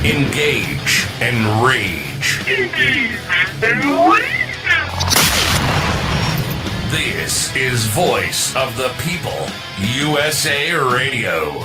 Engage and rage. This is Voice of the People, USA Radio.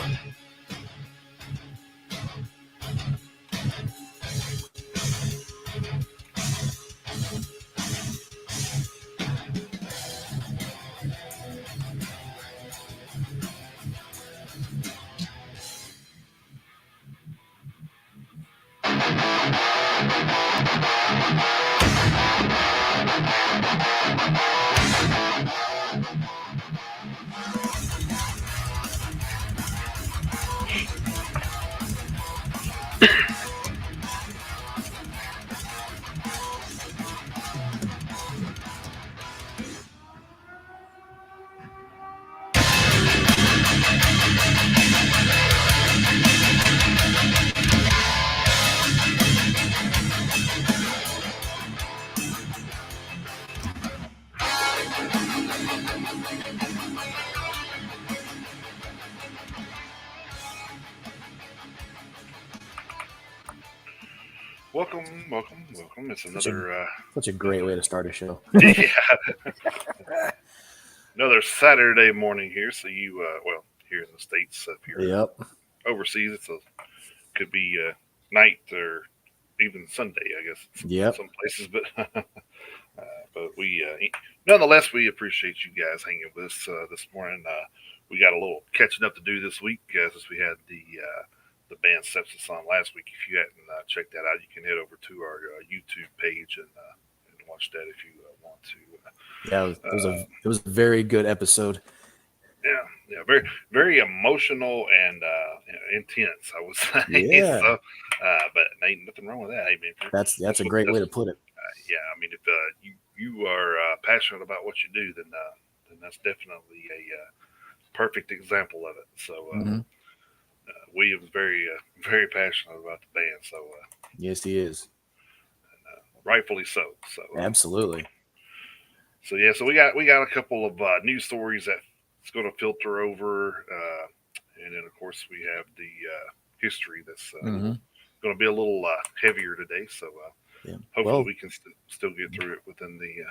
Welcome. It's another such a great way to start a show. Yeah, another Saturday morning here. So you, here in the States, up here, Yep. overseas, could be night or even Sunday, I guess. Yep. Some places, but we, nonetheless, we appreciate you guys hanging with us this morning. We got a little catching up to do this week since we had the band Sepsis on last week. If you hadn't checked that out, you can head over to our YouTube page and watch that if you want to. Yeah, it was a very good episode. Yeah, very very emotional and intense, I would say. Yeah, so, but ain't nothing wrong with that. I mean, that's a great way to put it. Yeah, I mean, if you are passionate about what you do, then that's definitely a perfect example of it. So. William's very passionate about the band, so yes, he is, rightfully so. So absolutely. So yeah, so we got a couple of news stories that's going to filter over, and then of course we have the history that's going to be a little heavier today. So hopefully we can still get through it within the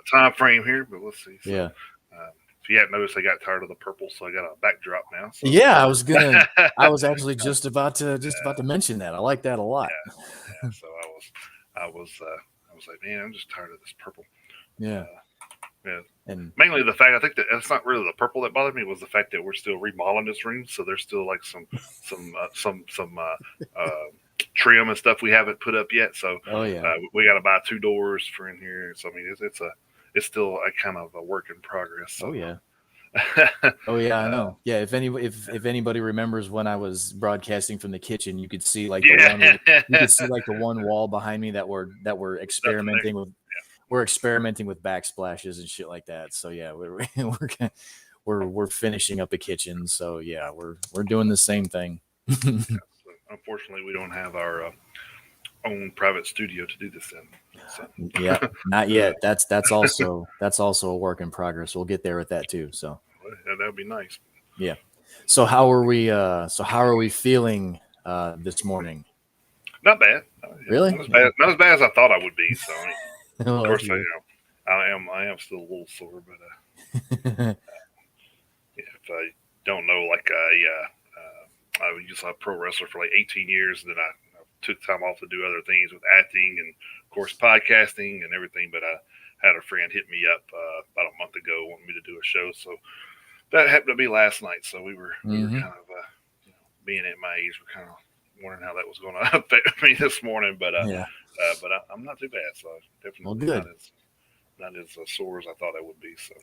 time frame here, but we'll see. So, yeah. If you hadn't noticed, I got tired of the purple, so I got a backdrop now. So. Yeah, I was actually just about to mention that. I like that a lot. Yeah. So I was like, man, I'm just tired of this purple. Yeah. Yeah. And mainly the fact, I think that it's not really the purple that bothered me, was the fact that we're still remodeling this room, so there's still like some trim and stuff we haven't put up yet. So we got to buy 2 doors for in here. So I mean, it's still a kind of a work in progress. So. Oh yeah. I know. Yeah, if anybody remembers when I was broadcasting from the kitchen, you could see like the one wall behind me that we're experimenting with. Yeah. We're experimenting with backsplashes and shit like that. So yeah, we're finishing up a kitchen. So yeah, we're doing the same thing. So unfortunately, we don't have our own private studio to do this in. So. Yeah, not yet. That's also a work in progress. We'll get there with that too. So yeah, that'd be nice. Yeah. So how are we feeling this morning? Not bad. Really? Not as bad as I thought I would be. So of course, I am still a little sore, but if I don't know, like I was just a pro wrestler for like 18 years, and then I took time off to do other things with acting and, of course, podcasting and everything. But I had a friend hit me up about a month ago wanting me to do a show. So that happened to be last night. So we were kind of, being at my age, we're kind of wondering how that was going to affect me this morning. But but I'm not too bad. So definitely not as sore as I thought I would be. So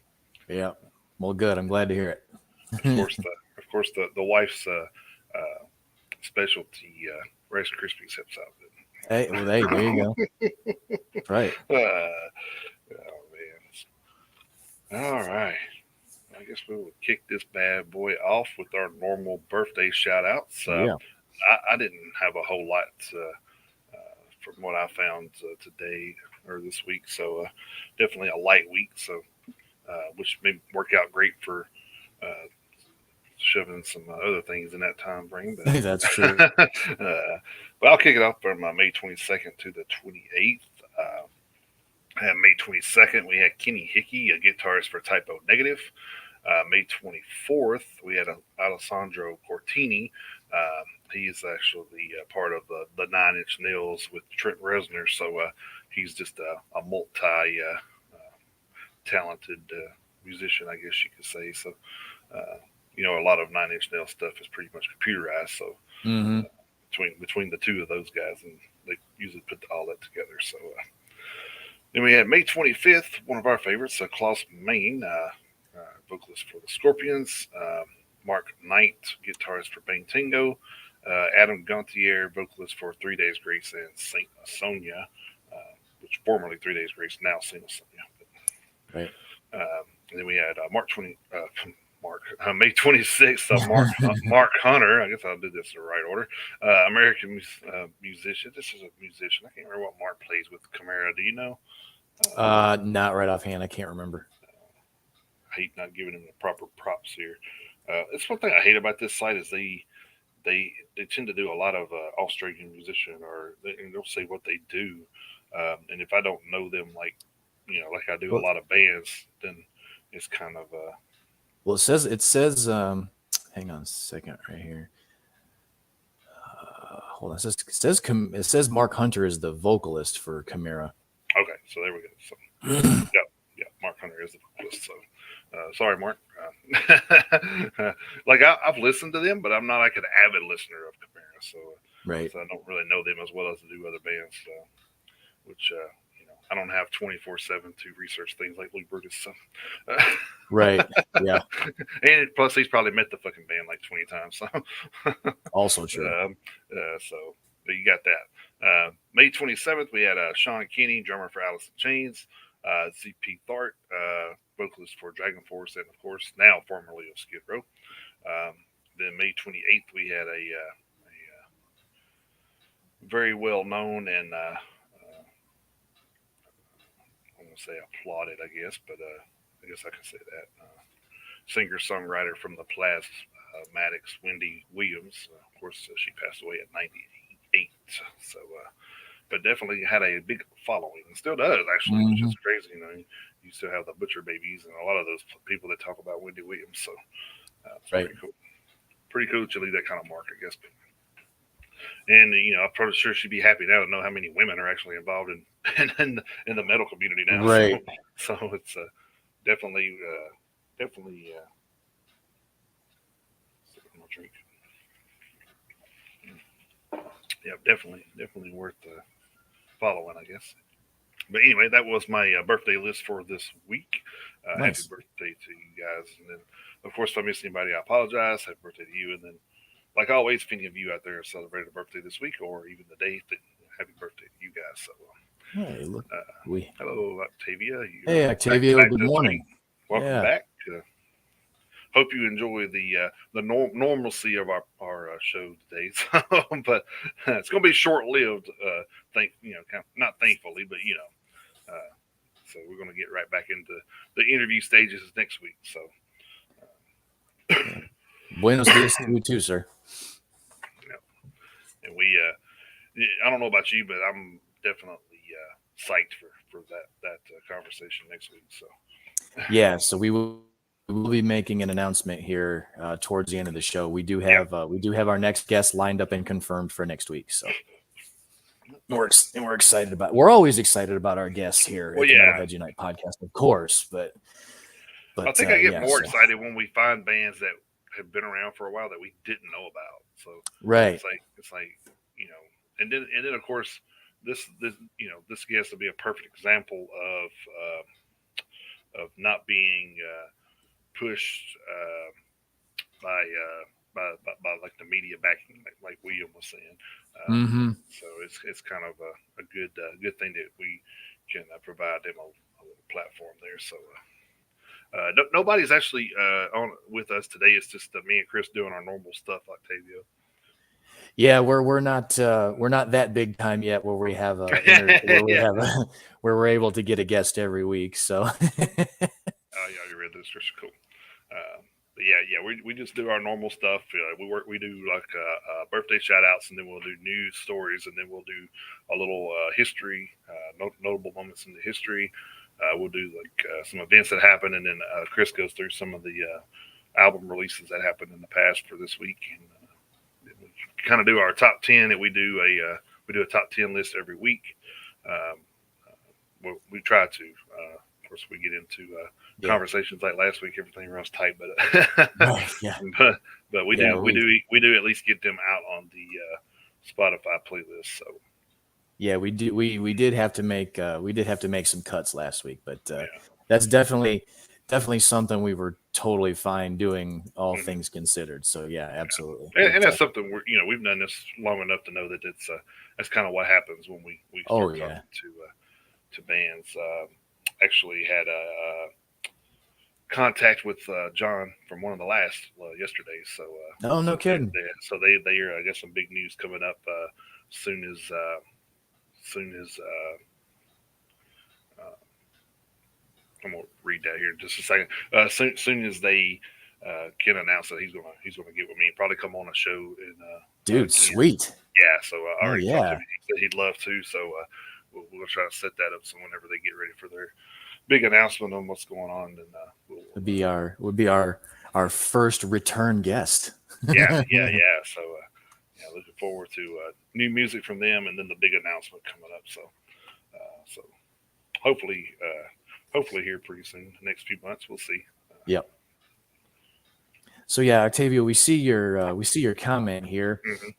yeah, well, good. I'm glad to hear it. Of course, the wife's specialty. Rice Krispies helps out with it. Hey, there you go. Right. Oh man. All right. I guess we will kick this bad boy off with our normal birthday shout outs. I didn't have a whole lot from what I found today or this week. So definitely a light week. So which may work out great for shoving some other things in that time frame. But That's true. But I'll kick it off from May 22nd to the 28th. May 22nd, we had Kenny Hickey, a guitarist for Typo Negative. May 24th, we had Alessandro Cortini. He's actually part of the Nine Inch Nails with Trent Reznor, so he's just a multi talented musician, I guess you could say. So, a lot of Nine Inch Nails stuff is pretty much computerized. So, between the two of those guys, and they usually put all that together. So, then we had May 25th, one of our favorites, Klaus Main, vocalist for the Scorpions. Mark Knight, guitarist for Bang Tango. Adam Gontier, vocalist for 3 Days Grace and Saint Sonia, which formerly 3 Days Grace, now Saint Sonia. Right. And then we had May 26th, Mark Hunter. I guess I'll do this in the right order. American musician. This is a musician. I can't remember what Mark plays with Chimera. Do you know? Not right offhand. I can't remember. I hate not giving him the proper props here. It's one thing I hate about this site is they tend to do a lot of Australian musician, and they'll say what they do, and if I don't know them like I do a lot of bands, then it's kind of well, it says hang on a second right here. Hold on. It says Mark Hunter is the vocalist for Chimera. Okay, so there we go. So yeah, Mark Hunter is the vocalist. So sorry, Mark. I've listened to them, but I'm not like an avid listener of Chimera, so right. So I don't really know them as well as I do other bands, which I don't have 24/7 to research things like Luke Brutus. So. Right. Yeah. And plus, he's probably met the fucking band like 20 times. So. Also true. So you got that. May 27th, we had Sean Kinney, drummer for Alice in Chains. ZP Thart, vocalist for Dragon Force, and of course now formerly of Skid Row. Then May 28th, we had a very well known and I won't say applauded, I guess, but I guess I can say that singer-songwriter from the Plasmatics, Wendy Williams. Of course, she passed away at 98. So, but definitely had a big following, and still does actually, which is crazy. You still have the Butcher Babies and a lot of those people that talk about Wendy Williams. So, it's right. Pretty cool. Pretty cool to leave that kind of mark, I guess. And I'm probably sure she'd be happy now to know how many women are actually involved in the metal community now. Right. So it's definitely drink. Yeah, definitely worth following, I guess. But anyway, that was my birthday list for this week. Nice. Happy birthday to you guys. And then, of course, if I missed anybody, I apologize. Happy birthday to you. And then, like always, if any of you out there have celebrated a birthday this week or even the day, happy birthday to you guys. So, hey, look. Hello, Octavia. Hey, Octavia. Back good morning. Welcome back. Hope you enjoy the normalcy of our show today. But it's going to be short lived. Not thankfully, but so we're going to get right back into the interview stages next week. So, buenos dias to you too, sir. Yeah. And I don't know about you, but I'm definitely psyched for that conversation next week. So, yeah. So we'll be making an announcement here towards the end of the show. We do have our next guest lined up and confirmed for next week. So we're excited about. We're always excited about our guests here at the Metalheads Unite podcast, of course. But I think I get more excited when we find bands that have been around for a while that we didn't know about. So right, it's like and then of course this guest will be a perfect example of not being pushed by like the media backing, like William was saying. So it's kind of a good thing that we can provide them a little platform there. So nobody's actually on with us today. It's just me and Chris doing our normal stuff, Octavia. Yeah, we're not that big time yet where we have where we're able to get a guest every week. So oh yeah, you read this. Cool. we just do our normal stuff. We do like birthday shout outs, and then we'll do news stories, and then we'll do a little history, notable moments in the history. We'll do like some events that happen, and then Chris goes through some of the album releases that happened in the past for this week, and we kind of do our top 10. And we do a top 10 list every week. Um, we try to. Of course, we get into conversations like last week. Everything runs tight, but Right, yeah. but we do at least get them out on the Spotify playlist. So yeah, we did have to make some cuts last week, but that's definitely something we were totally fine doing, all things considered. So yeah, absolutely. And that's something we've done this long enough to know that that's kind of what happens when we start talking to bands. Actually had a contact with John from one of the last yesterday. So no kidding. They are, I guess, some big news coming up soon as I'm gonna read that here in just a second. Soon as they can announce that he's gonna get with me and probably come on a show and dude, sweet. Yeah, so I already talked to him. He said he'd love to. So we'll try to set that up so whenever they get ready for their big announcement on what's going on, then would be our first return guest. yeah. So looking forward to new music from them, and then the big announcement coming up. So hopefully here pretty soon, the next few months, we'll see. Yep. So yeah, Octavio, we see your comment here. Mm-hmm.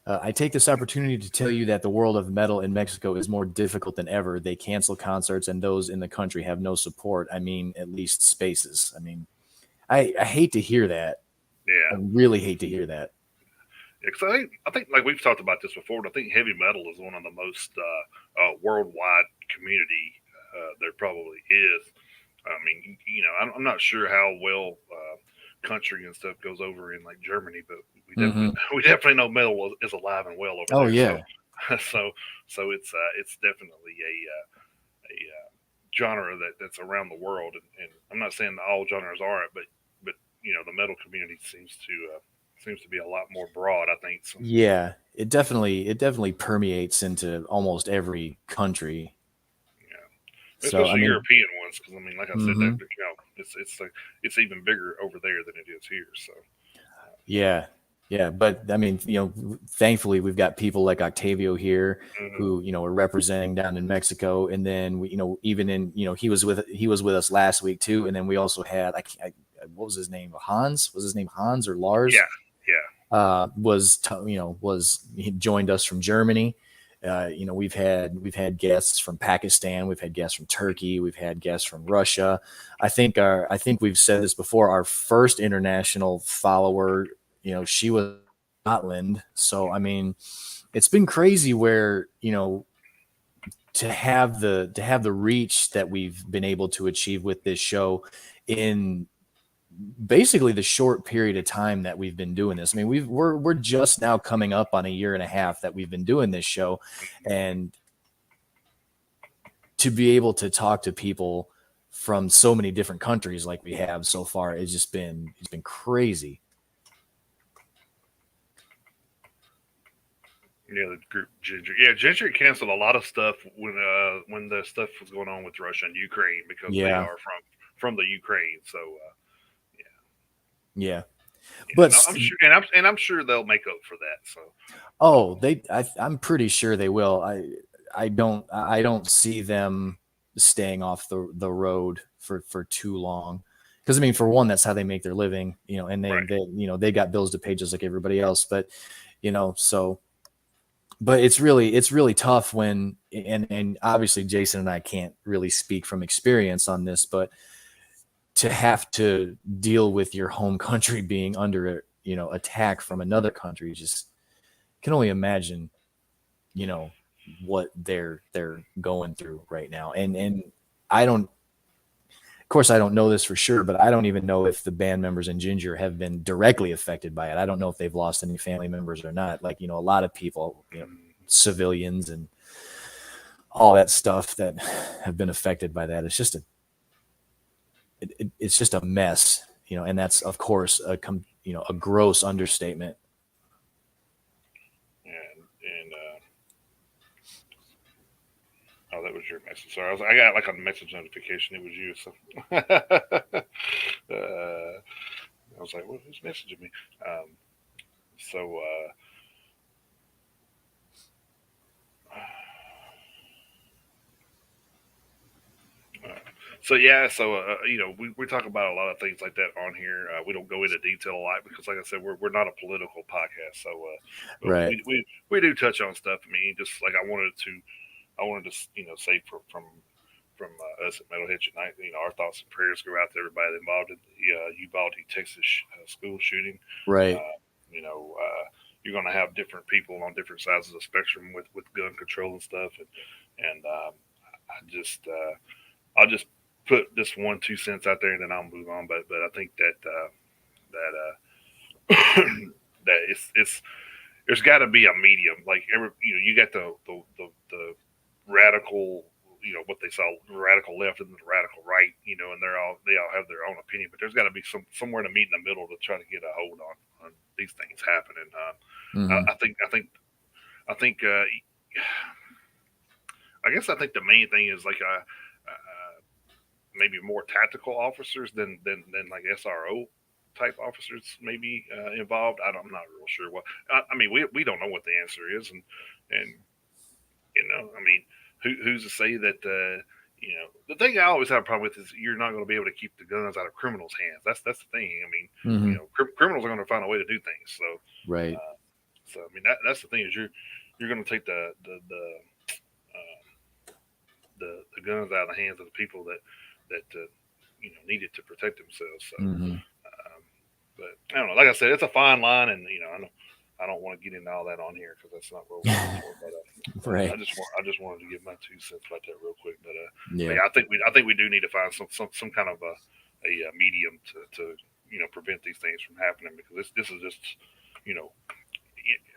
I take this opportunity to tell you that the world of metal in Mexico is more difficult than ever. They cancel concerts, and those in the country have no support. I mean, at least spaces. I mean, I hate to hear that. Yeah, I really hate to hear that. Because I think like we've talked about this before, but I think heavy metal is one of the most worldwide community there probably is. I mean, I'm not sure how well country and stuff goes over in like Germany, but we definitely know metal is alive and well over there. Oh yeah. So it's definitely a genre that's around the world, and I'm not saying that all genres aren't, but the metal community seems to be a lot more broad, I think. So. Yeah, it definitely permeates into almost every country. Yeah, especially European ones, because like I said, that it's even bigger over there than it is here. So. Yeah, but I mean, thankfully we've got people like Octavio here who, are representing down in Mexico, and then we, even in, he was with us last week too, and then we also had what was his name? Hans? Was his name Hans or Lars? Yeah. He joined us from Germany. We've had guests from Pakistan, we've had guests from Turkey, we've had guests from Russia. I think we've said this before. Our first international follower, she was in Scotland. So I mean, it's been crazy where to have the reach that we've been able to achieve with this show in basically the short period of time that we've been doing this. I mean, we're just now coming up on a year and a half that we've been doing this show, and to be able to talk to people from so many different countries like we have so far, it's been crazy. Yeah, the group Ginger. Yeah, Ginger canceled a lot of stuff when the stuff was going on with Russia and Ukraine, because they are from the Ukraine. So yeah. But I'm sure they'll make up for that. So I'm pretty sure they will. I don't see them staying off the road for too long, because I mean, for one, that's how they make their living, and they got bills to pay just like everybody else. But but it's really tough when, and obviously Jason and I can't really speak from experience on this, but to have to deal with your home country being under attack from another country, just can only imagine what they're going through right now. And I don't, of course I don't know this for sure, but I don't even know if the band members in Ginger have been directly affected by it. I don't know if they've lost any family members or not. Like, a lot of people, civilians and all that stuff that have been affected by that. It's just it's just a mess. and that's of course a gross understatement. And oh, that was your message. Sorry, I got like a message notification. It was you. So I was like, who's messaging me? So. So yeah, we talk about a lot of things like that on here. We don't go into detail a lot because, like I said, we're not a political podcast. So, but Right. we do touch on stuff. I mean, just like I wanted to say from us at Metalheads Unite, our thoughts and prayers go out to everybody involved in the Uvalde, Texas school shooting. Right. You're going to have different people on different sides of the spectrum with gun control and stuff, and I'll just put this 1-2 cents out there, and then I'll move on. But I think that it's there's got to be a medium. Like you got the radical, what they call the radical left and the radical right, and they all have their own opinion. But there's got to be somewhere to meet in the middle to try to get a hold on these things happening. I guess I think the main thing is like maybe more tactical officers than like SRO type officers maybe involved. I'm not real sure what. I mean, we don't know what the answer is, and I mean, who's to say that the thing I always have a problem with is you're not going to be able to keep the guns out of criminals' hands. That's the thing. I mean, criminals are going to find a way to do things. So right. So I mean that's the thing is you're going to take the guns out of the hands of the people that need it to protect themselves. So, but I don't know. Like I said, it's a fine line, and I don't want to get into all that on here because that's not what we're looking for. But right. I just wanted to give my 2 cents about that real quick. But yeah, I think we do need to find some kind of a medium to prevent these things from happening, because this is just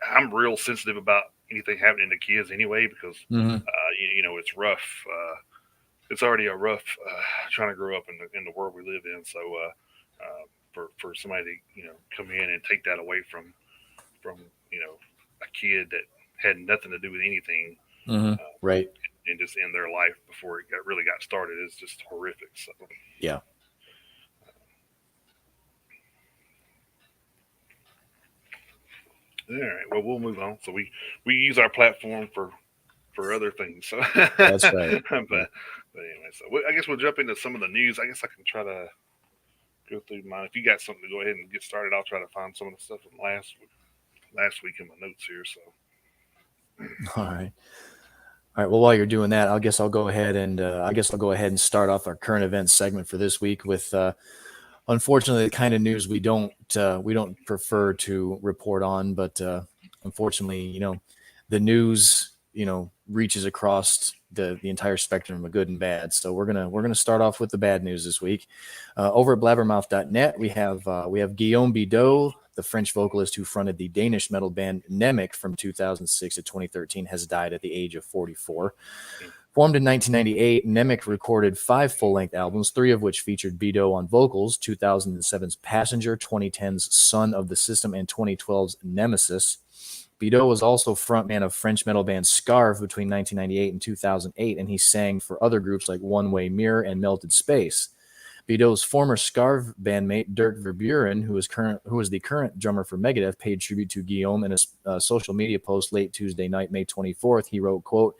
I'm real sensitive about anything happening to kids anyway, because it's rough. It's already a rough trying to grow up in the world we live in. So for somebody to come in and take that away from a kid that had nothing to do with anything, right, and just end their life before it really got started is just horrific. So yeah. All right. Well, we'll move on. So we use our platform for other things. So that's right. but anyway, so I guess we'll jump into some of the news. I guess I can try to go through mine. If you got something to go ahead and get started, I'll try to find some of the stuff from last week in my notes here. So all right. Well, while you're doing that, I guess I'll go ahead and start off our current events segment for this week with unfortunately the kind of news we don't prefer to report on, but unfortunately, the news reaches across the entire spectrum of good and bad. So we're gonna start off with the bad news this week. Over at blabbermouth.net, we have Guillaume Bideau, the French vocalist who fronted the Danish metal band Nemec from 2006 to 2013, has died at the age of 44. Formed in 1998, Nemec recorded 5 full-length albums, 3 of which featured Bideau on vocals: 2007's Passenger, 2010's Son of the System, and 2012's Nemesis. Bideau was also frontman of French metal band Scarve between 1998 and 2008, and he sang for other groups like One Way Mirror and Melted Space. Bideau's former Scarve bandmate Dirk Verburen, who is the current drummer for Megadeth, paid tribute to Guillaume in a social media post late Tuesday night, May 24th. He wrote, quote,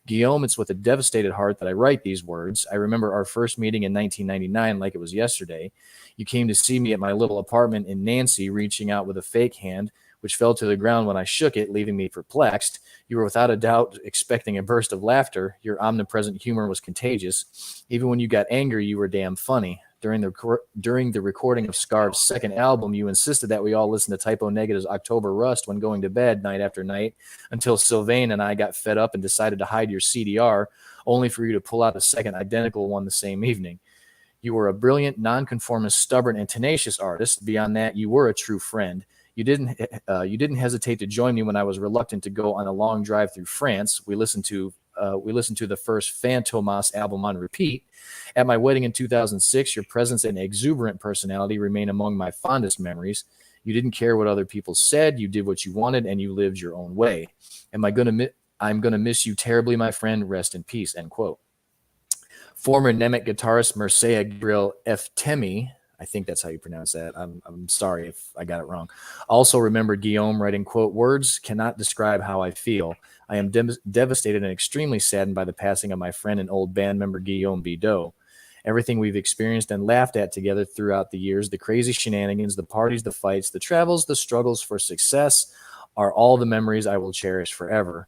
"Guillaume, it's with a devastated heart that I write these words. I remember our first meeting in 1999 like it was yesterday. You came to see me at my little apartment in Nancy, reaching out with a fake hand, which fell to the ground when I shook it, leaving me perplexed. You were without a doubt expecting a burst of laughter. Your omnipresent humor was contagious. Even when you got angry, you were damn funny. During the recording of Scarve's second album, you insisted that we all listen to Typo Negative's October Rust when going to bed night after night, until Sylvain and I got fed up and decided to hide your CDR, only for you to pull out a second identical one the same evening. You were a brilliant, nonconformist, stubborn, and tenacious artist. Beyond that, you were a true friend. You didn't hesitate to join me when I was reluctant to go on a long drive through France. We listened to the first Fantomas album on repeat. At my wedding in 2006, your presence and exuberant personality remain among my fondest memories. You didn't care what other people said. You did what you wanted, and you lived your own way. I'm gonna miss you terribly, my friend. Rest in peace. End quote. Former Nemec guitarist Mircea Gabriel Eftemi, I think that's how you pronounce that. I'm sorry if I got it wrong. Also remembered Guillaume writing, quote, words cannot describe how I feel. I am devastated and extremely saddened by the passing of my friend and old band member Guillaume Bideau. Everything we've experienced and laughed at together throughout the years, the crazy shenanigans, the parties, the fights, the travels, the struggles for success are all the memories I will cherish forever.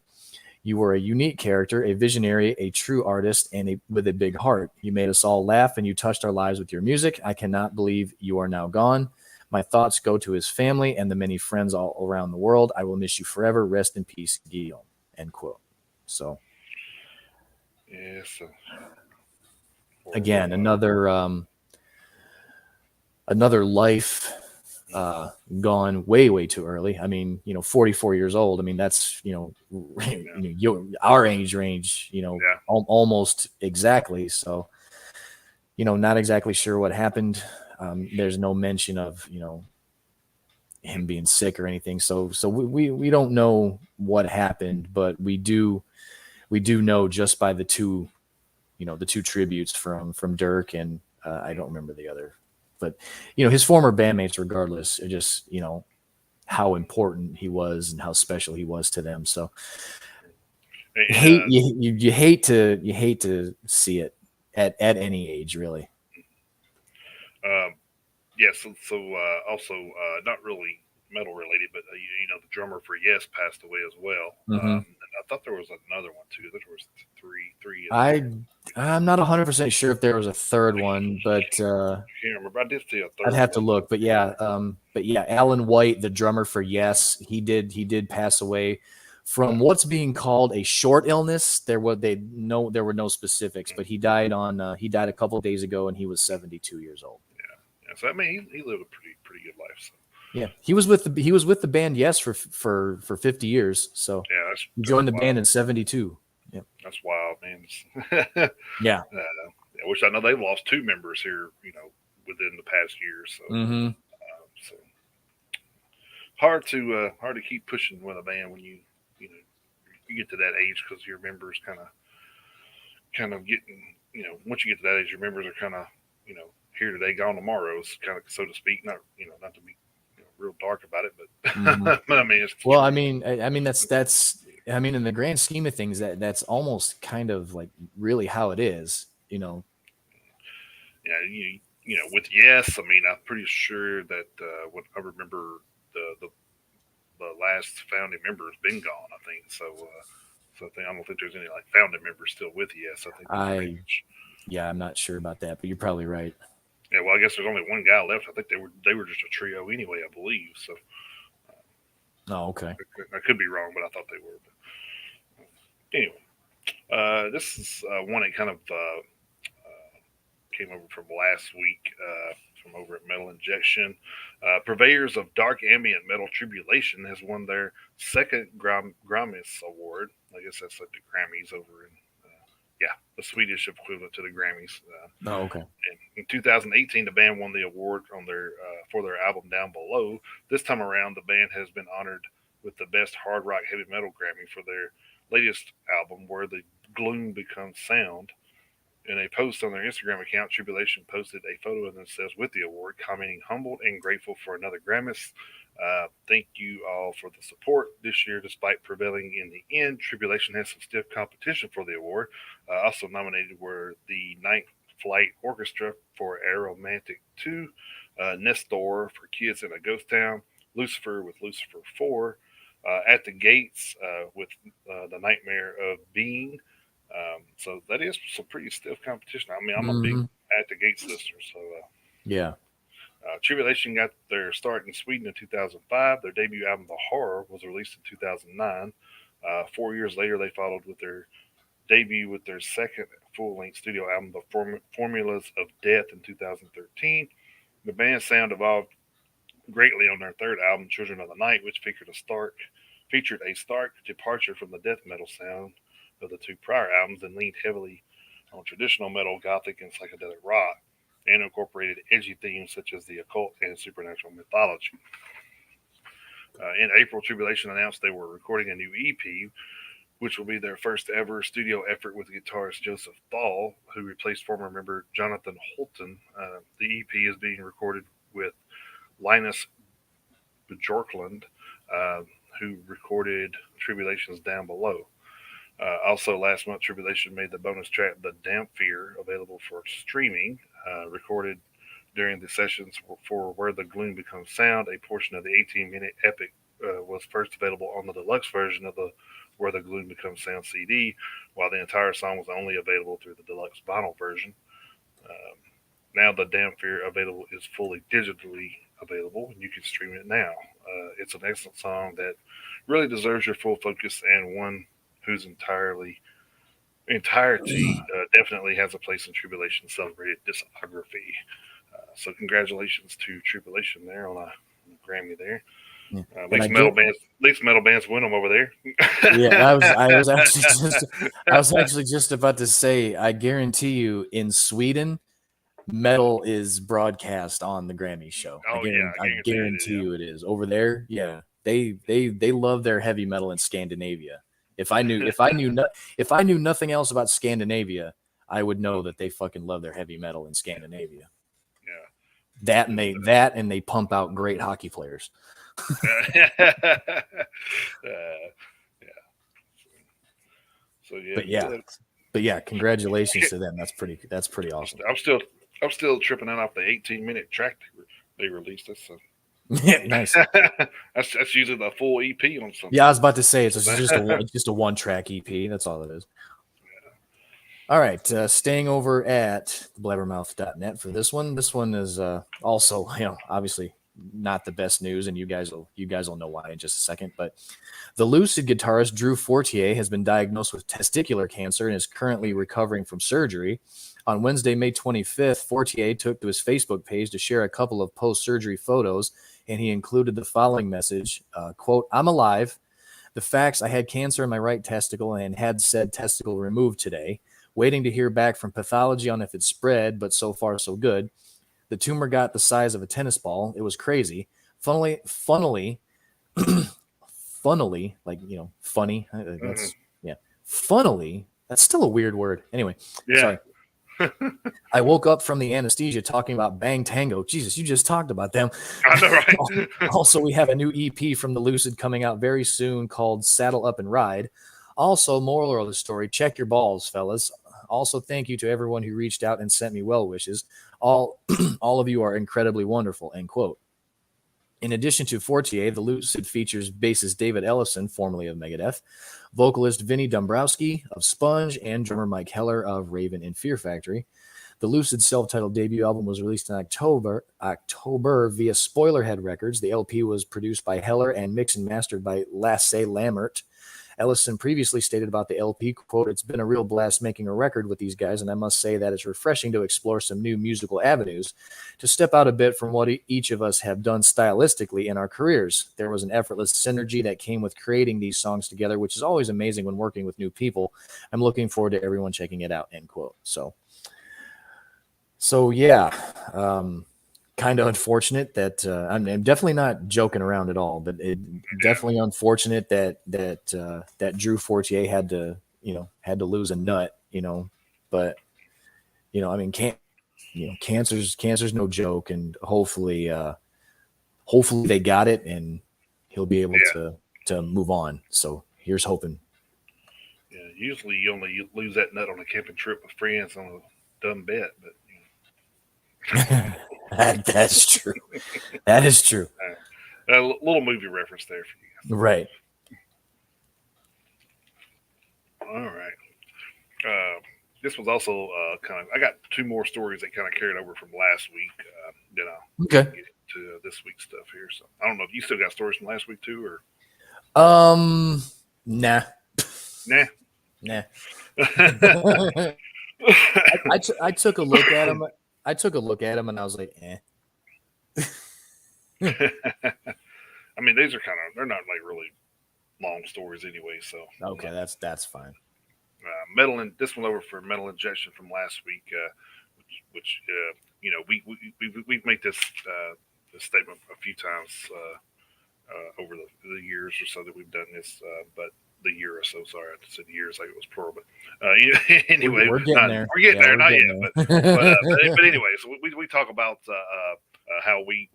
You were a unique character, a visionary, a true artist, and with a big heart. You made us all laugh and you touched our lives with your music. I cannot believe you are now gone. My thoughts go to his family and the many friends all around the world. I will miss you forever. Rest in peace, Guillaume. End quote. So, yes. again, another life gone way too early. I mean, 44 years old. I mean, that's our age range. Almost exactly. So, not exactly sure what happened. There's no mention of him being sick or anything. So we don't know what happened, but we do know just by the two tributes from Dirk and I don't remember the other. But his former bandmates, regardless, are just how important he was and how special he was to them. So you hate to see it at any age, really. Yeah. So also not really metal related, but the drummer for Yes passed away as well. Mm-hmm. And I thought there was another one too. There was three. I'm not 100% sure if there was a third one, but I can't remember. I did see a third. I'd have to look. But yeah, Alan White, the drummer for Yes, he did pass away from what's being called a short illness. There were no specifics, but he died a couple of days ago, and he was 72 years old. Yeah. So I mean, he lived a pretty good life. So. Yeah, he was with the band Yes for 50 years. So yeah, he joined the band in 72. Yeah, that's wild, man. Yeah. Which I know they've lost two members here, within the past year. So, so hard to keep pushing with a band when you get to that age because your members kind of getting once you get to that age, your members are kind of here today, gone tomorrow, kind of so to speak. Not to be real dark about it, but but I mean, it's well, I mean, that's I mean, in the grand scheme of things, that's almost kind of like really how it is, Yeah, with Yes, I mean, I'm pretty sure that what I remember the last founding member has been gone. I think so. So I don't think there's any like founding members still with Yes. I think yeah, I'm not sure about that, but you're probably right. Yeah, well, I guess there's only one guy left. I think they were just a trio anyway, I believe. So. Oh, okay. I could be wrong, but I thought they were. But anyway, this is one that kind of came over from last week from over at Metal Injection. Purveyors of Dark Ambient Metal Tribulation has won their second Grammys Award. I guess that's like the Grammys over in, the Swedish equivalent to the Grammys. Oh, okay. In 2018, the band won the award for their album Down Below. This time around, the band has been honored with the Best Hard Rock Heavy Metal Grammy for their latest album, Where the Gloom Becomes Sound. In a post on their Instagram account, Tribulation posted a photo of themselves with the award, commenting, humbled and grateful for another Grammys. Thank you all for the support this year, despite prevailing in the end. Tribulation has some stiff competition for the award. Also nominated were the Ninth Flight Orchestra for Aromantic 2, Nestor for Kids in a Ghost Town, Lucifer with Lucifer 4, At the Gates with The Nightmare of Being. So that is some pretty stiff competition. I mean, I'm a big At the Gates listener, so yeah. Tribulation got their start in Sweden in 2005. Their debut album, The Horror, was released in 2009. 4 years later, they followed with their debut with their second full-length studio album, The Formulas of Death, in 2013. The band's sound evolved greatly on their third album, Children of the Night, which featured a stark departure from the death metal sound of the two prior albums and leaned heavily on traditional metal, gothic, and psychedelic rock, and incorporated edgy themes such as the occult and supernatural mythology. In April, Tribulation announced they were recording a new EP, which will be their first ever studio effort with guitarist Joseph Thal, who replaced former member Jonathan Holton. The EP is being recorded with Linus Bjorklund, uh, who recorded Tribulation's Down Below. Also, last month, Tribulation made the bonus track The Damphere available for streaming, recorded during the sessions for Where the Gloom Becomes Sound. A portion of the 18-minute epic was first available on the deluxe version of the Where the Gloom Becomes Sound CD, while the entire song was only available through the deluxe vinyl version. Um, Now the Damphere available is fully digitally available, and you can stream it now. It's an excellent song that really deserves your full focus, and one whose entirety definitely has a place in Tribulation's celebrated discography. So congratulations to Tribulation there on a Grammy there. Yeah. At least metal bands win them over there. Yeah, I was actually just about to say, I guarantee you, in Sweden, metal is broadcast on the Grammy show. Oh yeah, I guarantee you it is. Over there, yeah, they love their heavy metal in Scandinavia. If I knew nothing else about Scandinavia, I would know that they fucking love their heavy metal in Scandinavia. Yeah. That and they pump out great hockey players. Yeah. So But yeah, congratulations to them. That's pretty awesome. I'm still tripping out off the 18-minute track they released. Yeah, nice. That's usually the full EP on something. Yeah, I was about to say it's just a one track EP. That's all it is. All right, staying over at blabbermouth.net for this one. This one is also, obviously not the best news, and you guys will know why in just a second. But the Lucid guitarist Drew Fortier has been diagnosed with testicular cancer and is currently recovering from surgery. On Wednesday, May 25th, Fortier took to his Facebook page to share a couple of post-surgery photos, and he included the following message, quote, "I'm alive. The facts, I had cancer in my right testicle and had said testicle removed today. Waiting to hear back from pathology on if it spread, but so far so good. The tumor got the size of a tennis ball. It was crazy. Funnily, like, funny. That's, yeah. Funnily, that's still a weird word. Anyway, yeah. Sorry. I woke up from the anesthesia talking about Bang Tango. Jesus, you just talked about them. I know, right? Also, we have a new EP from the Lucid coming out very soon called Saddle Up and Ride. Also, moral of the story, check your balls, fellas. Also, thank you to everyone who reached out and sent me well wishes. All of you are incredibly wonderful, end quote. In addition to Fortier, the Lucid features bassist David Ellison, formerly of Megadeth, vocalist Vinnie Dombrowski of Sponge, and drummer Mike Heller of Raven and Fear Factory. The Lucid self-titled debut album was released in October via Spoilerhead Records. The LP was produced by Heller and mixed and mastered by Lasse Lammert. Ellison previously stated about the LP, quote, "It's been a real blast making a record with these guys, and I must say that it's refreshing to explore some new musical avenues, to step out a bit from what each of us have done stylistically in our careers. There was an effortless synergy that came with creating these songs together, which is always amazing when working with new people. I'm looking forward to everyone checking it out," end quote. So yeah, kind of unfortunate that I'm definitely not joking around at all, but definitely unfortunate that Drew Fortier had to lose a nut, but I mean, cancer's no joke, and hopefully they got it and he'll be able to move on. So here's hoping. Yeah, usually you only lose that nut on a camping trip with friends on a dumb bet, but That's true. That is true. A little movie reference there for you guys. Right. All right. This was also I got two more stories that kind of carried over from last week. Then I'll Okay. get into this week's stuff here. So I don't know if you still got stories from last week too, or nah. Nah. I took a look at him. And I was like, eh. I mean, these are they're not like really long stories anyway. So okay, that's fine. metal and this one over for metal injection from last week, which we've made this statement a few times over the years or so that we've done this, but the year or so. Sorry, I said years like it was plural, but anyway, we're getting there. We're getting there, not yet, but but anyway, so we talk about how we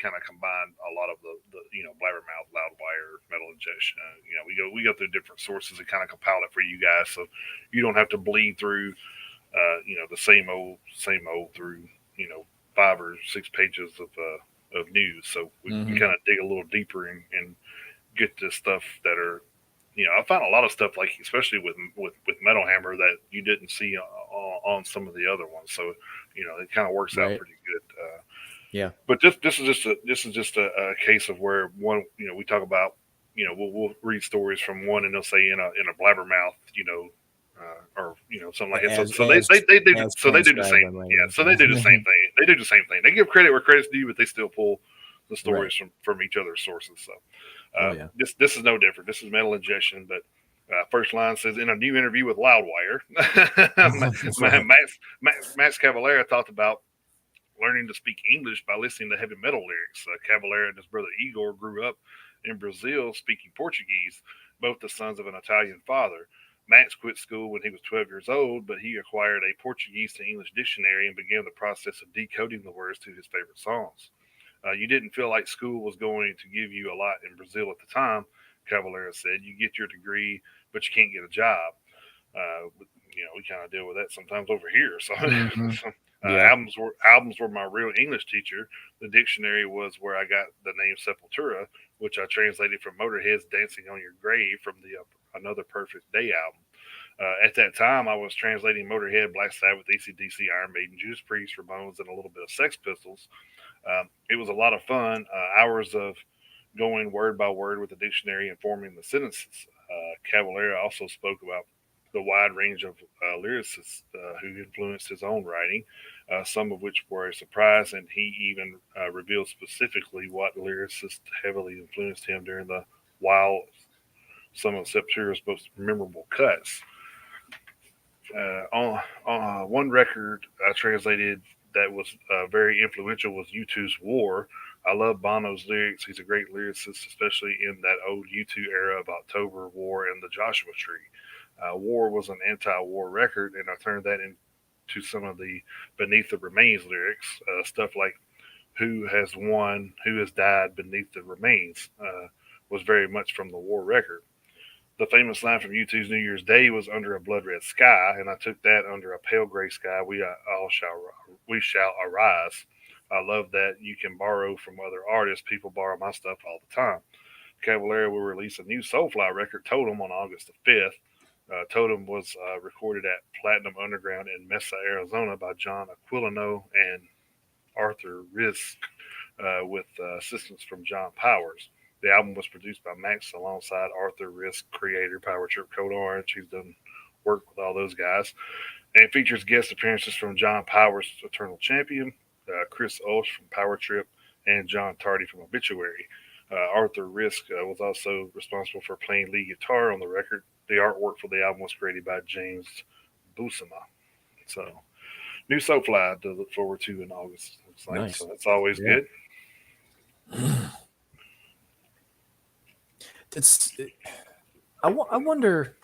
kind of combine a lot of the blabbermouth, loudwire, metal injection. We go through different sources and kind of compile it for you guys, so you don't have to bleed through the same old through 5 or 6 pages of news. So we kind of dig a little deeper and get to stuff that are, I found a lot of stuff like, especially with Metal Hammer, that you didn't see on some of the other ones. So it kind of works out pretty good. Yeah. But this is just a case of where one, we talk about, we'll read stories from one, and they'll say in a blabbermouth, or something like that. So they do the same. Yeah. So they do the same thing. They do the same thing. They give credit where credit's due, but they still pull the stories from each other's sources. So this is no different. This is metal injection, but first line says, in a new interview with Loudwire, Max Cavalera talked about learning to speak English by listening to heavy metal lyrics. Cavalera and his brother Igor grew up in Brazil speaking Portuguese, both the sons of an Italian father. Max quit school when he was 12 years old, but he acquired a Portuguese to English dictionary and began the process of decoding the words to his favorite songs. You didn't feel like school was going to give you a lot in Brazil at the time, Cavalera said. You get your degree, but you can't get a job. We kind of deal with that sometimes over here. So, albums were my real English teacher. The dictionary was where I got the name Sepultura, which I translated from Motorhead's "Dancing on Your Grave" from the Another Perfect Day album. At that time, I was translating Motorhead, Black Sabbath, AC/DC, Iron Maiden, Judas Priest, Ramones, and a little bit of Sex Pistols. It was a lot of fun, hours of going word by word with the dictionary and forming the sentences. Cavalera also spoke about the wide range of lyricists who influenced his own writing, some of which were a surprise, and he even revealed specifically what lyricists heavily influenced him during the while some of Sepultura's most memorable cuts. On one record I translated that was very influential was U2's War. I love Bono's lyrics. He's a great lyricist, especially in that old U2 era of October, War, and the Joshua Tree. War was an anti-war record, and I turned that into some of the Beneath the Remains lyrics, stuff like "Who has won, who has died beneath the remains," was very much from the war record. The famous line from U2's New Year's Day was "Under a blood red sky," and I took that. "Under a pale gray sky, we shall arise." I love that you can borrow from other artists. People borrow my stuff all the time. Cavalera will release a new Soulfly record, Totem, on August the 5th. Totem was recorded at Platinum Underground in Mesa, Arizona by John Aquilino and Arthur Risk with assistance from John Powers. The album was produced by Max alongside Arthur Risk, creator Power Trip, Code Orange. He's done work with all those guys. And features guest appearances from John Powers, Eternal Champion, Chris Ulsh from Power Trip, and John Tardy from Obituary. Arthur Risk was also responsible for playing lead guitar on the record. The artwork for the album was created by James Buscema. So, new Soulfly to look forward to in August. Looks like. Nice. So that's always good. I wonder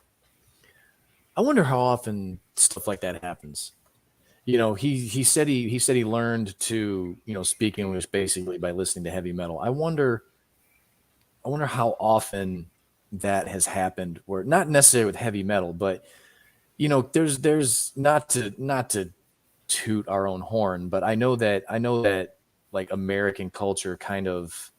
how often stuff like that happens. He said he learned to speak English basically by listening to heavy metal. I wonder how often that has happened, where not necessarily with heavy metal, but there's not to toot our own horn, but I know that like American culture kind of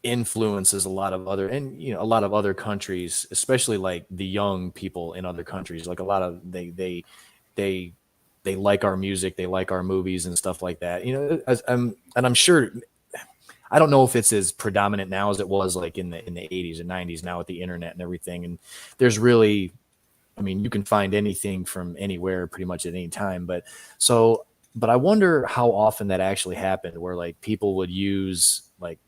influences a lot of other countries, especially like the young people in other countries. Like a lot of they like our music, they like our movies and stuff like that. And I'm sure, I don't know if it's as predominant now as it was like in the 80s and 90s now with the internet and everything. And there's really, you can find anything from anywhere pretty much at any time. But I wonder how often that actually happened, where like people would use like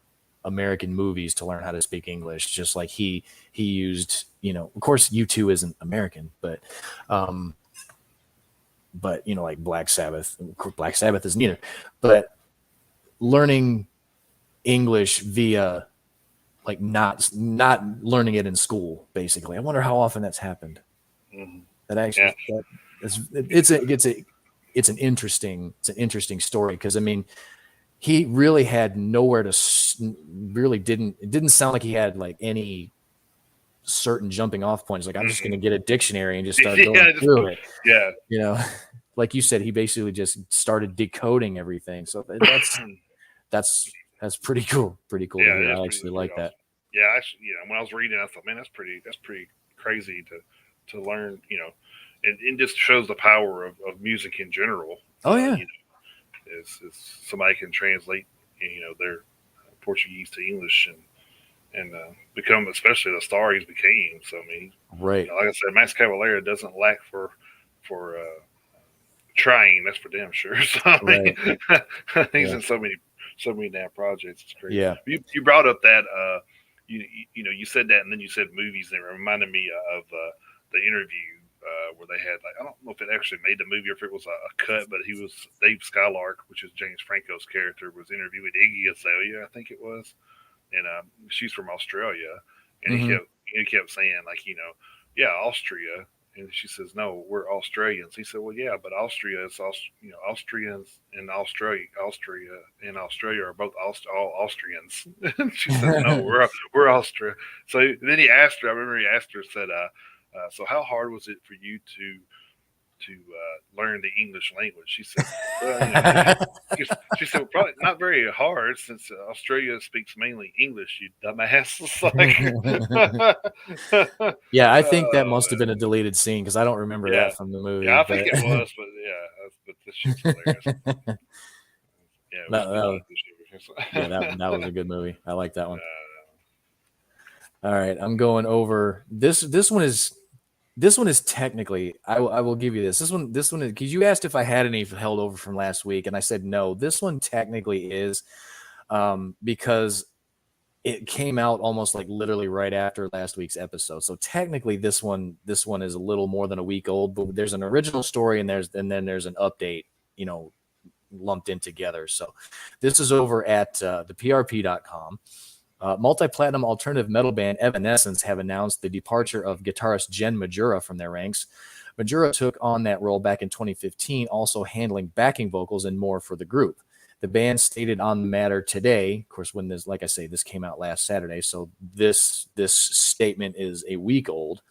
American movies to learn how to speak English, just like he used, of course U2 isn't American, but like Black Sabbath isn't either, but learning English via like not learning it in school, basically. I wonder how often that's happened. Mm-hmm. That actually, it's an interesting story, because I mean, he really had nowhere to it didn't sound like he had like any certain jumping off points. Like, I'm just going to get a dictionary and just start going through it. Yeah. Like you said, he basically just started decoding everything. So that's pretty cool. Pretty cool to hear. I actually like awesome. that. Yeah, when I was reading, I thought, man, that's pretty crazy to learn. And just shows the power of music in general. Oh yeah. Is somebody can translate, their Portuguese to English and become, especially the star he's became. So I mean, right. Like I said, Max Cavalera doesn't lack for trying. That's for damn sure. So I mean, he's in so many damn projects. It's crazy. Yeah. You brought up that you said that, and then you said movies, and it reminded me of the interview where they had, like, I don't know if it actually made the movie or if it was a cut, but Dave Skylark, which is James Franco's character, was interviewed with Iggy Azalea, I think it was, and she's from Australia, and he kept saying, like, yeah, Austria. And she says, "No, we're Australians." He said, "Well, yeah, but Austria is, Austrians and Austria and Australia are both all Austrians." She said, "No, we're Austria." So then he asked her. I remember he asked her, said, "So how hard was it for you to learn the English language?" She said, "Well, she said, well, probably not very hard, since Australia speaks mainly English, you dumbass." Like, yeah, I think that must have been a deleted scene, because I don't remember that from the movie. Yeah, I think it was, but this shit's hilarious. That was a good movie. I like that one. All right, I'm going over this. This one is technically, I will give you this. This one is, because you asked if I had any held over from last week, and I said no. This one technically is, because it came out almost like literally right after last week's episode. So technically this one is a little more than a week old, but there's an original story and then there's an update, lumped in together. So this is over at theprp.com. Multi-platinum alternative metal band Evanescence have announced the departure of guitarist Jen Majura from their ranks. Majura took on that role back in 2015, also handling backing vocals and more for the group. The band stated on the matter today, of course, when this, like I say, this came out last Saturday, so this statement is a week old,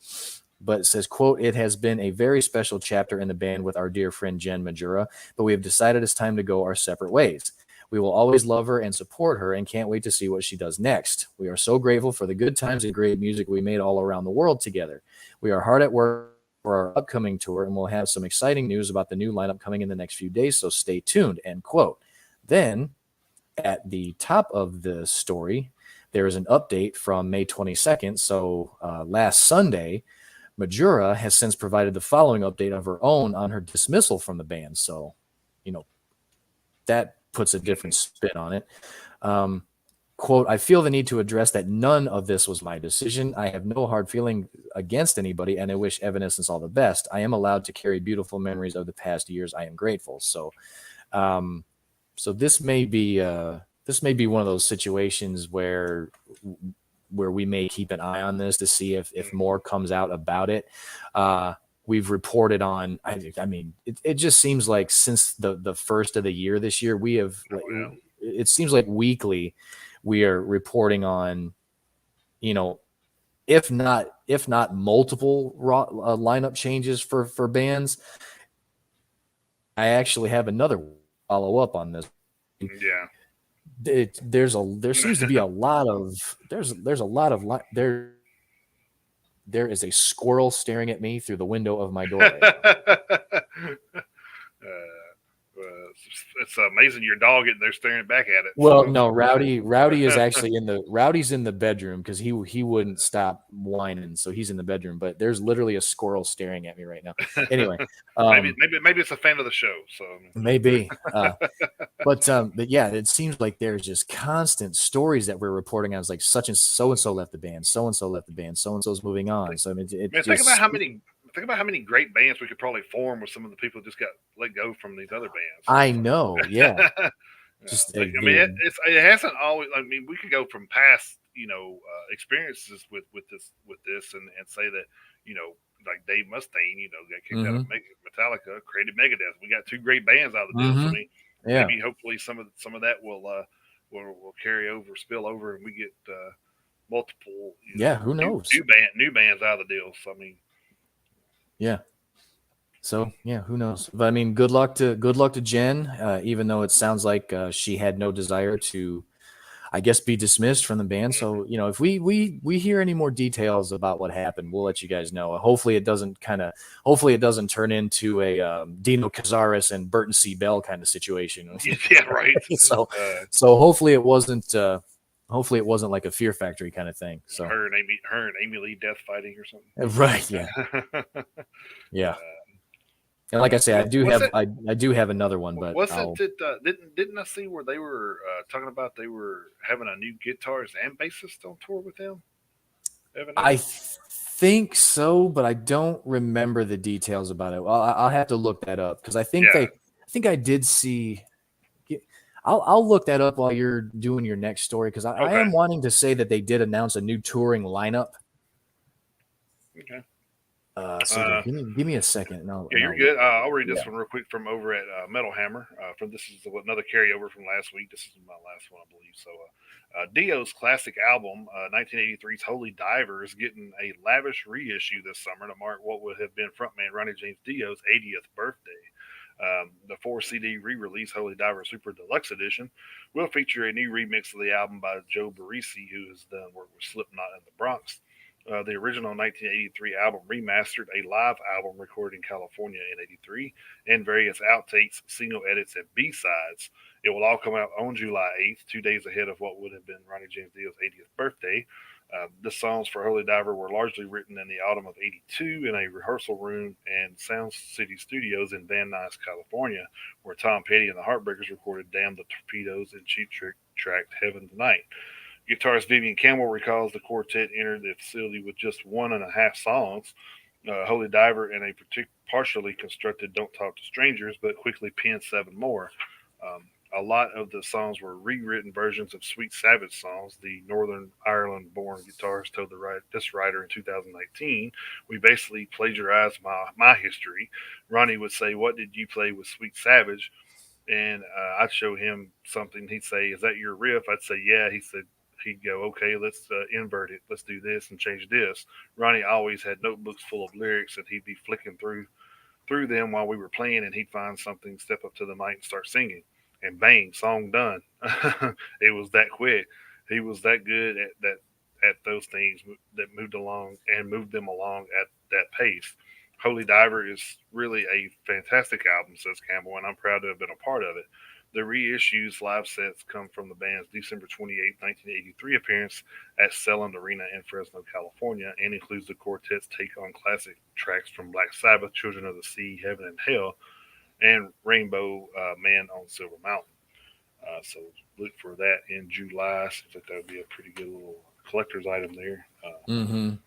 but it says, quote, "It has been a very special chapter in the band with our dear friend Jen Majura, but we have decided it's time to go our separate ways. We will always love her and support her and can't wait to see what she does next. We are so grateful for the good times and great music we made all around the world together. We are hard at work for our upcoming tour, and we'll have some exciting news about the new lineup coming in the next few days, so stay tuned," end quote. Then, at the top of the story, there is an update from May 22nd. So last Sunday, Majura has since provided the following update of her own on her dismissal from the band. So, that puts a different spin on it. Quote, "I feel the need to address that none of this was my decision. I have no hard feeling against anybody, and I wish Evanescence all the best. I am allowed to carry beautiful memories of the past years. I am grateful." So, so this may be one of those situations where we may keep an eye on this to see if more comes out about it. We've reported on, I mean, it just seems like since the first of the year this year, we have, it seems like weekly we are reporting on, if not multiple lineup changes for bands. I actually have another follow up on this. Yeah. There seems to be a lot of there is a squirrel staring at me through the window of my door right now. it's amazing your dog getting there staring back at it. Well, no, Rowdy is actually Rowdy's in the bedroom because he wouldn't stop whining, so he's in the bedroom. But there's literally a squirrel staring at me right now. Anyway, maybe it's a fan of the show. So maybe, but yeah, it seems like there's just constant stories that we're reporting on. It's like such and so left the band, so and so left the band, so and so's moving on. So I mean, think about how many great bands we could probably form with some of the people who just got let go from these other bands. I know, yeah. Just I mean, it hasn't always. I mean, we could go from past experiences with this and say that like Dave Mustaine got kicked out of Metallica, created Megadeth. We got two great bands out of the deal. So I mean, maybe hopefully some of that will carry over, spill over, and we get multiple. Who knows? New bands out of the deal. So I mean, yeah. So yeah, who knows? But I mean, good luck to Jen. Even though it sounds like she had no desire to, I guess, be dismissed from the band. So if we hear any more details about what happened, we'll let you guys know. Hopefully, it doesn't turn into a Dino Cazares and Burton C. Bell kind of situation. Yeah, right. so hopefully it wasn't. Hopefully it wasn't like a Fear Factory kind of thing. So her and Amy Lee death fighting or something. Right? Yeah. Yeah. And like I say, I do have another one, but didn't I see where they were talking about they were having a new guitarist and bassist on tour with them? I think so, but I don't remember the details about it. Well, I'll have to look that up because I think I did see. I'll look that up while you're doing your next story because I am wanting to say that they did announce a new touring lineup. Okay. So give me a second. You're good. I'll read this one real quick from over at Metal Hammer. This is another carryover from last week. This is my last one, I believe. So, Dio's classic album, 1983's Holy Diver, is getting a lavish reissue this summer to mark what would have been frontman Ronnie James Dio's 80th birthday. The 4-CD re-release Holy Diver Super Deluxe Edition will feature a new remix of the album by Joe Barresi, who has done work with Slipknot and the Bronx. The original 1983 album remastered, a live album recorded in California in '83, and various outtakes, single edits, and B-sides. It will all come out on July 8th, 2 days ahead of what would have been Ronnie James Dio's 80th birthday. The songs for Holy Diver were largely written in the autumn of '82 in a rehearsal room and Sound City Studios in Van Nuys, California, where Tom Petty and the Heartbreakers recorded Damn the Torpedoes and Cheap Trick tracked Heaven Tonight. Guitarist Vivian Campbell recalls the quartet entered the facility with just 1.5 songs, Holy Diver and a partially constructed Don't Talk to Strangers, but quickly penned 7 more. A lot of the songs were rewritten versions of Sweet Savage songs. The Northern Ireland-born guitarist told this writer in 2019, "We basically plagiarized my history." Ronnie would say, "What did you play with Sweet Savage?" And I'd show him something. He'd say, "Is that your riff?" I'd say, "Yeah." He'd go, "Okay, let's invert it. Let's do this and change this." Ronnie always had notebooks full of lyrics, and he'd be flicking through them while we were playing, and he'd find something, step up to the mic, and start singing, and bang, song done. It was that quick. He was that good at those things that moved them along at that pace. Holy Diver is really a fantastic album, says Campbell, and I'm proud to have been a part of it. The reissues live sets come from the band's December 28, 1983 appearance at Selland Arena in Fresno, California, and includes the quartet's take on classic tracks from Black Sabbath, Children of the Sea, Heaven and Hell, and Rainbow Man on Silver Mountain. So look for that in July. Seems like that would be a pretty good little collector's item there.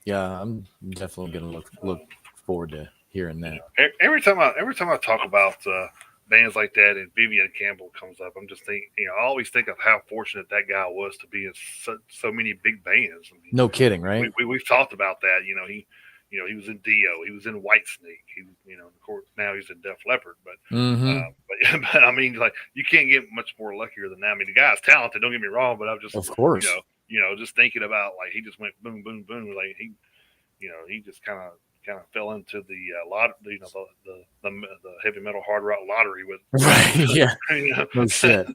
Yeah, I'm definitely gonna look forward to hearing that. Every time I talk about bands like that and Vivian Campbell comes up, I'm just thinking, I always think of how fortunate that guy was to be in so many big bands. I mean, no kidding, right? We've talked about that. He was in Dio, he was in Whitesnake. Of course now he's in Def Leppard, but I mean, like, you can't get much more luckier than that. I mean, the guy's talented. Don't get me wrong, but I'm just, of course, just thinking about, like, he just went boom, boom, boom. Like he just kind of fell into the the heavy metal hard rock lottery with right. Yeah, no shit.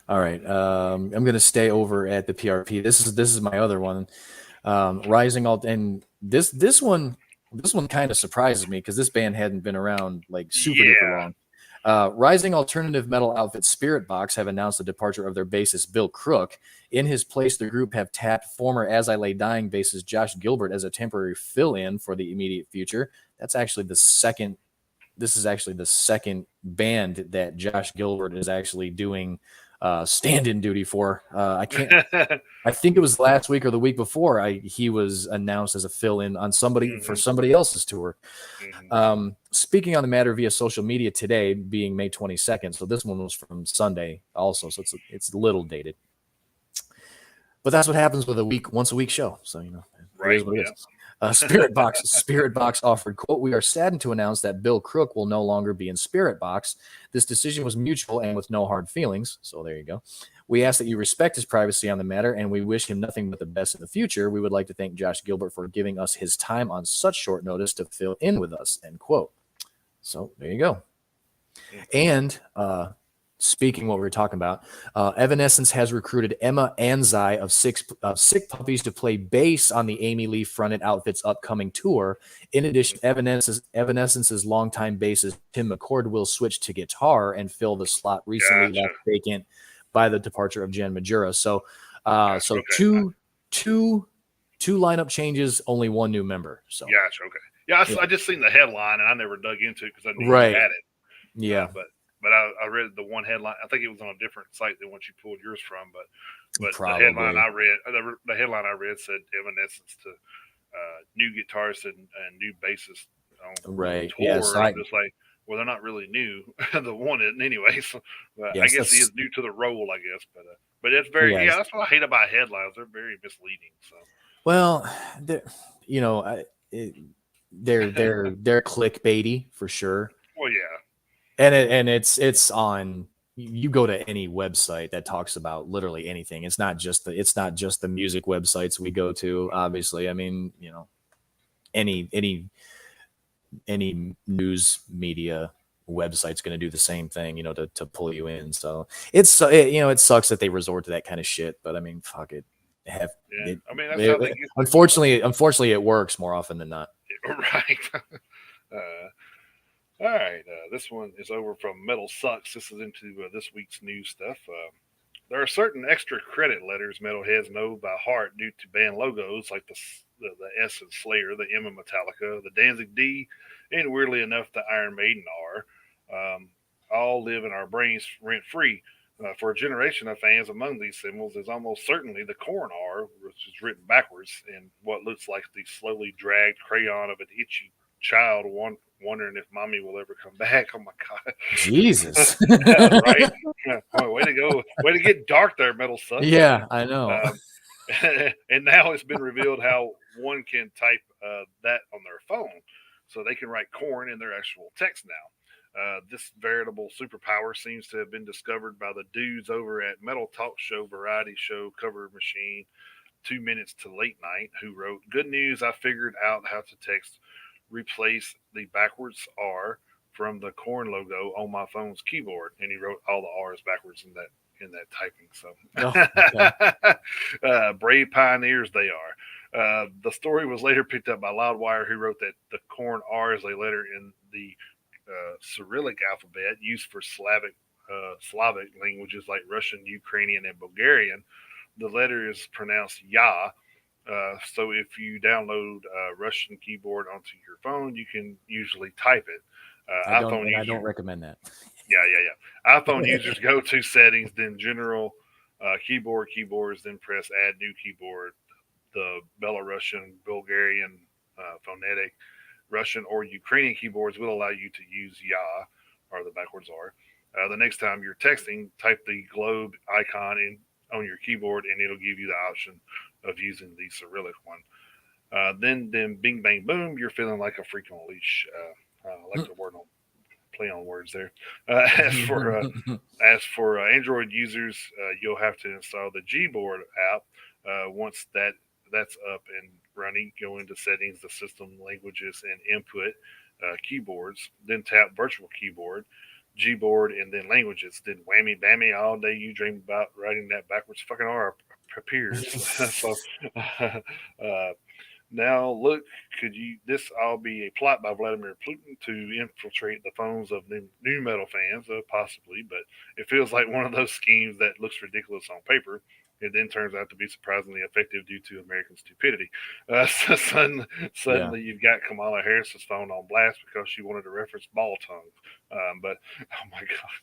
All right, I'm going to stay over at the PRP. This is my other one, Rising Alt, and this one This one kind of surprises me because this band hadn't been around like super duper long. Rising alternative metal outfit Spirit Box have announced the departure of their bassist Bill Crook. In his place, the group have tapped former As I Lay Dying bassist Josh Gilbert as a temporary fill-in for the immediate future. That's actually the second. This is actually the second band that Josh Gilbert is actually doing stand-in duty for. I can't. I think it was last week or the week before. He was announced as a fill-in on for somebody else's tour. Speaking on the matter via social media today, being May 22nd, so this one was from Sunday also, so it's a little dated. But that's what happens with once a week show. So it is what it is. Spirit Box offered, quote, "We are saddened to announce that Bill Crook will no longer be in Spirit Box. This decision was mutual and with no hard feelings." So there you go. "We ask that you respect his privacy on the matter, and we wish him nothing but the best in the future. We would like to thank Josh Gilbert for giving us his time on such short notice to fill in with us," end quote. So there you go. And speaking what we were talking about, Evanescence has recruited Emma Anzai of Sick Puppies to play bass on the Amy Lee fronted Outfit's upcoming tour. In addition, Evanescence's longtime bassist Tim McCord will switch to guitar and fill the slot recently left vacant by the departure of Jen Majura. So, two lineup changes, only one new member. So, I just seen the headline and I never dug into it because I knew you had it. Yeah, but I read the one headline. I think it was on a different site than what you pulled yours from. But the headline I read said Evanescence to new guitarist and new bassist on tour. Yes, I'm just like, well, they're not really new. The one isn't anyway. So I guess he is new to the role. I guess, but it's very that's what I hate about headlines. They're very misleading. So they're clickbaity for sure. Well, yeah. And it's on. You go to any website that talks about literally anything. It's not just the music websites we go to. Obviously, I mean, any news media website's going to do the same thing. To pull you in. So it sucks that they resort to that kind of shit. But I mean, fuck it. Unfortunately, it works more often than not. Right. All right, this one is over from Metal Sucks. This is into this week's news stuff. There are certain extra credit letters metalheads know by heart due to band logos like the S in Slayer, the M in Metallica, the Danzig D, and weirdly enough, the Iron Maiden R. All live in our brains rent-free. For a generation of fans, among these symbols is almost certainly the Korn R, which is written backwards in what looks like the slowly dragged crayon of an itchy child wondering if mommy will ever come back. Oh my God. Jesus. Right? Way to go. Way to get dark there, Metal Sucks. Yeah, I know. And now it's been revealed how one can type that on their phone. So they can write Korn in their actual text now. This veritable superpower seems to have been discovered by the dudes over at Metal Talk Show variety show Cover Machine 2 Minutes to Late Night, who wrote, "Good news, I figured out how to text replace the backwards R from the Korn logo on my phone's keyboard," and he wrote all the R's backwards in that typing. So brave pioneers they are. The story was later picked up by Loudwire, who wrote that the Korn R is a letter in the Cyrillic alphabet used for Slavic languages like Russian, Ukrainian, and Bulgarian. The letter is pronounced Ya. So if you download Russian keyboard onto your phone, you can usually type it. I don't recommend that. Yeah. iPhone users go to settings, then general keyboards, then press add new keyboard. The Belarusian, Bulgarian, phonetic, Russian, or Ukrainian keyboards will allow you to use Ya, or the backwards R. The next time you're texting, type the globe icon on your keyboard, and it'll give you the option of using the Cyrillic one. Then bing, bang, boom, you're feeling like a freak on a leash. I like the word on play on words there. As for Android users, you'll have to install the Gboard app. Once that's up and running, go into settings, the system languages, and input keyboards. Then tap virtual keyboard, Gboard, and then languages. Then whammy bammy, all day you dream about writing that backwards fucking R appears. So Now look, could you this all be a plot by Vladimir Putin to infiltrate the phones of new metal fans? Possibly, but it feels like one of those schemes that looks ridiculous on paper. It then turns out to be surprisingly effective due to American stupidity. So Yeah. suddenly, you've got Kamala Harris's phone on blast because she wanted to reference ball tongues. But oh my god!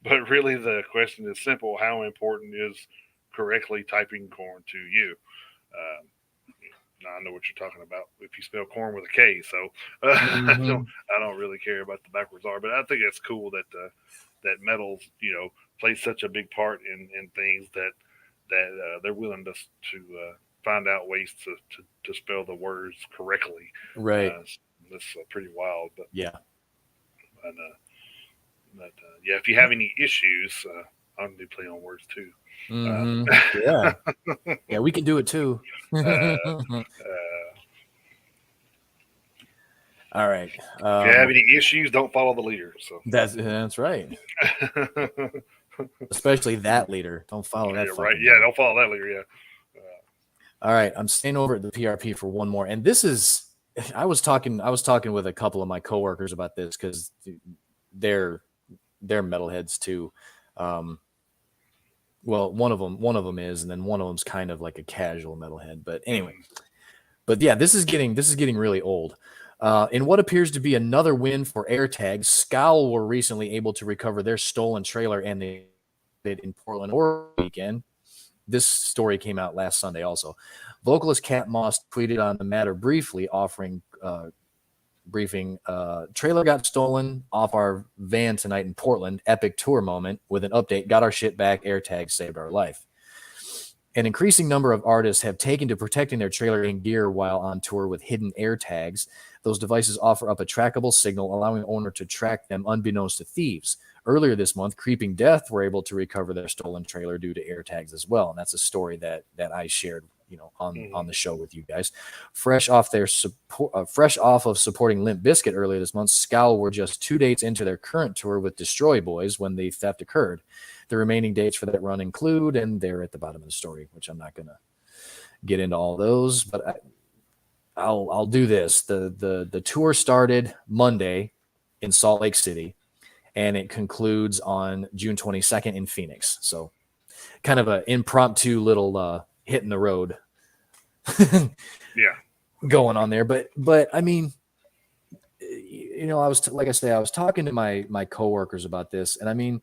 But really, the question is simple: how important is correctly typing corn to you? Um, now I know what you're talking about if you spell corn with a K. So Mm-hmm. I don't really care about the backwards R, but I think it's cool that that metals play such a big part in things that they're willing to find out ways to spell the words correctly. Right. Uh, that's pretty wild, Yeah. yeah, if you have any issues, I'm gonna do play on words too. Mm-hmm. Uh, Yeah. Yeah, we can do it too. uh, All uh, right. if you have any issues, don't follow the leader. So That's right. Especially that leader. Don't follow that yeah, right. fucking Yeah, guy. don't follow that leader. Yeah. All right, I'm staying over at the PRP for one more, and this is I was talking with a couple of my coworkers about this because they're metalheads too. Um, well, one of them is, and then one of them's kind of like a casual metalhead. But anyway, but yeah, this is getting really old. In what appears to be another win for AirTag, Scowl were recently able to recover their stolen trailer, and they did in Portland or weekend. This story came out last Sunday also. Vocalist Kat Moss tweeted on the matter briefly, offering briefing. Trailer got stolen off our van tonight in Portland. Epic tour moment with an update. Got our shit back. AirTag saved our life. An increasing number of artists have taken to protecting their trailer and gear while on tour with hidden AirTags. Those devices offer up a trackable signal, allowing the owner to track them unbeknownst to thieves. Earlier this month, Creeping Death were able to recover their stolen trailer due to AirTags as well, and that's a story that I shared, on the show with you guys. Fresh off of supporting Limp Bizkit earlier this month, Scowl were just 2 dates into their current tour with Destroy Boys when the theft occurred. The remaining dates for that run include, and they're at the bottom of the story, which I'm not going to get into all those, but I'll do this. The tour started Monday in Salt Lake City, and it concludes on June 22nd in Phoenix. So kind of an impromptu little hit in the road Yeah. going on there. But I mean, I was like I say, I was talking to my coworkers about this, and I mean,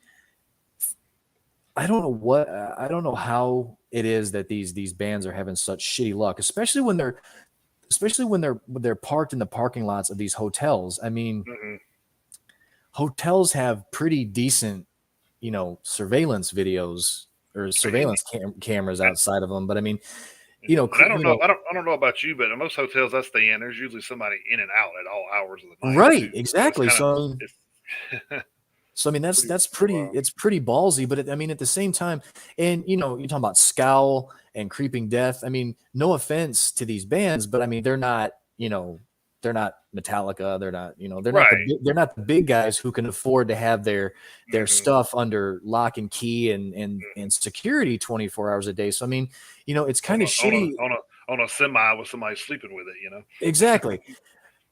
I don't know how it is that these bands are having such shitty luck, especially when they're parked in the parking lots of these hotels. I mean, Mm-hmm. hotels have pretty decent, surveillance videos or surveillance cameras outside of them. But I mean, And I don't know. I don't know about you, but in most hotels I stay in, there's usually somebody in and out at all hours of the night right, too. So it's exactly. kind of So it's So I mean pretty that's pretty wild. it's pretty ballsy, but I mean at the same time, and you're talking about Scowl and Creeping Death. I mean, no offense to these bands, but I mean they're not Metallica. They're not Right. they're not the big guys who can afford to have their Mm-hmm. stuff under lock and key and security 24 hours a day. So I mean, it's On kind a of on shitty. a on a on a semi with somebody sleeping with it. Exactly.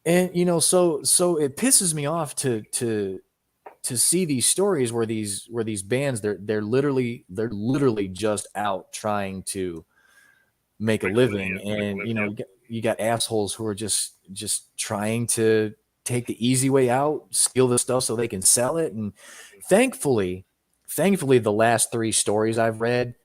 And so it pisses me off to see these stories where these bands they're literally just out trying to make a Make a living. living, Yeah. Make a and living. Yep. you got assholes who are just trying to take the easy way out, steal the stuff so they can sell it. And thankfully the last 3 stories I've read,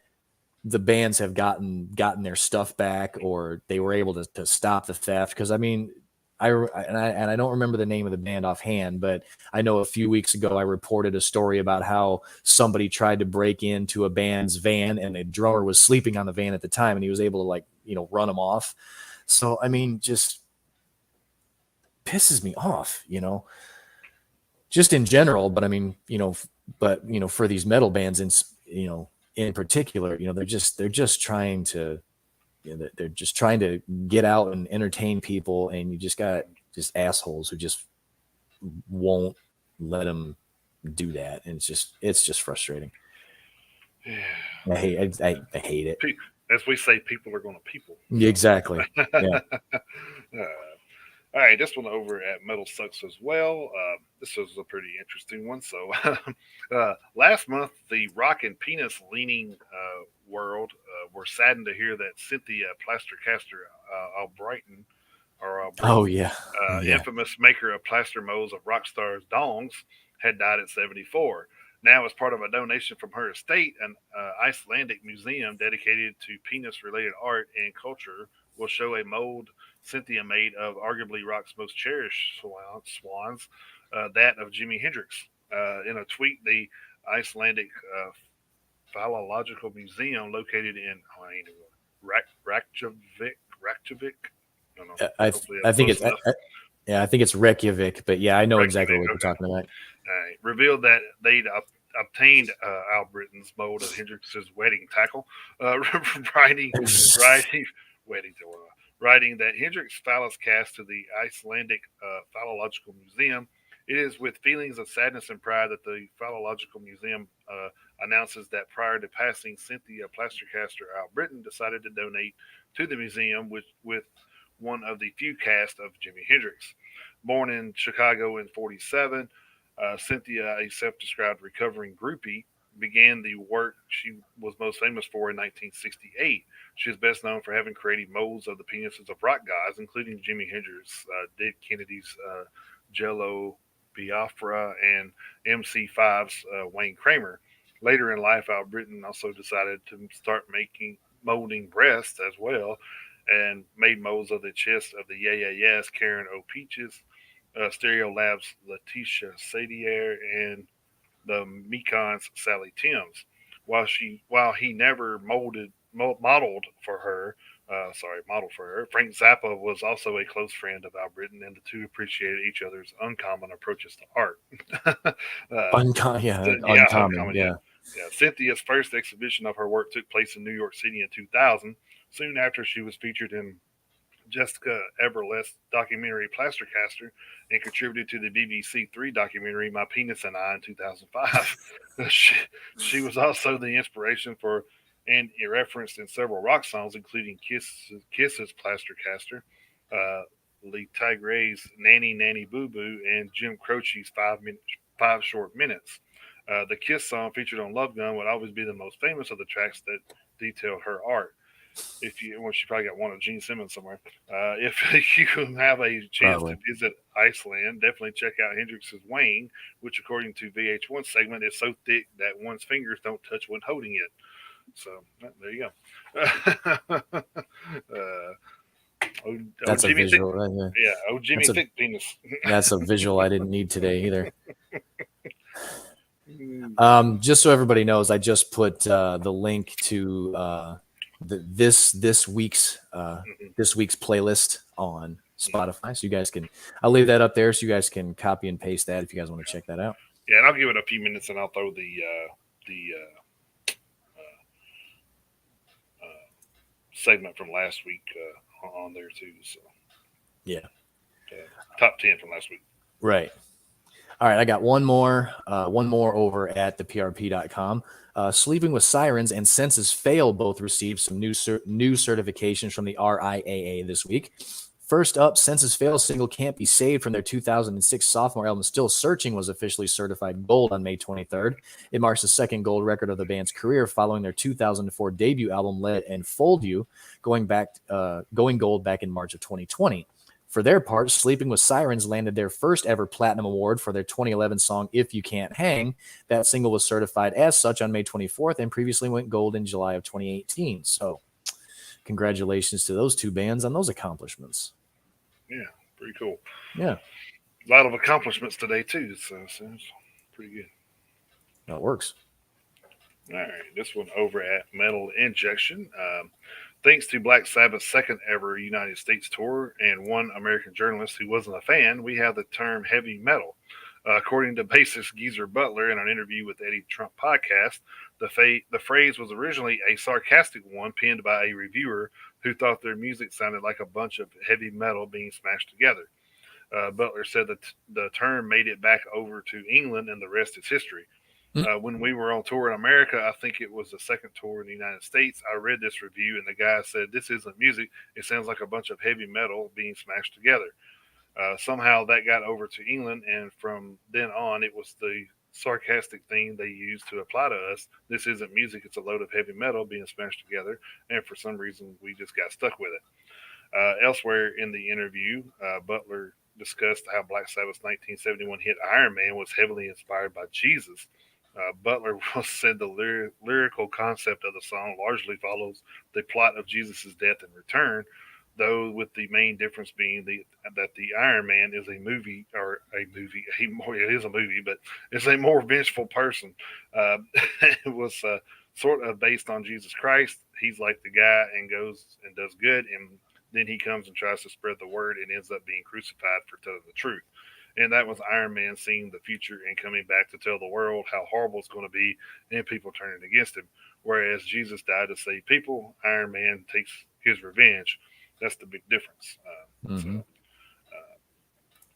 the bands have gotten their stuff back, or they were able to stop the theft. Because I mean, I don't remember the name of the band offhand, but I know a few weeks ago I reported a story about how somebody tried to break into a band's van, and the drummer was sleeping on the van at the time, and he was able to run them off. So I mean, just pisses me off, just in general. But I mean, for these metal bands, in particular, they're just trying to they're just trying to get out and entertain people, and you just got just assholes who just won't let them do that, and it's just frustrating. Yeah. I hate it. as we say, people are going to people. Exactly. Yeah. All right, this one over at Metal Sucks as well. This was a pretty interesting one. So, last month, the rock and penis leaning world were saddened to hear that Cynthia Plastercaster Albrighton, Oh yeah. Yeah. infamous maker of plaster molds of rock stars' dongs, had died at 74. Now, as part of a donation from her estate, an Icelandic museum dedicated to penis related art and culture will show a mold Cynthia made of arguably rock's most cherished swans, that of Jimi Hendrix. In a tweet, the Icelandic Phallological Museum, located in Reykjavik. I don't know. Hopefully I that's think close it's enough. yeah, I think it's Reykjavik, but yeah, I know exactly Reykjavik, what you're okay. talking about. Revealed that they'd obtained Al Britton's mold of Hendrix's wedding tackle, writing, writing, wedding tackle, writing that Hendrix phallus cast to the Icelandic Phallological Museum. It is with feelings of sadness and pride that the Phallological Museum announces that prior to passing, Cynthia Plastercaster Al Britton decided to donate to the museum with one of the few casts of Jimi Hendrix. Born in Chicago in 47, Cynthia, a self described recovering groupie, began the work she was most famous for in 1968. She is best known for having created molds of the penises of rock guys, including Jimi Hendrix, Dead Kennedy's Jello Biafra, and MC5's Wayne Kramer. Later in life, Al Britton also decided to start molding breasts as well, and made molds of the chest of the Yeah Yeah Yeahs, Karen O. Peaches, Stereo Labs' Letitia Sadier, and the Mekon's Sally Timms. While he never modeled for her, modeled for her, Frank Zappa was also a close friend of Al Britton, and the two appreciated each other's uncommon approaches to art. Yeah, Uncommon. uncommon. Yeah, Yeah. yeah. Cynthia's first exhibition of her work took place in New York City in 2000. Soon after, she was featured in Jessica Everlest's documentary Plastercaster, and contributed to the BBC Three documentary My Penis and I in 2005. she, she was also the inspiration for and referenced in several rock songs, including Kiss's Plastercaster, Lee Tigre's Nanny Nanny Boo Boo, and Jim Croce's 5 Short Minutes. The Kiss song featured on Love Gun would always be the most famous of the tracks that detailed her art. She probably got one of Gene Simmons somewhere. If you have a chance Probably. to visit Iceland, definitely check out Hendrix's Wayne, which, according to VH1 segment, is so thick that one's fingers don't touch when holding it. So there you go. That's a Jimmy Thick, visual right there. yeah, Jimmy Thick penis. That's a visual I didn't need today either. Just so everybody knows, I just put the link to this week's playlist on Spotify, so you guys can. I'll leave that up there, so you guys can copy and paste that if you guys want to check that out. Yeah, and I'll give it a few minutes, and I'll throw the segment from last week on there too. So yeah, top 10 from last week. Right. All right, I got one more over at theprp.com. Sleeping with Sirens and Senses Fail both received some new certifications from the RIAA this week. First up, Senses Fail's single Can't Be Saved from their 2006 sophomore album Still Searching was officially certified gold on May 23rd. It marks the second gold record of the band's career following their 2004 debut album Let It Enfold You, going gold back in March of 2020. For their part, Sleeping with Sirens landed their first ever platinum award for their 2011 song If You Can't Hang. That single was certified as such on May 24th and previously went gold in July of 2018. So congratulations to those two bands on those accomplishments. Yeah, pretty cool. Yeah. A lot of accomplishments today too, so it's pretty good. That works. All right, this one over at Metal Injection. Thanks to Black Sabbath's second ever United States tour and one American journalist who wasn't a fan, we have the term heavy metal. According to bassist Geezer Butler in an interview with Eddie Trump podcast, the phrase was originally a sarcastic one penned by a reviewer who thought their music sounded like a bunch of heavy metal being smashed together. Butler said that the term made it back over to England, and the rest is history. When we were on tour in America, I think it was the second tour in the United States. I read this review, and the guy said, "This isn't music. It sounds like a bunch of heavy metal being smashed together." Somehow that got over to England, and from then on, it was the sarcastic thing they used to apply to us. This isn't music; it's a load of heavy metal being smashed together. And for some reason, we just got stuck with it. Elsewhere in the interview, Butler discussed how Black Sabbath's 1971 hit Iron Man was heavily inspired by Jesus. Butler said the lyrical concept of the song largely follows the plot of Jesus' death and return, though with the main difference being that the Iron Man is a movie or a movie. It is a movie, but it's a more vengeful person. Uh, it was sort of based on Jesus Christ. He's like the guy and goes and does good, and then he comes and tries to spread the word and ends up being crucified for telling the truth. And that was Iron Man seeing the future and coming back to tell the world how horrible it's going to be and people turning against him. Whereas Jesus died to save people, Iron Man takes his revenge. That's the big difference. So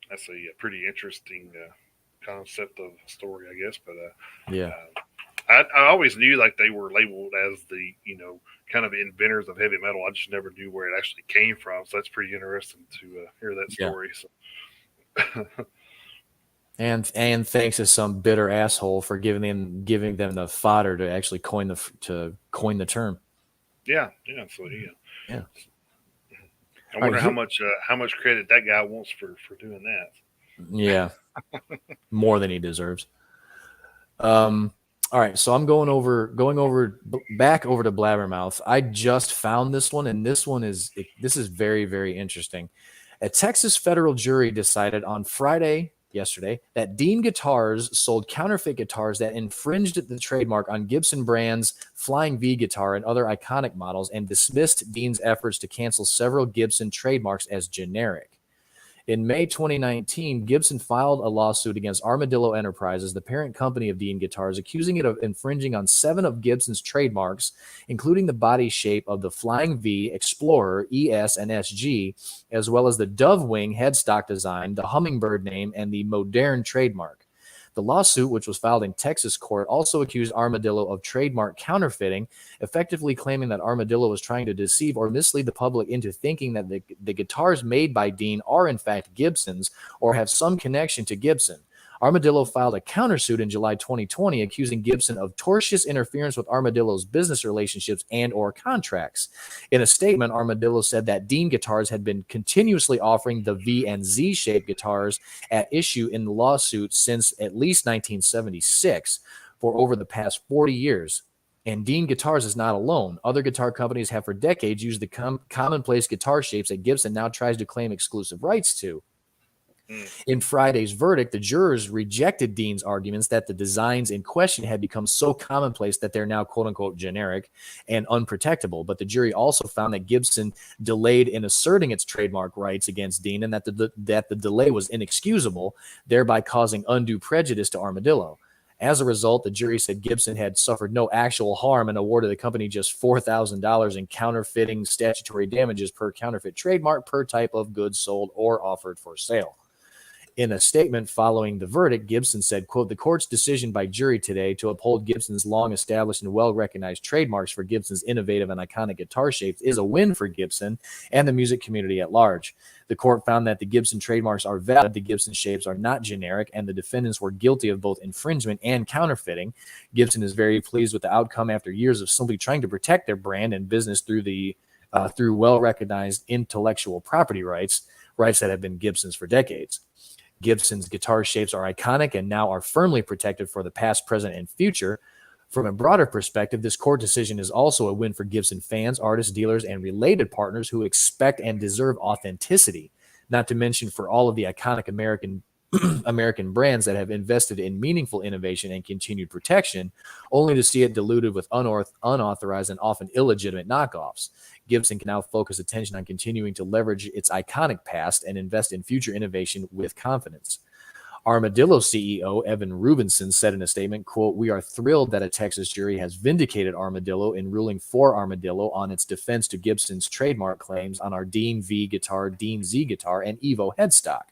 that's a pretty interesting concept of story, I guess. But yeah. I always knew like they were labeled as the kind of inventors of heavy metal. I just never knew where it actually came from. So that's pretty interesting to hear that story. So. And thanks to some bitter asshole for giving them the fodder to actually coin the term. Yeah. So yeah. I wonder how much credit that guy wants for doing that. Yeah, more than he deserves. All right, so I'm going back over to Blabbermouth. I just found this one, and this is very, very interesting. A Texas federal jury decided on Friday, yesterday, that Dean Guitars sold counterfeit guitars that infringed the trademark on Gibson brand's Flying V guitar and other iconic models, and dismissed Dean's efforts to cancel several Gibson trademarks as generic. In May 2019, Gibson filed a lawsuit against Armadillo Enterprises, the parent company of Dean Guitars, accusing it of infringing on 7 of Gibson's trademarks, including the body shape of the Flying V, Explorer, ES, and SG, as well as the Dove Wing headstock design, the Hummingbird name, and the Modern trademark. The lawsuit, which was filed in Texas court, also accused Armadillo of trademark counterfeiting, effectively claiming that Armadillo was trying to deceive or mislead the public into thinking that the guitars made by Dean are in fact Gibson's or have some connection to Gibson. Armadillo filed a countersuit in July 2020 accusing Gibson of tortious interference with Armadillo's business relationships and or contracts. In a statement, Armadillo said that Dean Guitars had been continuously offering the V and Z-shaped guitars at issue in the lawsuit since at least 1976 for over the past 40 years. And Dean Guitars is not alone. Other guitar companies have for decades used the commonplace guitar shapes that Gibson now tries to claim exclusive rights to. In Friday's verdict, the jurors rejected Dean's arguments that the designs in question had become so commonplace that they're now quote-unquote generic and unprotectable. But the jury also found that Gibson delayed in asserting its trademark rights against Dean and that the delay was inexcusable, thereby causing undue prejudice to Armadillo. As a result, the jury said Gibson had suffered no actual harm and awarded the company just $4,000 in counterfeiting statutory damages per counterfeit trademark per type of goods sold or offered for sale. In a statement following the verdict, Gibson said, quote, "The court's decision by jury today to uphold Gibson's long-established and well-recognized trademarks for Gibson's innovative and iconic guitar shapes is a win for Gibson and the music community at large. The court found that the Gibson trademarks are valid, the Gibson shapes are not generic, and the defendants were guilty of both infringement and counterfeiting. Gibson is very pleased with the outcome after years of simply trying to protect their brand and business through well-recognized intellectual property rights that have been Gibson's for decades. Gibson's guitar shapes are iconic and now are firmly protected for the past, present, and future. From a broader perspective, this court decision is also a win for Gibson fans, artists, dealers, and related partners who expect and deserve authenticity, not to mention for all of the iconic American brands that have invested in meaningful innovation and continued protection, only to see it diluted with unauthorized and often illegitimate knockoffs. Gibson can now focus attention on continuing to leverage its iconic past and invest in future innovation with confidence. Armadillo CEO Evan Rubinson said in a statement, quote, "We are thrilled that a Texas jury has vindicated Armadillo in ruling for Armadillo on its defense to Gibson's trademark claims on our Dean V guitar, Dean Z guitar, and Evo headstock.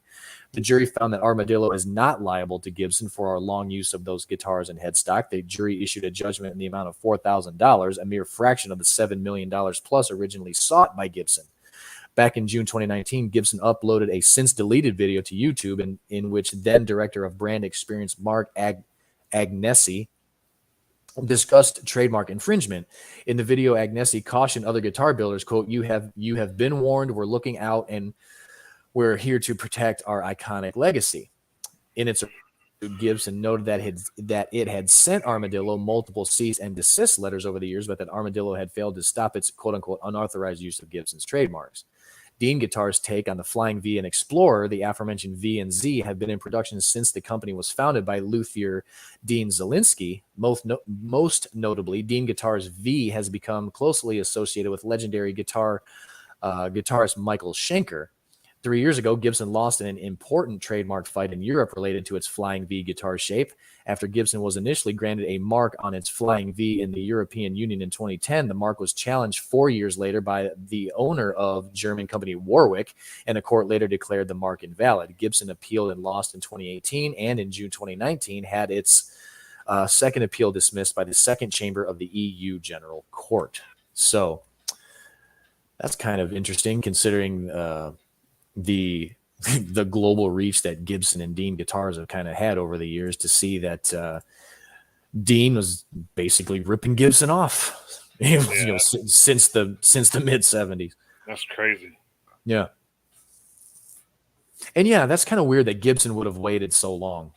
The jury found that Armadillo is not liable to Gibson for our long use of those guitars and headstock. The jury issued a judgment in the amount of $4,000, a mere fraction of the $7 million plus originally sought by Gibson. Back in June 2019, Gibson uploaded a since-deleted video to YouTube in which then-director of brand experience Mark Agnesi discussed trademark infringement. In the video, Agnesi cautioned other guitar builders, quote, you have been warned, we're looking out, and we're here to protect our iconic legacy. In its Gibson noted that it had sent Armadillo multiple cease and desist letters over the years, but that Armadillo had failed to stop its quote-unquote unauthorized use of Gibson's trademarks. Dean Guitar's take on the Flying V and Explorer, the aforementioned V and Z, have been in production since the company was founded by luthier Dean Zielinski. Most notably, Dean Guitar's V has become closely associated with legendary guitarist Michael Schenker. 3 years ago, Gibson lost in an important trademark fight in Europe related to its Flying V guitar shape. After Gibson was initially granted a mark on its Flying V in the European Union in 2010, the mark was challenged 4 years later by the owner of German company Warwick, and the court later declared the mark invalid. Gibson appealed and lost in 2018, and in June 2019 had its second appeal dismissed by the second chamber of the EU General Court. So that's kind of interesting considering the global reach that Gibson and Dean guitars have kind of had over the years, to see that Dean was basically ripping Gibson off, since the mid 70s. That's crazy. Yeah. And yeah, that's kind of weird that Gibson would have waited so long.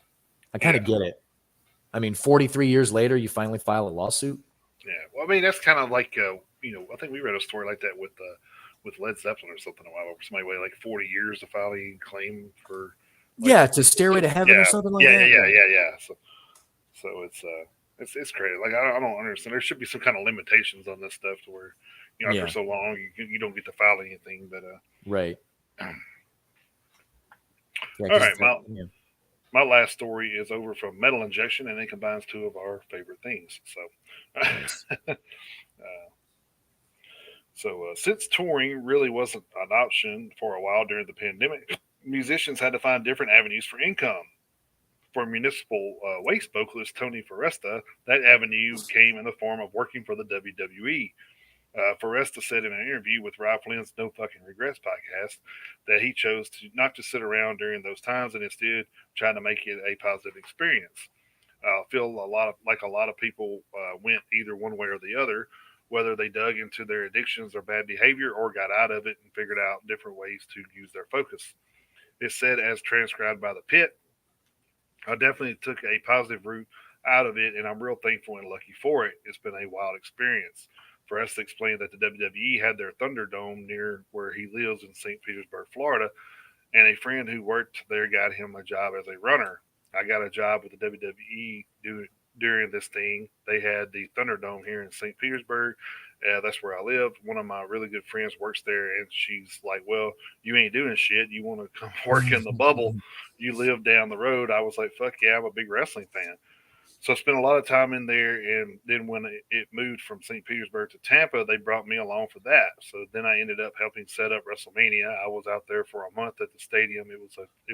I kind of get it. I mean, 43 years later, you finally file a lawsuit. Yeah. Well, I mean, that's kind of like, I think we read a story like that with Led Zeppelin or something a while ago. Somebody waited like 40 years to file a claim for. To Stairway to Heaven or something like that. Yeah. So it's crazy. Like I don't understand. There should be some kind of limitations on this stuff to where, after so long you don't get to file anything. But right. All right. My last story is over from Metal Injection, and it combines two of our favorite things. So. Since touring really wasn't an option for a while during the pandemic, musicians had to find different avenues for income. For municipal waste vocalist Tony Foresta, that avenue came in the form of working for the WWE. Foresta said in an interview with Rob Flynn's No Fucking Regrets podcast that he chose not to sit around during those times and instead try to make it a positive experience. I feel a lot of people went either one way or the other, whether they dug into their addictions or bad behavior or got out of it and figured out different ways to use their focus. It said, as transcribed by The Pit, I definitely took a positive route out of it, and I'm real thankful and lucky for it. It's been a wild experience. For us to explain that the WWE had their Thunderdome near where he lives in St. Petersburg, Florida, and a friend who worked there got him a job as a runner. I got a job with the WWE during this thing. They had the Thunderdome here in St. Petersburg. That's where I live. One of my really good friends works there, and she's like, well, you ain't doing shit. You want to come work in the bubble. You live down the road. I was like, fuck yeah, I'm a big wrestling fan. So I spent a lot of time in there, and then when it moved from St. Petersburg to Tampa, they brought me along for that. So then I ended up helping set up WrestleMania. I was out there for a month at the stadium. It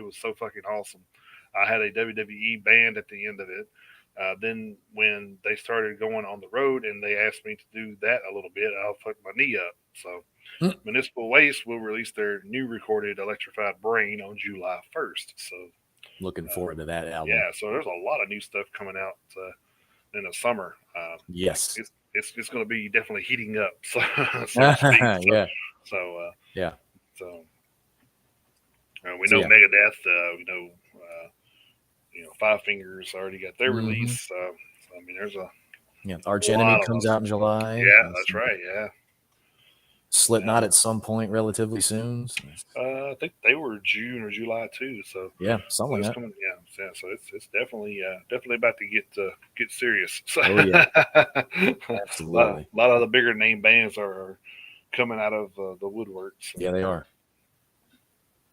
was so fucking awesome. I had a WWE band at the end of it. Then when they started going on the road and they asked me to do that a little bit, I fucked my knee up. So Municipal Waste will release their new recorded Electrified Brain on July 1st. So looking forward to that album. Yeah, so there's a lot of new stuff coming out in the summer. Yes. It's going to be definitely heating up. So to speak. We know Megadeth, Five Fingers already got their release. So I mean, there's Arch Enemy comes out in July. Yeah, that's right. Yeah, Slipknot at some point relatively soon. So. I think they were June or July too. So something like that. Coming, so it's definitely about to get serious. So, absolutely. A lot of the bigger name bands are coming out of the woodwork. So. Yeah, they are.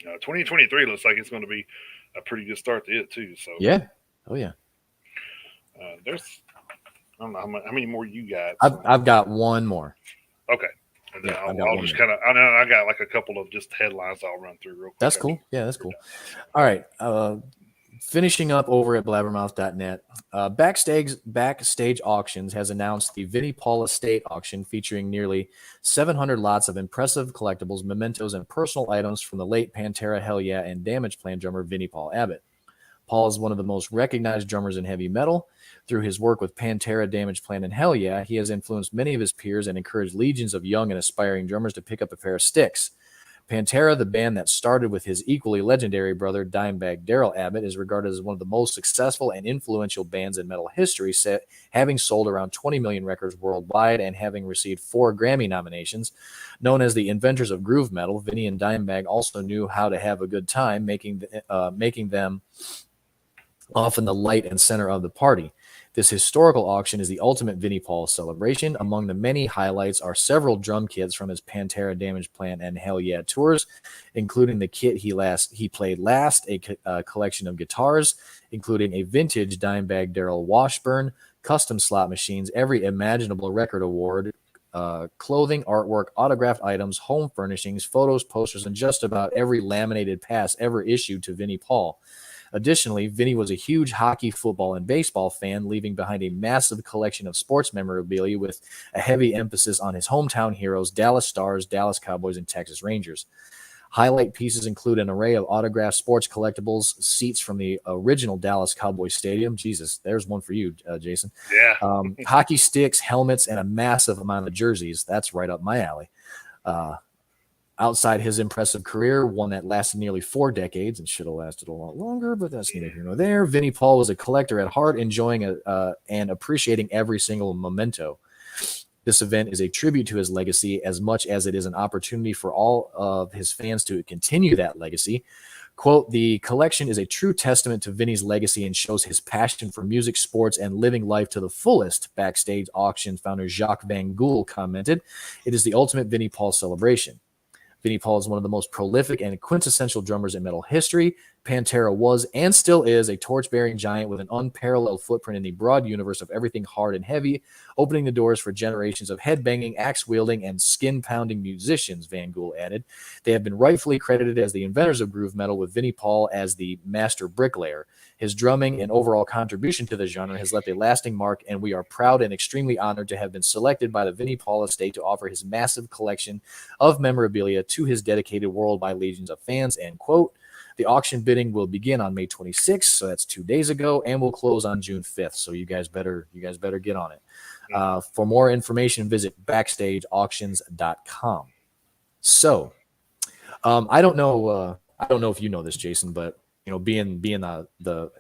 2023 looks like it's going to be a pretty good start to it too. So there's I don't know how many more you got. I've got one more. Okay. And Yeah, I'll just kind of, I know I got like a couple of just headlines I'll run through real quick. That's cool. Yeah, that's cool. All right. Finishing up over at blabbermouth.net, Backstage Auctions has announced the Vinnie Paul Estate Auction featuring nearly 700 lots of impressive collectibles, mementos, and personal items from the late Pantera, Hell Yeah, and Damage Plan drummer Vinnie Paul Abbott. Paul is one of the most recognized drummers in heavy metal. Through his work with Pantera, Damage Plan, and Hell Yeah, he has influenced many of his peers and encouraged legions of young and aspiring drummers to pick up a pair of sticks. Pantera, the band that started with his equally legendary brother Dimebag Darrell Abbott, is regarded as one of the most successful and influential bands in metal history, having sold around 20 million records worldwide and having received 4 Grammy nominations. Known as the inventors of groove metal, Vinnie and Dimebag also knew how to have a good time, making them often the light and center of the party. This historical auction is the ultimate Vinnie Paul celebration. Among the many highlights are several drum kits from his Pantera, Damage Plan, and Hell Yeah tours, including the kit he played last, a collection of guitars, including a vintage Dimebag Darrell Washburn, custom slot machines, every imaginable record award, clothing, artwork, autographed items, home furnishings, photos, posters, and just about every laminated pass ever issued to Vinnie Paul. Additionally, Vinnie was a huge hockey, football, and baseball fan, leaving behind a massive collection of sports memorabilia with a heavy emphasis on his hometown heroes, Dallas Stars, Dallas Cowboys, and Texas Rangers. Highlight pieces include an array of autographed sports collectibles, seats from the original Dallas Cowboys Stadium. Jesus, there's one for you, Jason. Yeah. Hockey sticks, helmets, and a massive amount of jerseys. That's right up my alley. Outside his impressive career, one that lasted nearly 4 decades and should have lasted a lot longer, but that's neither here nor there. Vinnie Paul was a collector at heart, enjoying and appreciating every single memento. This event is a tribute to his legacy as much as it is an opportunity for all of his fans to continue that legacy. Quote, the collection is a true testament to Vinnie's legacy and shows his passion for music, sports, and living life to the fullest, Backstage Auction founder Jacques Van Gool commented. It is the ultimate Vinnie Paul celebration. Vinnie Paul is one of the most prolific and quintessential drummers in metal history. Pantera was and still is a torch-bearing giant with an unparalleled footprint in the broad universe of everything hard and heavy, opening the doors for generations of head-banging, axe-wielding, and skin-pounding musicians, Van Gool added. They have been rightfully credited as the inventors of groove metal, with Vinnie Paul as the master bricklayer. His drumming and overall contribution to the genre has left a lasting mark, and we are proud and extremely honored to have been selected by the Vinnie Paul estate to offer his massive collection of memorabilia to his dedicated worldwide legions of fans, end quote. The auction bidding will begin on May 26th, so that's 2 days ago, and will close on June 5th. So you guys better get on it. For more information, visit backstageauctions.com. So, I don't know if you know this, Jason, but being the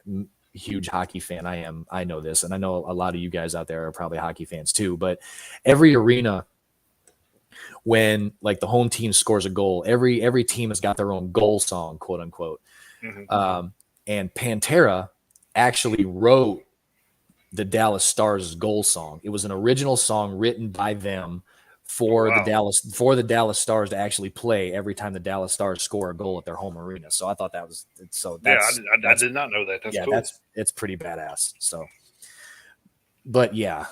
huge hockey fan I know this, and I know a lot of you guys out there are probably hockey fans too. But every arena, when like the home team scores a goal, every team has got their own goal song, quote unquote. Mm-hmm. And Pantera actually wrote the Dallas Stars goal song. It was an original song written by them for the Dallas Stars to actually play every time the Dallas Stars score a goal at their home arena. So I thought that was so. I did not know that. That's cool. It's pretty badass. So. But yeah,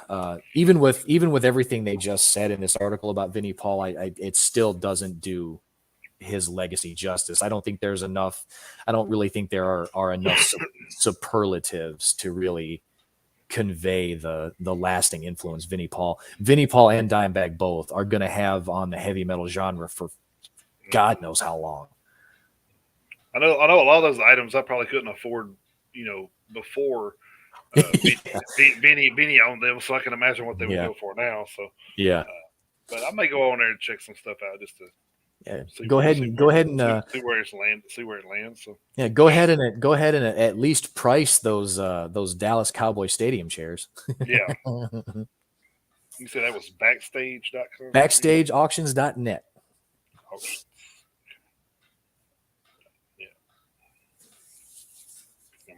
even with everything they just said in this article about Vinnie Paul, it still doesn't do his legacy justice. I don't think there's enough. I don't really think there are enough superlatives to really convey the lasting influence Vinnie Paul and Dimebag both are going to have on the heavy metal genre for God knows how long. I know a lot of those items I probably couldn't afford, before. Benny owned them, so I can imagine what they would go for now. So but I may go on there and check some stuff out just to go ahead and see where it lands. So go ahead and at least price those Dallas Cowboy Stadium chairs. Yeah. You said that was backstage.com? Backstageauctions.net. Auctions.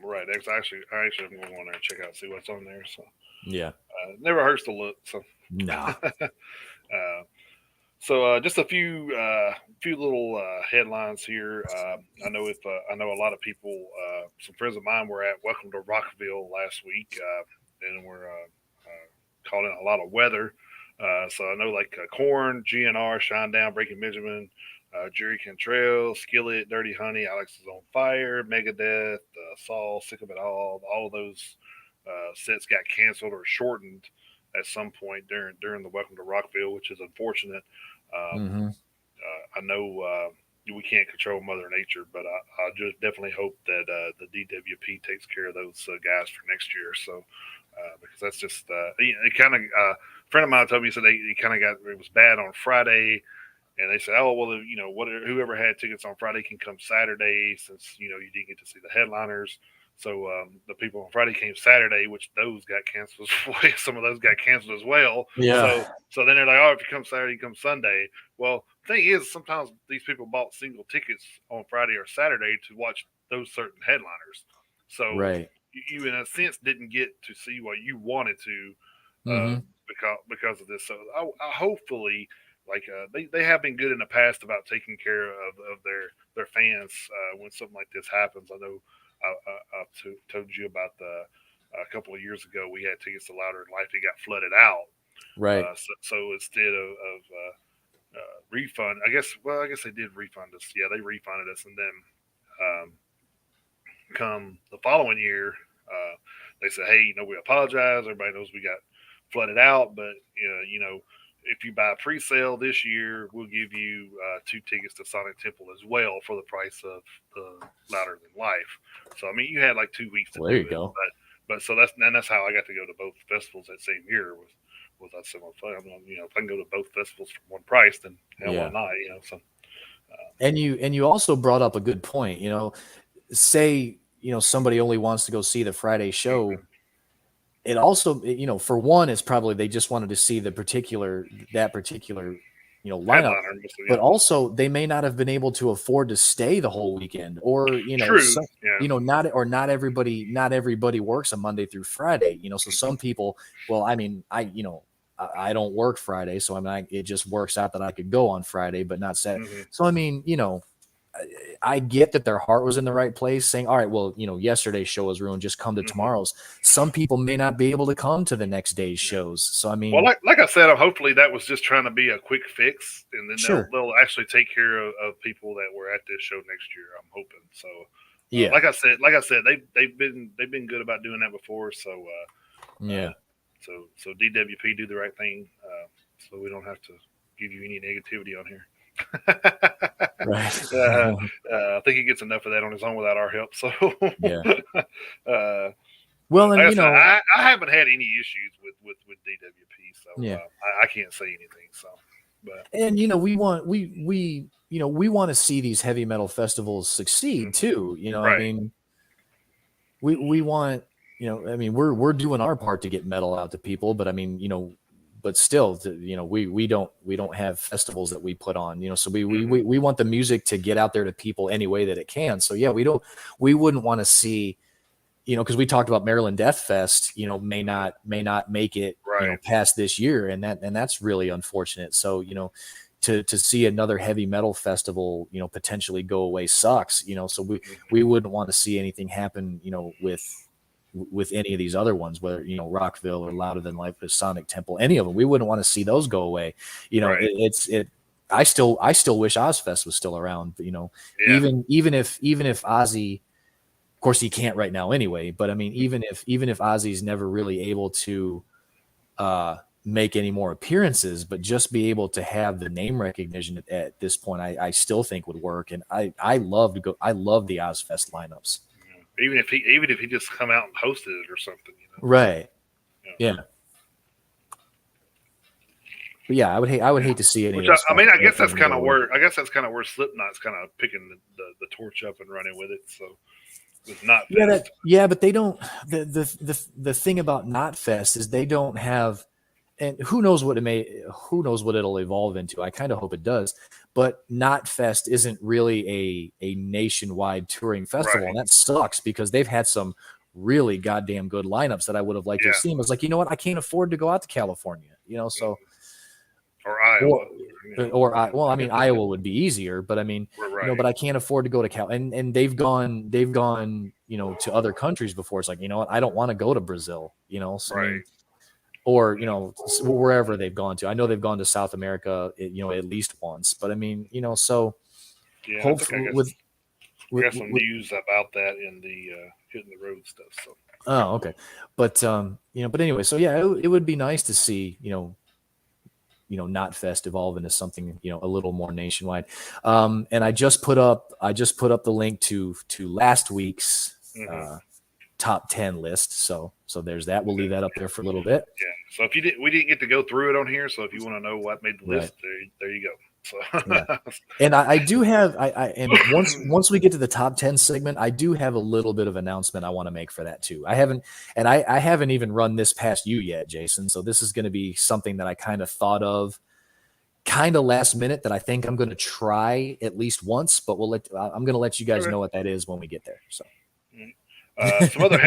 Right. Actually, I'm going to go on there and check out see what's on there. So never hurts to look. So nah. So just a few little headlines here. I know a lot of people. Some friends of mine were at Welcome to Rockville last week, and we're caught in a lot of weather. So I know like Corn, GNR, Shinedown, Breaking Benjamin, Jerry Cantrell, Skillet, Dirty Honey, Alex is on Fire, Megadeth, Saul, Sick of It all of those sets got canceled or shortened at some point during the Welcome to Rockville, which is unfortunate. Um, Mm-hmm. I know we can't control Mother Nature, but I just definitely hope that the DWP takes care of those guys for next year. So because that's just it kind of a friend of mine told me, he said they kind of got, it was bad on Friday, and they said, oh well, whoever had tickets on Friday can come Saturday, since you didn't get to see the headliners. So the people on Friday came Saturday, which those got canceled. Some of those got canceled as well. Yeah. So then they're like, oh, if you come Saturday, you come Sunday. Well, the thing is, sometimes these people bought single tickets on Friday or Saturday to watch those certain headliners. So Right. you in a sense didn't get to see what you wanted to Mm-hmm. because of this. So I hopefully, like they have been good in the past about taking care of their fans when something like this happens. I know I told you about a couple of years ago we had tickets to Louder Than Life. It got flooded out. Right. So instead of refund, I guess they did refund us. Yeah, they refunded us, and then um, come the following year, they said, "Hey, we apologize. Everybody knows we got flooded out, but if you buy pre-sale this year, we'll give you 2 tickets to Sonic Temple as well for the price of the Louder Than Life." So I mean, you had like 2 weeks to Well, do there you it, go. but so that's how I got to go to both festivals that same year. Was that similar fun? If I can go to both festivals for one price, then hell, why Yeah. not? So And you also brought up a good point. Say somebody only wants to go see the Friday show. It also, for one, it's probably they just wanted to see that particular lineup, headliner, but yeah, also they may not have been able to afford to stay the whole weekend, or true, yeah, not everybody works a Monday through Friday. So some people, well, I mean, I don't work Friday, so it just works out that I could go on Friday, but not Saturday. mm-hmm, So I mean, I get that their heart was in the right place, saying, all right, well, yesterday's show was ruined, just come to mm-hmm. tomorrow's. Some people may not be able to come to the next day's Yeah. shows. So, I Well, mean, like I said, hopefully that was just trying to be a quick fix, and then sure. they'll actually take care of people that were at this show next year. I'm hoping. So, Yeah. like I said, they've been good about doing that before. So, Yeah. so DWP do the right thing, so we don't have to give you any negativity on here. Right. I think he gets enough of that on his own without our help. So, Yeah. uh, Well, and like I said, I haven't had any issues with DWP, so yeah. I can't say anything. So, but And we want to see these heavy metal festivals succeed too. I right, mean, we want, I mean, we're doing our part to get metal out to people, but I mean, but still, we don't have festivals that we put on, so we want the music to get out there to people any way that it can. So yeah, we wouldn't want to see, because we talked about Maryland Death Fest, may not make it, right, past this year, and that's really unfortunate. So to see another heavy metal festival, potentially go away sucks. So we wouldn't want to see anything happen, with any of these other ones, whether Rockville or Louder Than Life or Sonic Temple, any of them. We wouldn't want to see those go away. right. I still wish Ozfest was still around. But, Yeah, even if Ozzy, of course he can't right now anyway. But I mean, even if Ozzy's never really able to make any more appearances, but just be able to have the name recognition at this point, I still think would work. And I love the Ozfest lineups. even if he just come out and hosted it or something, Right. Yeah. Yeah. But yeah, I would hate to see any Which of those. I mean, I guess that's kind of where Slipknot's kind of picking the torch up and running with it. So with not Fest. But they don't. The thing about Not Fest is they don't have, and who knows what it'll evolve into. I kind of hope it does. But Not Fest isn't really a nationwide touring festival, Right. and that sucks because they've had some really goddamn good lineups that I would have liked to have seen. It was like, I can't afford to go out to California, so. Or Iowa. Well, I mean, Iowa would be easier, but I mean, right. but I can't afford to go to Cal, and they've gone, to other countries before. It's like, what, I don't want to go to Brazil, so Right. I mean, or wherever they've gone to. I know they've gone to South America, at least once. But I mean, so Yeah, hopefully I got some news about that in the hitting the road stuff. So. Oh, okay. But but anyway, so yeah, it would be nice to see, Not Fest evolve into something, a little more nationwide. And I just put up the link to last week's top 10 list. So there's that. We'll leave that up there for a little bit. Yeah. So if we didn't get to go through it on here. So if you want to know what made the list, there you go. So. Yeah. And I do have and once we get to the top 10 segment, I do have a little bit of announcement I want to make for that too. I haven't even run this past you yet, Jason. So this is going to be something that I kind of thought of kind of last minute that I think I'm going to try at least once, but I'm going to let you guys know what that is when we get there. So. Some other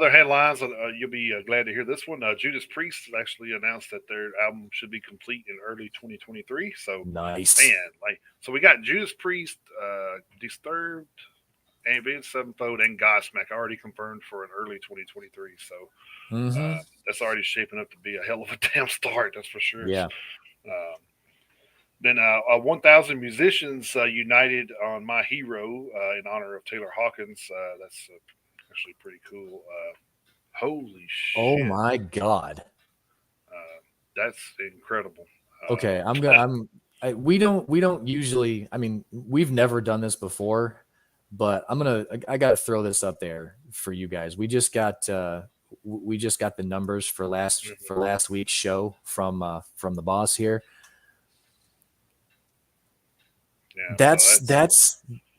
headlines. You'll be glad to hear this one. Judas Priest actually announced that their album should be complete in early 2023. So nice, man. So we got Judas Priest, Disturbed, Avenged Sevenfold, and Godsmack already confirmed for an early 2023. So that's already shaping up to be a hell of a damn start. That's for sure. Yeah. Then 1,000 musicians united on My Hero in honor of Taylor Hawkins. That's actually pretty cool. Holy shit! Oh my god, that's incredible. Okay, we don't usually. I mean, we've never done this before, but I got to throw this up there for you guys. We just got the numbers for last week's show from the boss here. Yeah,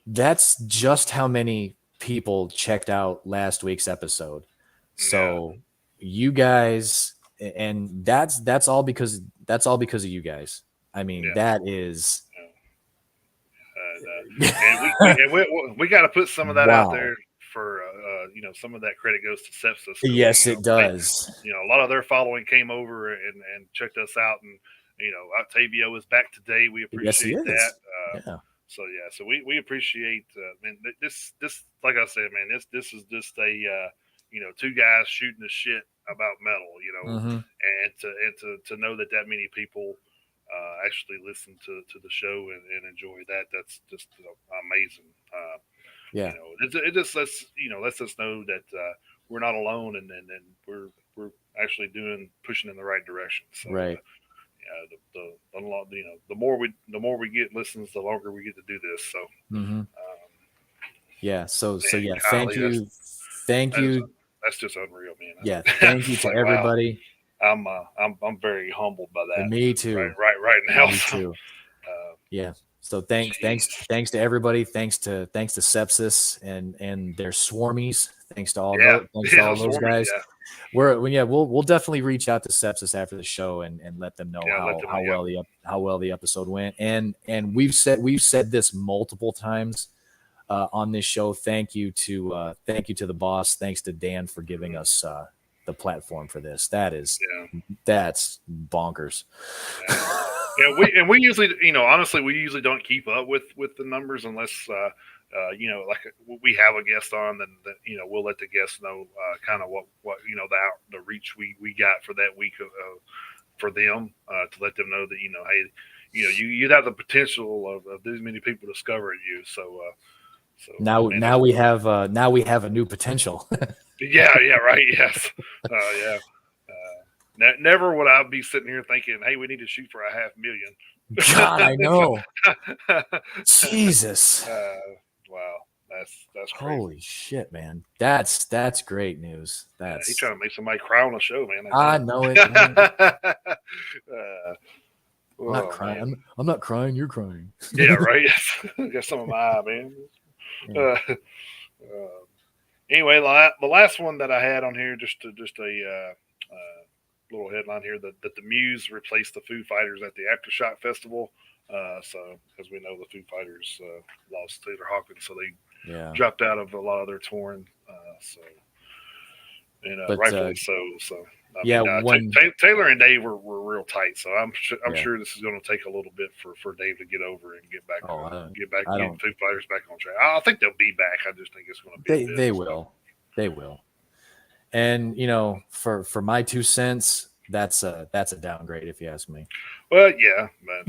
that's just how many people checked out last week's episode. So you guys, and that's all because of you guys. I mean, that is. And we got to put some of that out there for some of that credit goes to Sepsis. Yes, it does. A lot of their following came over and checked us out, and Octavio is back today. We appreciate that. So we appreciate man. This like I said, man. This is just a two guys shooting the shit about metal, and to know that many people actually listen to the show and enjoy that. That's just amazing. It just lets us know that we're not alone, and we're actually pushing in the right direction. So, right. The more we get listens, the longer we get to do this. So, thank you. That's just unreal, man. Yeah, thank you to everybody. Wow. I'm very humbled by that. And me too. Right now. Me too. So thanks to everybody. Thanks to Sepsis and their swarmies. Thanks to all those guys. Yeah. We'll definitely reach out to Sepsis after the show and let them know how well the episode went. And we've said this multiple times on this show. Thank you to the boss. Thanks to Dan for giving us the platform for this. That's bonkers. We usually, honestly, we usually don't keep up with the numbers unless, like we have a guest on, then we'll let the guest know kind of what the reach we got for that week for them to let them know that hey, you'd have the potential of these many people discovering you. So now we have a new potential. Yeah, right. Yes. Never would I be sitting here thinking, hey, we need to shoot for 500,000. God, I know. Jesus. Wow. That's crazy. Holy shit, man. That's great news. He's trying to make somebody cry on the show, man. I know it. I'm not crying. I'm not crying. You're crying. Yeah, right. Got some of my eye, man. Yeah. Anyway, the last one that I had on here, just a little headline here that the Muse replaced the Foo Fighters at the Aftershock Festival. So as we know, the Foo Fighters lost Taylor Hawkins, so they dropped out of a lot of their touring. Rightfully so. So Taylor and Dave were real tight. So I'm sure this is going to take a little bit for Dave to get over and get back get Foo Fighters back on track. I think they'll be back. I just think it's going to be. They will. And for my 2 cents, that's a downgrade if you ask me. Well, yeah, but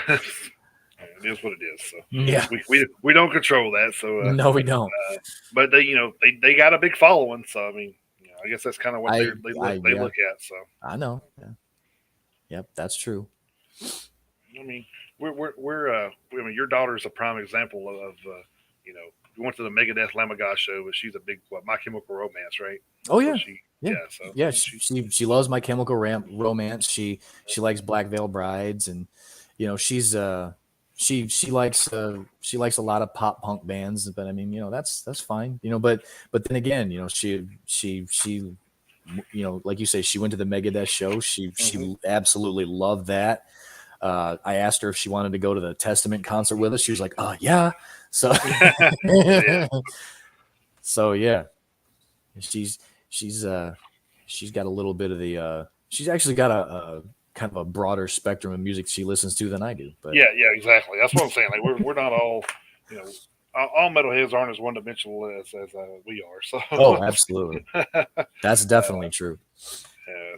it is what it is. So Yeah. we don't control that. So No, we don't. but they got a big following. So I mean, I guess that's kind of what I they yeah, look at. So I know. Yeah. Yep, that's true. I mean, I mean, your daughter's a prime example of we went to the Megadeth Lamaga show, but she's a big My Chemical Romance, right? Oh So yeah. Yeah. so Yeah, she she loves My Chemical Romance. She likes Black Veil Brides, and she's she likes a lot of pop punk bands, but I mean, that's fine. But then again, she like you say, she went to the Megadeth show. She absolutely loved that. I asked her if she wanted to go to the Testament concert with us. She was like, "Oh yeah." So yeah. so yeah, she's she's she's got a little bit of the she's actually got a kind of a broader spectrum of music she listens to than I do. But Yeah, exactly. That's what I'm saying. Like we're not all, you know, all metalheads aren't as one dimensional as we are. So oh, absolutely, that's definitely true.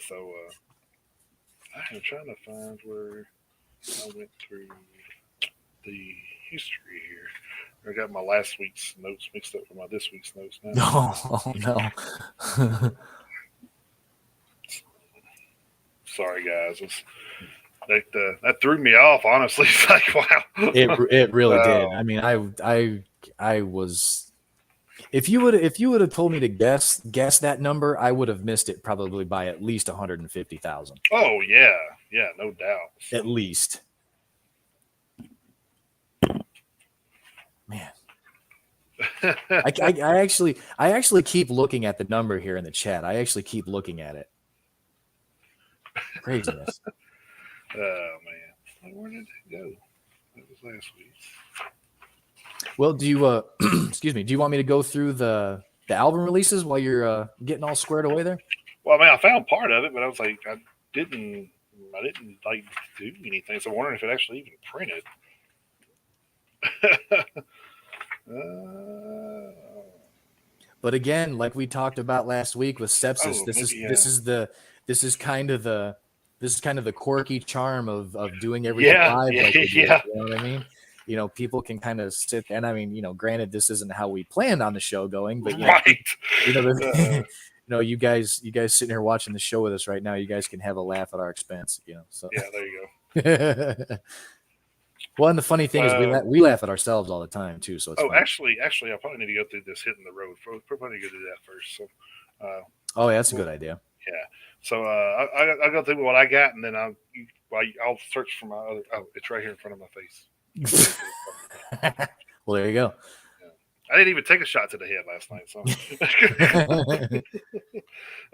so I am trying to find where I went through the history here. I got my last week's notes mixed up with my this week's notes now. Oh no. Sorry, guys. That threw me off. Honestly, it's like wow. It really did. I mean, I was. If you would have told me to guess that number, I would have missed it probably by at least 150,000. Oh yeah, no doubt. At least. Man. I actually keep looking at the number here in the chat. I actually keep looking at it. Craziness. Oh man, where did it go? That was last week. Well, do you excuse me? Do you want me to go through the album releases while you're getting all squared away there? Well, I mean, I found part of it, but I was like, I didn't like do anything. So I'm wondering if it actually even printed. But again, like we talked about last week with Sepsis, this is kind of the quirky charm of doing everything live like we do. You know what I mean? People can kind of sit, and I mean, granted, this isn't how we planned on the show going, but right. You guys sitting here watching the show with us right now, you guys can have a laugh at our expense. So yeah, there you go. Well, and the funny thing is, we laugh at ourselves all the time too. So it's funny. Actually, I probably need to go through this hitting the road. Probably need to do that first. So, yeah, that's a good idea. Yeah. So I'll go through what I got, and then I'll search for my other. Oh, it's right here in front of my face. Well, there you go. Yeah. I didn't even take a shot to the head last night. So,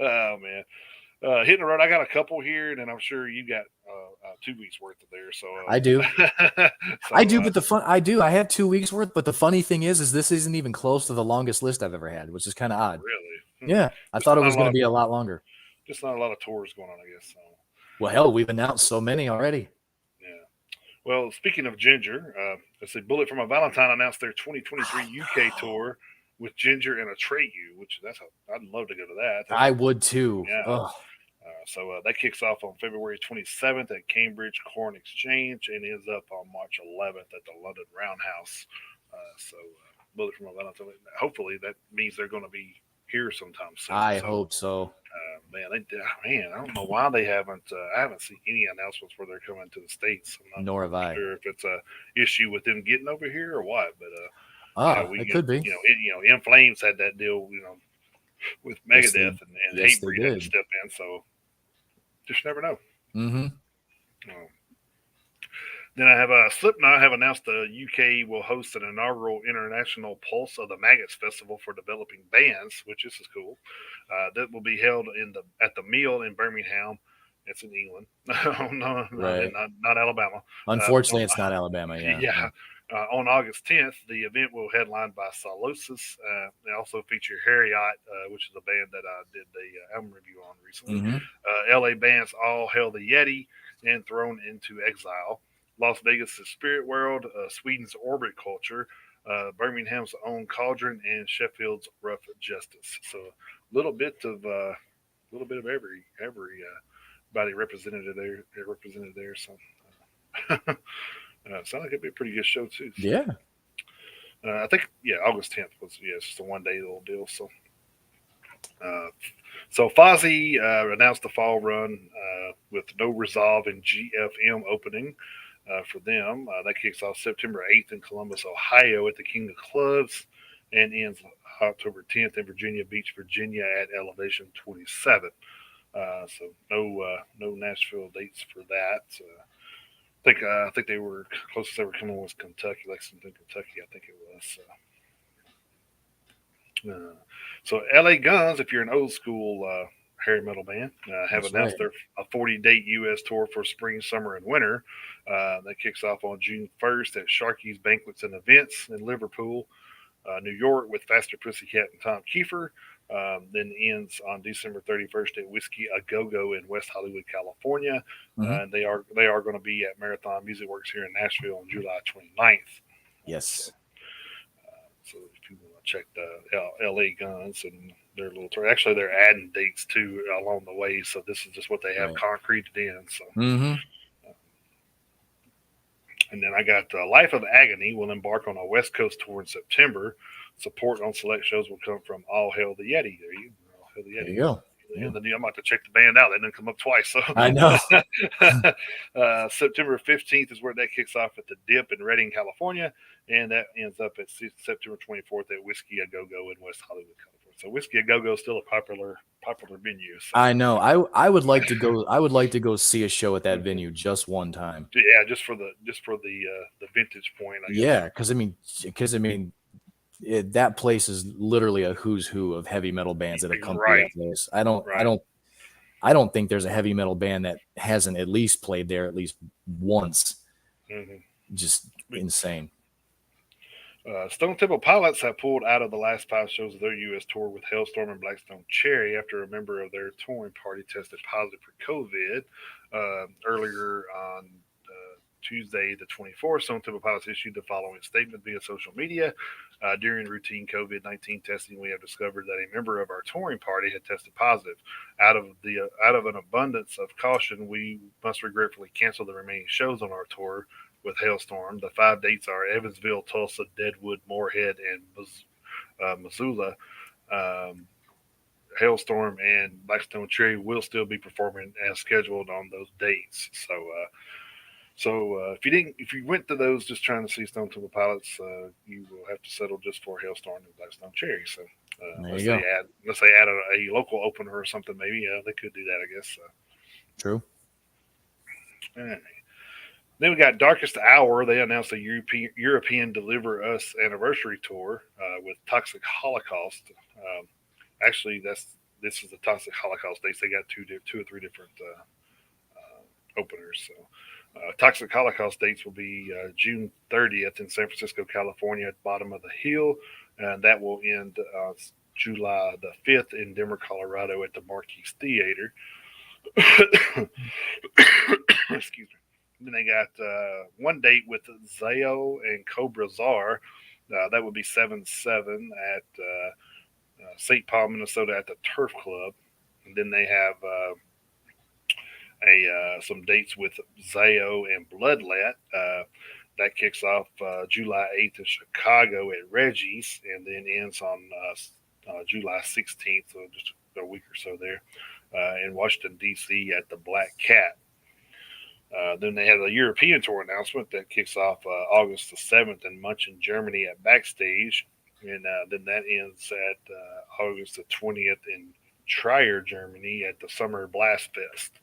oh man, hitting the road. I got a couple here, and then I'm sure you got 2 weeks worth of there. So I do. I do, but I have 2 weeks worth. But the funny thing is this isn't even close to the longest list I've ever had, which is kind of odd. Really? Yeah, I thought it was going to be a lot longer. Just not a lot of tours going on, I guess. So. Well, hell, we've announced so many already. Yeah. Well, speaking of Ginger, let's see. Bullet for My Valentine announced their 2023 UK tour with Ginger and Atreyu, which I'd love to go to that. I would too. Yeah. So that kicks off on February 27th at Cambridge Corn Exchange and ends up on March 11th at the London Roundhouse. Bullet for My Valentine. Hopefully that means they're going to be here sometime soon. I hope so. Man, I don't know why they haven't. I haven't seen any announcements where they're coming to the States. I'm not Nor have I. sure if it's a issue with them getting over here or what. But it could be. In Flames had that deal, with Megadeth and Hatebreed had to step in. So just never know. Mm-hmm. Then I have Slipknot have announced the UK will host an inaugural international Pulse of the Maggots Festival for developing bands, which is cool. That will be held at the Mill in Birmingham. It's in England. No, right. not Alabama. Unfortunately, it's not Alabama. Yeah. Yeah. On August 10th, the event will headlined by Solosis. They also feature Harriot, which is a band that I did the album review on recently. Mm-hmm. LA bands All Hail the Yeti and Thrown into Exile. Las Vegas' Spirit World, Sweden's Orbit Culture, Birmingham's Own Cauldron, and Sheffield's Rough Justice. So a little bit of every everybody represented there. So sounds like it'd be a pretty good show too. So. Yeah. I think August 10th was it's just a 1 day little deal. Uh, so Fozzy announced the fall run with no resolve in GFM opening for them. That kicks off September 8th in Columbus, Ohio at the King of Clubs and ends October 10th in Virginia Beach, Virginia at Elevation 27. So no Nashville dates for that. I think they were closest they were coming was Kentucky, Lexington, Kentucky. I think it was. So LA Guns, if you're an old school hair metal band, have announced their a 40-date U.S. tour for spring, summer, and winter. That kicks off on June 1st at Sharky's Banquets and Events in Liverpool, New York, with Faster Pussycat and Tom Kiefer. Then ends on December 31st at Whiskey A Go Go in West Hollywood, California. And they are going to be at Marathon Music Works here in Nashville on July 29th. Yes. So if you want to check the LA Guns and their little tour, actually they're adding dates too along the way. So this is just what they have concreted in. So. And then I got Life of Agony will embark on a West Coast tour in September. Support on select shows will come from All Hail the Yeti. All Hail the Yeti. There you go. Yeah. And then I'm about to check the band out. They didn't come up twice. So I know. September 15th is where that kicks off at the Dip in Redding, California. And that ends up at September 24th at Whiskey A Go Go in West Hollywood, California. So Whiskey A Go Go is still a popular venue. So. I know. I would like to go. I would like to go see a show at that venue just one time. Yeah, just for the vintage point. Because I mean, that place is literally a who's who of heavy metal bands that have come through that place. I don't think there's a heavy metal band that hasn't at least played there at least once. Just insane. Stone Temple Pilots have pulled out of the last 5 shows of their U.S. tour with Hailstorm and Blackstone Cherry after a member of their touring party tested positive for COVID. Earlier on Tuesday, the 24th, Stone Temple Pilots issued the following statement via social media. During routine COVID-19 testing, we have discovered that a member of our touring party had tested positive. Out of an abundance of caution, we must regretfully cancel the remaining shows on our tour with Hailstorm. The 5 dates are Evansville, Tulsa, Deadwood, Moorhead, and Missoula. Hailstorm and Blackstone Cherry will still be performing as scheduled on those dates. So if you went to those just trying to see Stone Temple Pilots, you will have to settle just for Hailstorm and Blackstone Cherry. So unless they add a local opener or something, maybe they could do that. I guess. True. All right. Then we got Darkest Hour. They announced a European Deliver Us anniversary tour with Toxic Holocaust. Actually, this is the Toxic Holocaust dates. They got two or three different openers. So. Toxic Holocaust dates will be June 30th in San Francisco, California at Bottom of the Hill. And that will end July the 5th in Denver, Colorado at the Marquis Theater. Excuse me. Then they got one date with Zayo and Cobra Czar. That would be 7/7 at St. Paul, Minnesota at the Turf Club. And then they have some dates with Zayo and Bloodlet. That kicks off July 8th in Chicago at Reggie's and then ends on July 16th, so just a week or so there, in Washington, D.C. at the Black Cat. Then they have a European tour announcement that kicks off August the 7th in Munchen, Germany at Backstage. And then that ends at August the 20th in Trier, Germany at the Summer Blast Fest.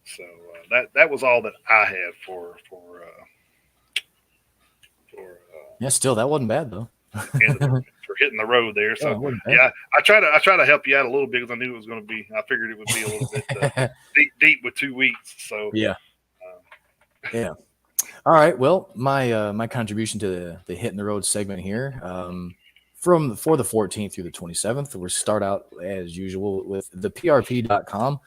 So that was all that I had for still that wasn't bad though. For hitting the road there. So I try to help you out a little bit because I knew it was going to be. I figured it would be a little bit deep with 2 weeks. So yeah. All right. Well, my contribution to the hitting the road segment here, for the 14th through the 27th, we'll start out as usual with the PRP.com.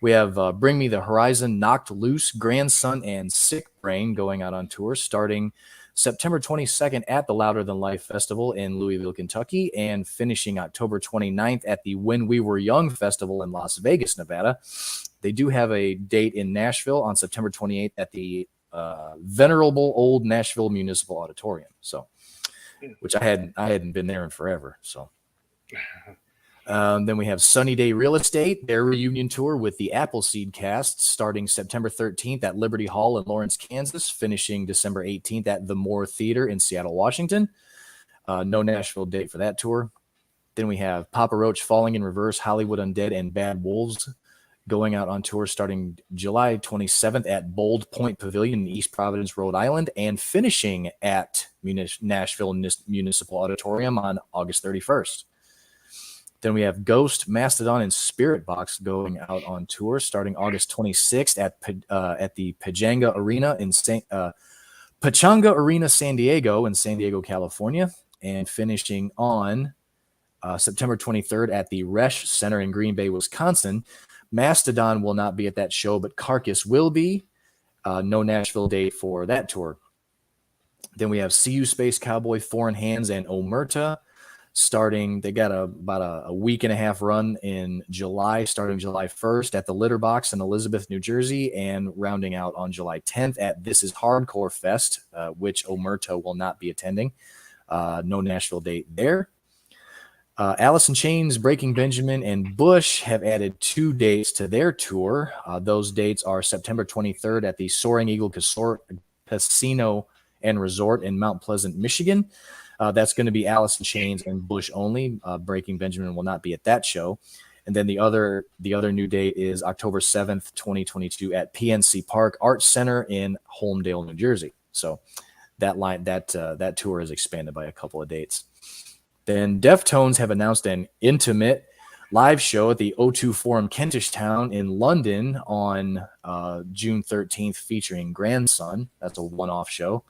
We have Bring Me the Horizon, Knocked Loose, Grandson, and Sick Brain going out on tour starting September 22nd at the Louder Than Life Festival in Louisville, Kentucky, and finishing October 29th at the When We Were Young Festival in Las Vegas, Nevada. they do have a date in Nashville on September 28th at the venerable old Nashville Municipal Auditorium. So, which I hadn't been there in forever. So, then we have Sunny Day Real Estate, their reunion tour with the Appleseed cast, starting September 13th at Liberty Hall in Lawrence, Kansas, finishing December 18th at the Moore Theater in Seattle, Washington. No Nashville date for that tour. Then we have Papa Roach, Falling in Reverse, Hollywood Undead, and Bad Wolves going out on tour starting July 27th at Bold Point Pavilion in East Providence, Rhode Island, and finishing at Nashville Municipal Auditorium on August 31st. Then we have Ghost, Mastodon, and Spirit Box going out on tour starting August 26th at the Pachanga Arena San Diego in San Diego, California, and finishing on September 23rd at the Resch Center in Green Bay, Wisconsin. Mastodon will not be at that show, but Carcass will be. No Nashville date for that tour. Then we have CU Space Cowboy, Foreign Hands, and Omerta starting. They got about a week and a half run in July, starting July 1st at the Litter Box in Elizabeth, New Jersey, and rounding out on July 10th at This Is Hardcore Fest, which Omerta will not be attending. No Nashville date there. Alice in Chains, Breaking Benjamin, and Bush have added 2 dates to their tour. Those dates are September 23rd at the Soaring Eagle Casino and Resort in Mount Pleasant, Michigan. That's going to be Alice in Chains and Bush only. Breaking Benjamin will not be at that show. And then the other new date is October 7th, 2022 at PNC Park Arts Center in Holmdel, New Jersey. So that tour is expanded by a couple of dates. Then Deftones have announced an intimate live show at the O2 Forum Kentish Town in London on June 13th featuring Grandson. That's a one-off show.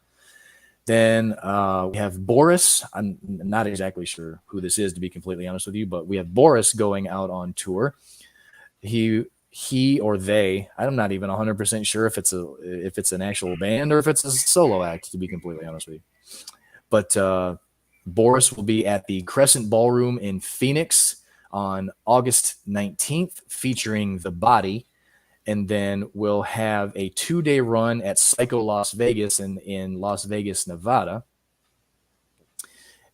Then we have Boris. I'm not exactly sure who this is, to be completely honest with you, but we have Boris going out on tour. He or they, I'm not even 100% sure if it's an actual band or if it's a solo act, to be completely honest with you. But Boris will be at the Crescent Ballroom in Phoenix on August 19th, featuring The Body. And then we'll have a 2-day run at Psycho Las Vegas in Las Vegas, Nevada.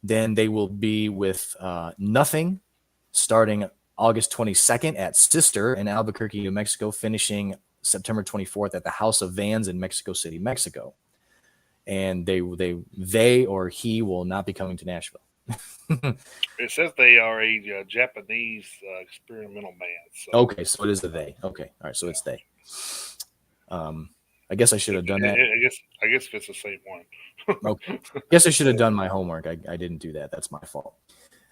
Then they will be with Nothing starting August 22nd at Sister in Albuquerque, New Mexico, finishing September 24th at the House of Vans in Mexico City, Mexico. And they or he will not be coming to Nashville. It says they are a Japanese experimental band. So. Okay, so it is a they. Okay, all right, so it's they. I guess I should have done that. I guess if it's the same one. Okay. I guess I should have done my homework. I didn't do that. That's my fault.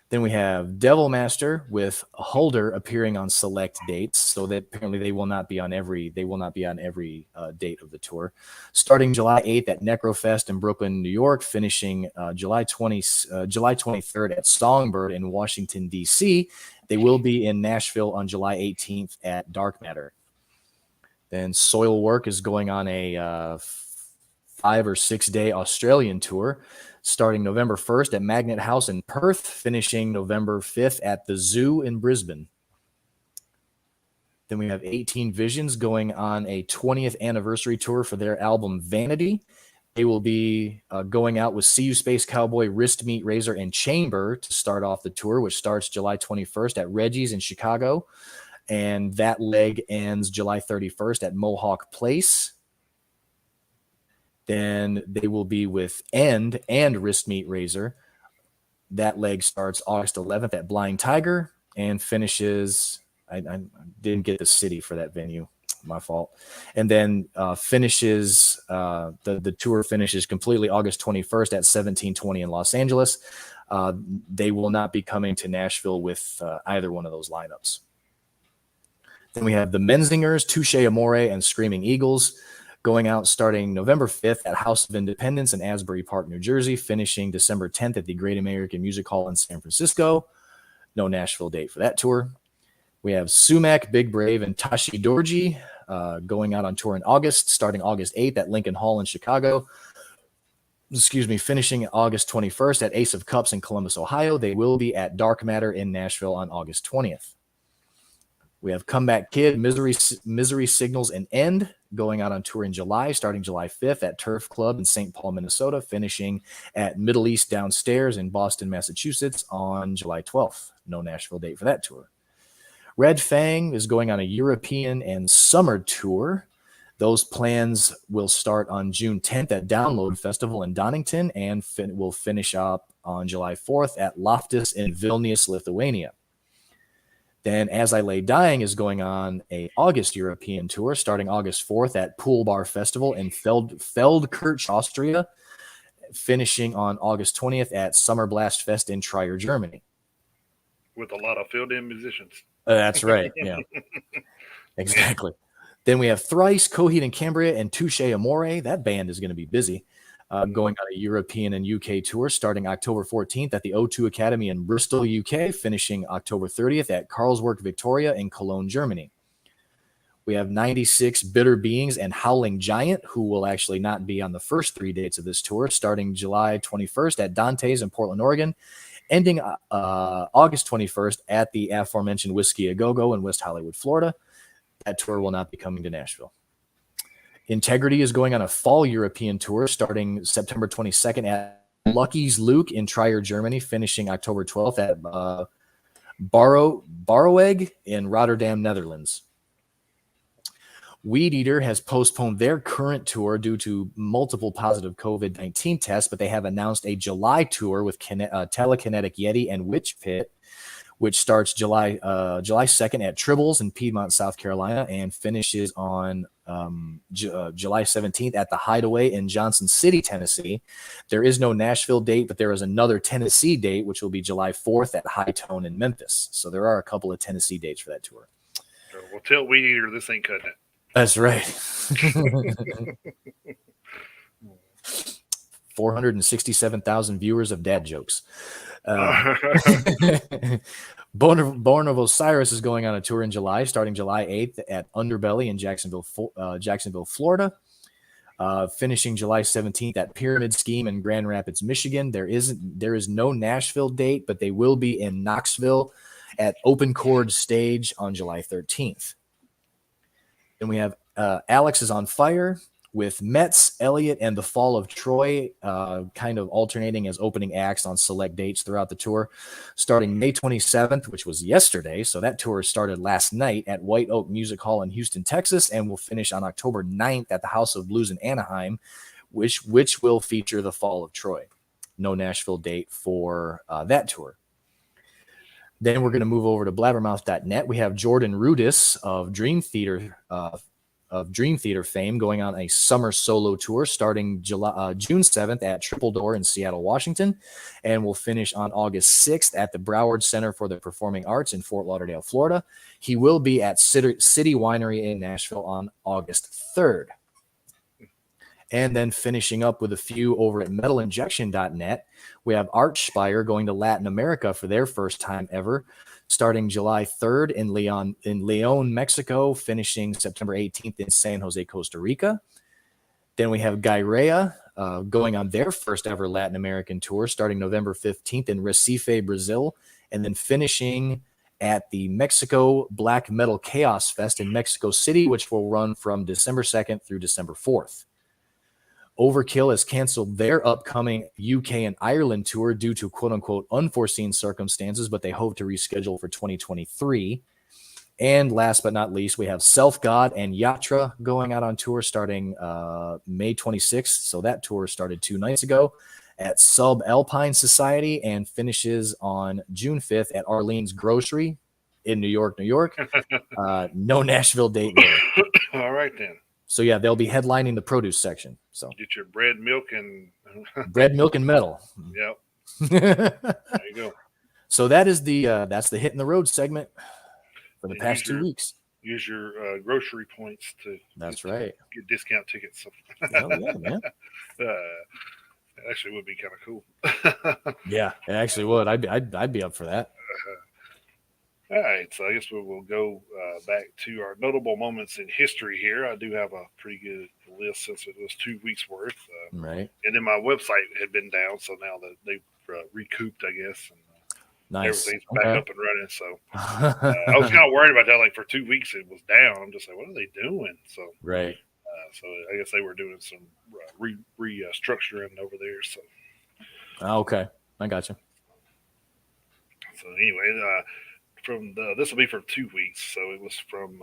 Then we have Devil Master with Holder appearing on select dates, so that apparently they will not be on every date of the tour. Starting July 8th at Necrofest in Brooklyn, New York, finishing July 23rd at Songbird in Washington, D.C. They will be in Nashville on July 18th at Dark Matter. Then Soilwork is going on a 5 or 6 day Australian tour, starting November 1st at Magnet House in Perth, finishing November 5th at the Zoo in Brisbane. Then we have 18 Visions going on a 20th anniversary tour for their album Vanity. They will be going out with CU Space Cowboy, Wrist Meat Razor, and Chamber to start off the tour, which starts July 21st at Reggie's in Chicago. And that leg ends July 31st at Mohawk Place. Then they will be with End and Wrist Meat Razor. That leg starts August 11th at Blind Tiger and finishes. I didn't get the city for that venue. My fault. And then finishes the tour finishes completely August 21st at 1720 in Los Angeles. They will not be coming to Nashville with either one of those lineups. Then we have the Menzingers, Touche Amore, and Screaming Eagles going out starting November 5th at House of Independence in Asbury Park, New Jersey, finishing December 10th at the Great American Music Hall in San Francisco. No Nashville date for that tour. We have Sumac, Big Brave, and Tashi Dorji going out on tour in August, starting August 8th at Lincoln Hall in Chicago. Finishing August 21st at Ace of Cups in Columbus, Ohio. They will be at Dark Matter in Nashville on August 20th. We have Comeback Kid, Misery Signals, and End going out on tour in July, starting July 5th at Turf Club in St. Paul, Minnesota, finishing at Middle East Downstairs in Boston, Massachusetts on July 12th. No Nashville date for that tour. Red Fang is going on a European and summer tour. Those plans will start on June 10th at Download Festival in Donington and will finish up on July 4th at Loftus in Vilnius, Lithuania. Then As I Lay Dying is going on a August European tour starting August 4th at Pool Bar Festival in Feldkirch, Austria, finishing on August 20th at Summer Blast Fest in Trier, Germany. With a lot of filled-in musicians. That's right. Yeah, exactly. Then we have Thrice, Coheed and Cambria, and Touche Amore. That band is going to be busy. Going on a European and UK tour starting October 14th at the O2 Academy in Bristol, UK, finishing October 30th at Carlsberg Victoria in Cologne, Germany. We have 96 Bitter Beings and Howling Giant, who will actually not be on the first 3 dates of this tour, starting July 21st at Dante's in Portland, Oregon, ending August 21st at the aforementioned Whiskey A Go-Go in West Hollywood, Florida. That tour will not be coming to Nashville. Integrity is going on a fall European tour starting September 22nd at Lucky's Luke in Trier, Germany, finishing October 12th at Barrowegg in Rotterdam, Netherlands. Weed Eater has postponed their current tour due to multiple positive COVID-19 tests, but they have announced a July tour with Telekinetic Yeti and Witch Pit, which starts July 2nd at Tribbles in Piedmont, South Carolina, and finishes on July 17th at the Hideaway in Johnson City, Tennessee. There is no Nashville date, but there is another Tennessee date, which will be July 4th at High Tone in Memphis. So there are a couple of Tennessee dates for that tour. Well, tell Weed Eater this ain't cutting it. That's right. 467,000 viewers of dad jokes. Born of Osiris is going on a tour in July, starting July 8th at Underbelly in Jacksonville, Florida, finishing July 17th at Pyramid Scheme in Grand Rapids, Michigan. There is no Nashville date, but they will be in Knoxville at Open Chord Stage on July 13th. Then we have Alex is on Fire with Metz, Elliott, and The Fall of Troy kind of alternating as opening acts on select dates throughout the tour, starting May 27th, which was yesterday. So that tour started last night at White Oak Music Hall in Houston, Texas, and will finish on October 9th at the House of Blues in Anaheim, which will feature The Fall of Troy. No Nashville date for that tour. Then we're going to move over to blabbermouth.net. We have Jordan Rudess of Dream Theater fame going on a summer solo tour starting June 7th at Triple Door in Seattle, Washington, and will finish on August 6th at the Broward Center for the Performing Arts in Fort Lauderdale, Florida. He will be at City Winery in Nashville on August 3rd. And then finishing up with a few over at metalinjection.net, we have Archspire going to Latin America for their first time ever, starting July 3rd in León, Mexico, finishing September 18th in San Jose, Costa Rica. Then we have Gairea going on their first ever Latin American tour, starting November 15th in Recife, Brazil, and then finishing at the Mexico Black Metal Chaos Fest in Mexico City, which will run from December 2nd through December 4th. Overkill has canceled their upcoming UK and Ireland tour due to quote-unquote unforeseen circumstances, but they hope to reschedule for 2023. And last but not least, we have Self God and Yatra going out on tour starting May 26th. So that tour started 2 nights ago at Subalpine Society and finishes on June 5th at Arlene's Grocery in New York, New York. No Nashville date there. All right, then. So yeah, they'll be headlining the produce section. So get your bread, milk, and metal. Yep. There you go. So that is that's the hit in the road segment for the past 2 weeks. Use your grocery points to. That's right. Get discount tickets. Oh yeah, man. It actually would be kind of cool. Yeah, it actually would. I'd be up for that. All right, so I guess we'll go back to our notable moments in history here. I do have a pretty good list since it was 2 weeks worth. Right. And then my website had been down, so now that they've recouped, I guess. And, Nice. Everything's back up and running. So I was kind of worried about that. Like for 2 weeks, it was down. I'm just like, what are they doing? So right. So I guess they were doing some restructuring over there. So Okay, I got you. So anyway, this will be for 2 weeks. So it was from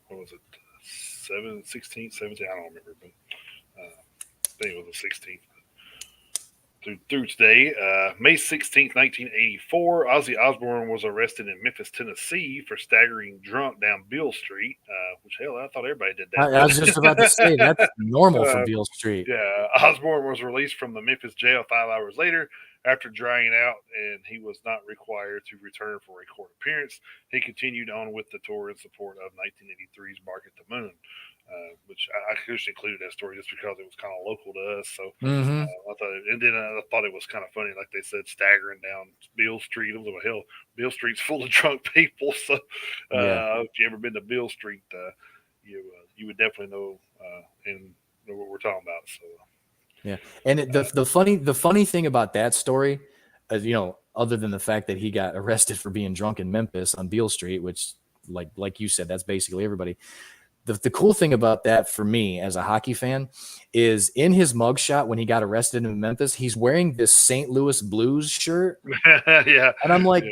what was it, 16th, 17th? I don't remember, but I think it was the 16th. Through today, May 16th, 1984, Ozzy Osbourne was arrested in Memphis, Tennessee for staggering drunk down Beale Street, which, hell, I thought everybody did that. I was just about to say, that's normal for Beale Street. Yeah, Osbourne was released from the Memphis jail 5 hours later after drying out, and he was not required to return for a court appearance. He continued on with the tour in support of 1983's Bark at the Moon. Which I just included that story just because it was kind of local to us. So I thought it was kind of funny, like they said, staggering down Beale Street. It was like, hell, Beale Street's full of drunk people. So if you ever been to Beale Street, you would definitely know and know what we're talking about. So yeah, and the funny thing about that story, other than the fact that he got arrested for being drunk in Memphis on Beale Street, which like you said, that's basically everybody. The cool thing about that for me as a hockey fan is in his mugshot when he got arrested in Memphis, he's wearing this St. Louis Blues shirt. Yeah. And I'm like,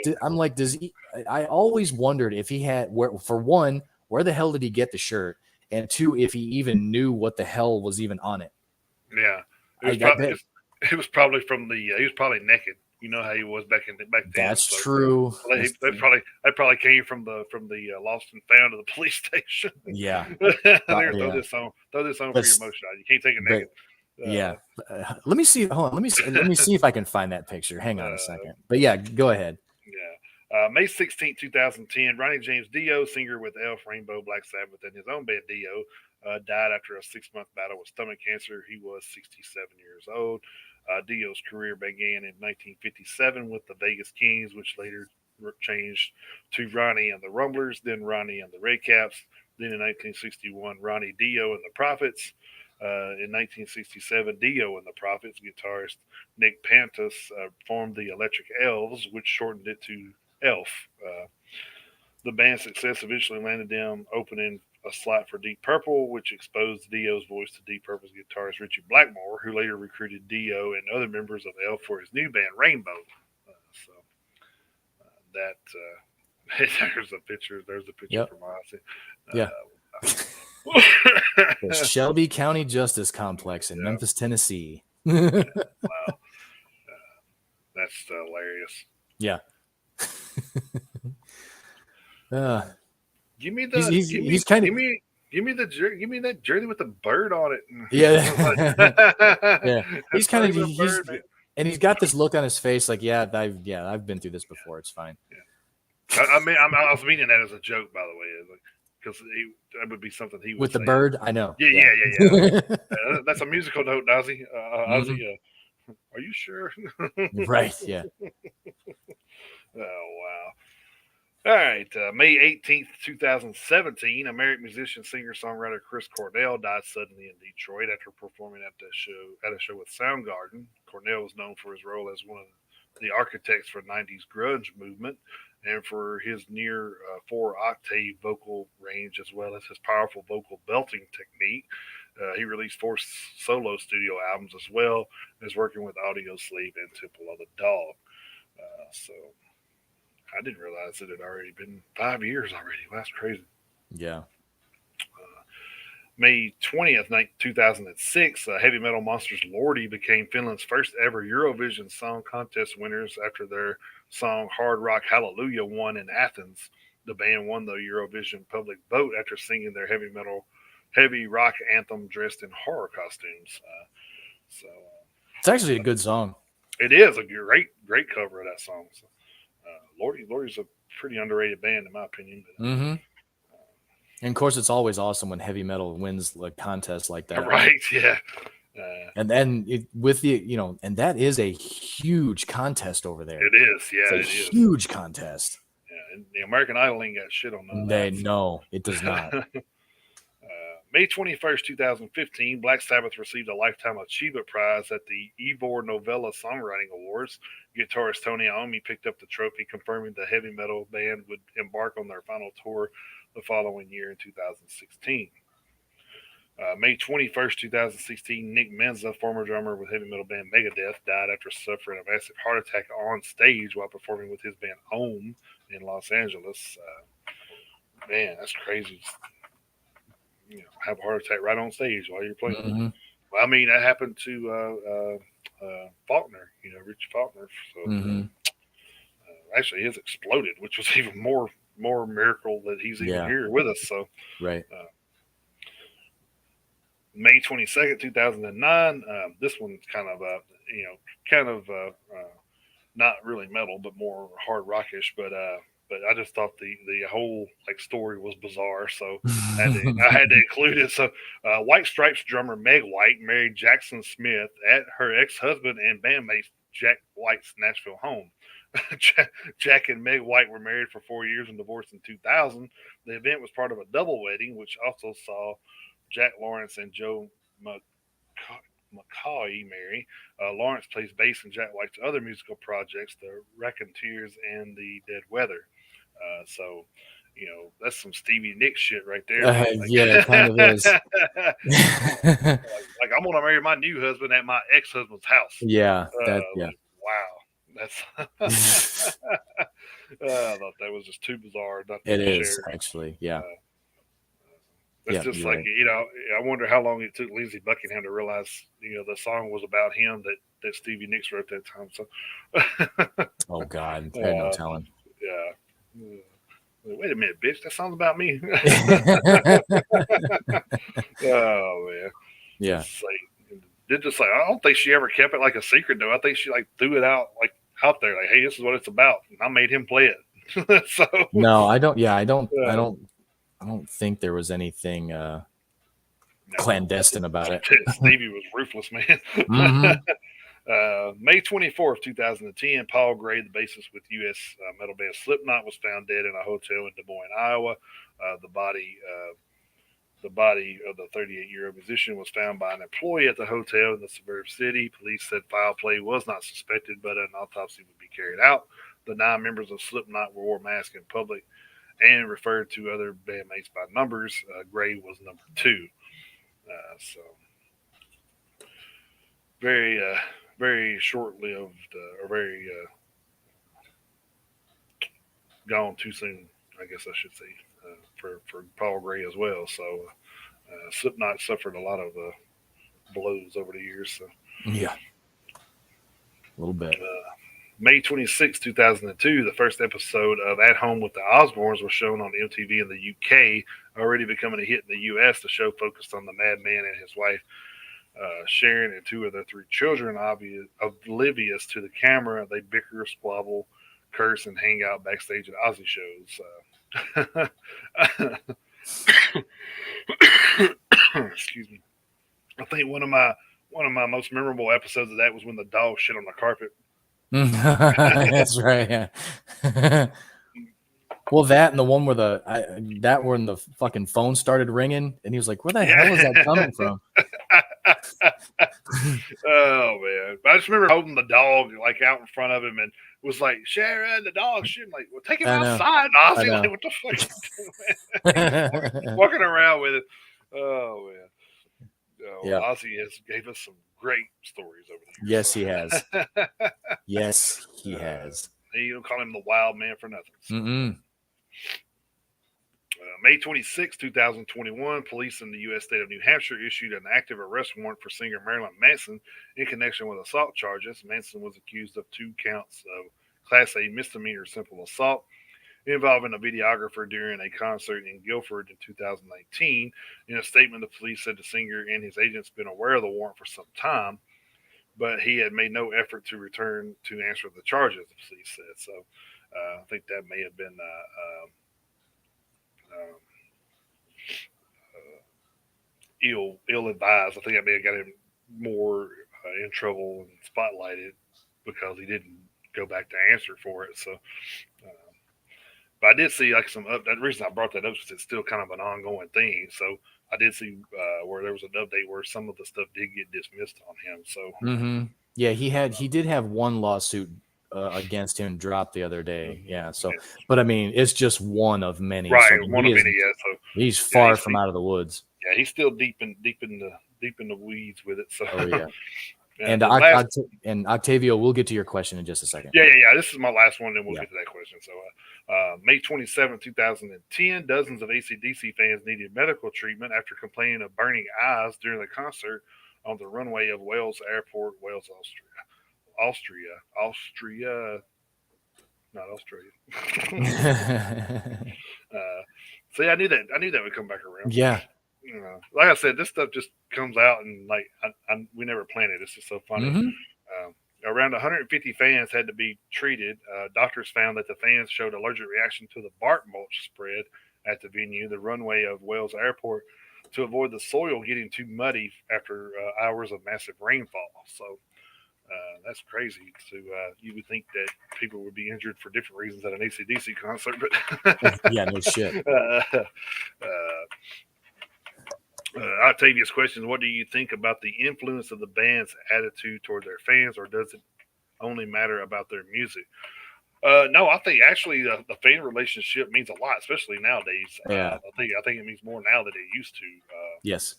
does he? I always wondered if he had for one, where the hell did he get the shirt? And two, if he even knew what the hell was even on it. Yeah. It was probably from he was probably naked. You know how he was back then. That's true. That probably came from the lost and found of the police station. Yeah. Throw this on for your motion. You can't take it naked. Let me see. Hold on. Let me see if I can find that picture. Hang on a second. But yeah, go ahead. Yeah. May 16th, 2010, Ronnie James Dio, singer with Elf, Rainbow, Black Sabbath, and his own band Dio, died after a 6-month battle with stomach cancer. He was 67 years old. Dio's career began in 1957 with the Vegas Kings, which later changed to Ronnie and the Rumblers, then Ronnie and the Redcaps. Then in 1961, Ronnie Dio and the Prophets. In 1967, Dio and the Prophets guitarist Nick Pantus formed the Electric Elves, which shortened it to Elf. The band's success eventually landed them opening a slot for Deep Purple, which exposed Dio's voice to Deep Purple's guitarist Richie Blackmore, who later recruited Dio and other members of Elf for his new band Rainbow. There's a picture. There's a picture from Ozzy. Yeah. The Shelby County Justice Complex in Memphis, Tennessee. Wow. That's hilarious. Yeah. Give me the give me that jersey with the bird on it. Yeah. Yeah. He's kind of and he's got this look on his face like, I've been through this before. It's fine. Yeah. I mean, I was meaning that as a joke, by the way, because that would be something he would with say. The bird. I know. Yeah. That's a musical note, Ozzy. Ozzy, are you sure? Right. Yeah. Oh wow. All right, May 18th, 2017, American musician, singer, songwriter Chris Cornell died suddenly in Detroit after performing at a show with Soundgarden. Cornell was known for his role as one of the architects for 90s grunge movement and for his near 4-octave vocal range as well as his powerful vocal belting technique. He released 4 solo studio albums as well as working with Audio Slave and Temple of the Dog. So I didn't realize it had already been 5 years already. Well, that's crazy. Yeah. May 20th, 2006, Heavy Metal Monsters Lordi became Finland's first ever Eurovision Song Contest winners after their song Hard Rock Hallelujah won in Athens. The band won the Eurovision public vote after singing their heavy rock anthem dressed in horror costumes. It's actually a good song. It is a great cover of that song. So, Lordi's a pretty underrated band in my opinion. But, and of course, it's always awesome when heavy metal wins a contest like that. Right? Yeah. And then and that is a huge contest over there. It is. Yeah, it's a huge contest. Yeah, and the American Idol ain't got shit on that. No, it does not. May 21st, 2015, Black Sabbath received a Lifetime Achievement Prize at the Ivor Novella Songwriting Awards. Guitarist Tony Iommi picked up the trophy, confirming the heavy metal band would embark on their final tour the following year in 2016. May 21st, 2016, Nick Menza, former drummer with heavy metal band Megadeth, died after suffering a massive heart attack on stage while performing with his band Ohm in Los Angeles. Man, that's crazy. Have a heart attack right on stage while you're playing. Mm-hmm. Well, I mean, that happened to Faulkner, Richie Faulkner. So actually, his exploded, which was even more miracle that he's even here with us. So right. May 22nd, 2009. This one's kind of not really metal, but more hard rockish. But I just thought the whole story was bizarre, so I had to include it. So White Stripes drummer Meg White married Jackson Smith at her ex-husband and bandmate Jack White's Nashville home. Jack and Meg White were married for 4 years and divorced in 2000. The event was part of a double wedding, which also saw Jack Lawrence and Joe McCauley marry. Lawrence plays bass in Jack White's other musical projects, The Raconteurs and The Dead Weather. So, that's some Stevie Nicks shit right there. Yeah, it kind of is. like I'm gonna marry my new husband at my ex-husband's house. Yeah, wow, that's. I thought that was just too bizarre. It is actually, yeah. It's just like, I wonder how long it took Lindsey Buckingham to realize, the song was about him that Stevie Nicks wrote that time. So, oh God, I had no telling. Yeah. Wait a minute, bitch! That song's about me. Oh man. Yeah. I don't think she ever kept it like a secret though. I think she threw it out out there, hey, this is what it's about. And I made him play it. So no, I don't. Yeah, I don't think there was anything clandestine about it. Stevie was ruthless, man. Mm-hmm. May 24th, 2010, Paul Gray, the bassist with U.S. Metal band Slipknot, was found dead in a hotel in Des Moines, Iowa. The body of the 38-year-old musician was found by an employee at the hotel in the suburb city. Police said foul play was not suspected, but an autopsy would be carried out. The 9 members of Slipknot wore masks in public and referred to other bandmates by numbers. Gray was number 2. So very, very short-lived, or very gone too soon, I guess I should say, for Paul Gray as well. So Slipknot suffered a lot of blows over the years. So. Yeah, a little bit. May 26, 2002, the first episode of At Home with the Osbournes was shown on MTV in the UK, already becoming a hit in the US. The show focused on the madman and his wife, Sharon, and 2 of their 3 children, oblivious to the camera. They bicker, squabble, curse, and hang out backstage at Ozzy shows. Excuse me. I think one of my most memorable episodes of that was when the dog shit on the carpet. That's right. Yeah. Well, that and the one where when the fucking phone started ringing, and he was like, "Where the hell is that coming from?" Oh man! But I just remember holding the dog out in front of him and was like, "Sharon, the dog shit." Like, well, take him outside, Ozzy. Like, what the fuck are you doing? Walking around with it. Oh man. Yeah. Ozzy gave us some great stories over the years. Yes, he has. Yes, he has. You don't call him the wild man for nothing. So. May 26, 2021, police in the U.S. state of New Hampshire issued an active arrest warrant for singer Marilyn Manson in connection with assault charges. Manson was accused of 2 counts of Class A misdemeanor simple assault involving a videographer during a concert in Guilford in 2019. In a statement, the police said the singer and his agents had been aware of the warrant for some time, but he had made no effort to return to answer the charges, the police said. So I think that may have been ill advised. I think I may have got him more in trouble and spotlighted because he didn't go back to answer for it. So, but I did see some up. The reason I brought that up is it's still kind of an ongoing thing. So I did see where there was an update where some of the stuff did get dismissed on him. So yeah, he did have one lawsuit against him dropped the other day. Yeah, so but I mean, it's just one of many. right, So I mean, one of many. Yeah, so he's far from out of the woods. Yeah, he's still deep in the weeds with it. So oh yeah. And and Octavio, we'll get to your question in just a second. Yeah. This is my last one, then we'll get to that question. So, May 27, 2010, dozens of AC/DC fans needed medical treatment after complaining of burning eyes during the concert on the runway of Wales Airport, Wales, Austria, not Australia. See, I knew that would come back around. Yeah. Like I said, this stuff just comes out and like we never planned it. It's just so funny. Around 150 fans had to be treated. Doctors found that the fans showed allergic reaction to the bark mulch spread at the venue, the runway of Wales Airport, to avoid the soil getting too muddy after hours of massive rainfall. So that's crazy. So you would think that people would be injured for different reasons at an AC/DC concert, but yeah, no shit. Octavius questions: what do you think about the influence of the band's attitude toward their fans, or does it only matter about their music? No, I think actually the fan relationship means a lot, especially nowadays. Yeah. I think it means more now than it used to. Yes.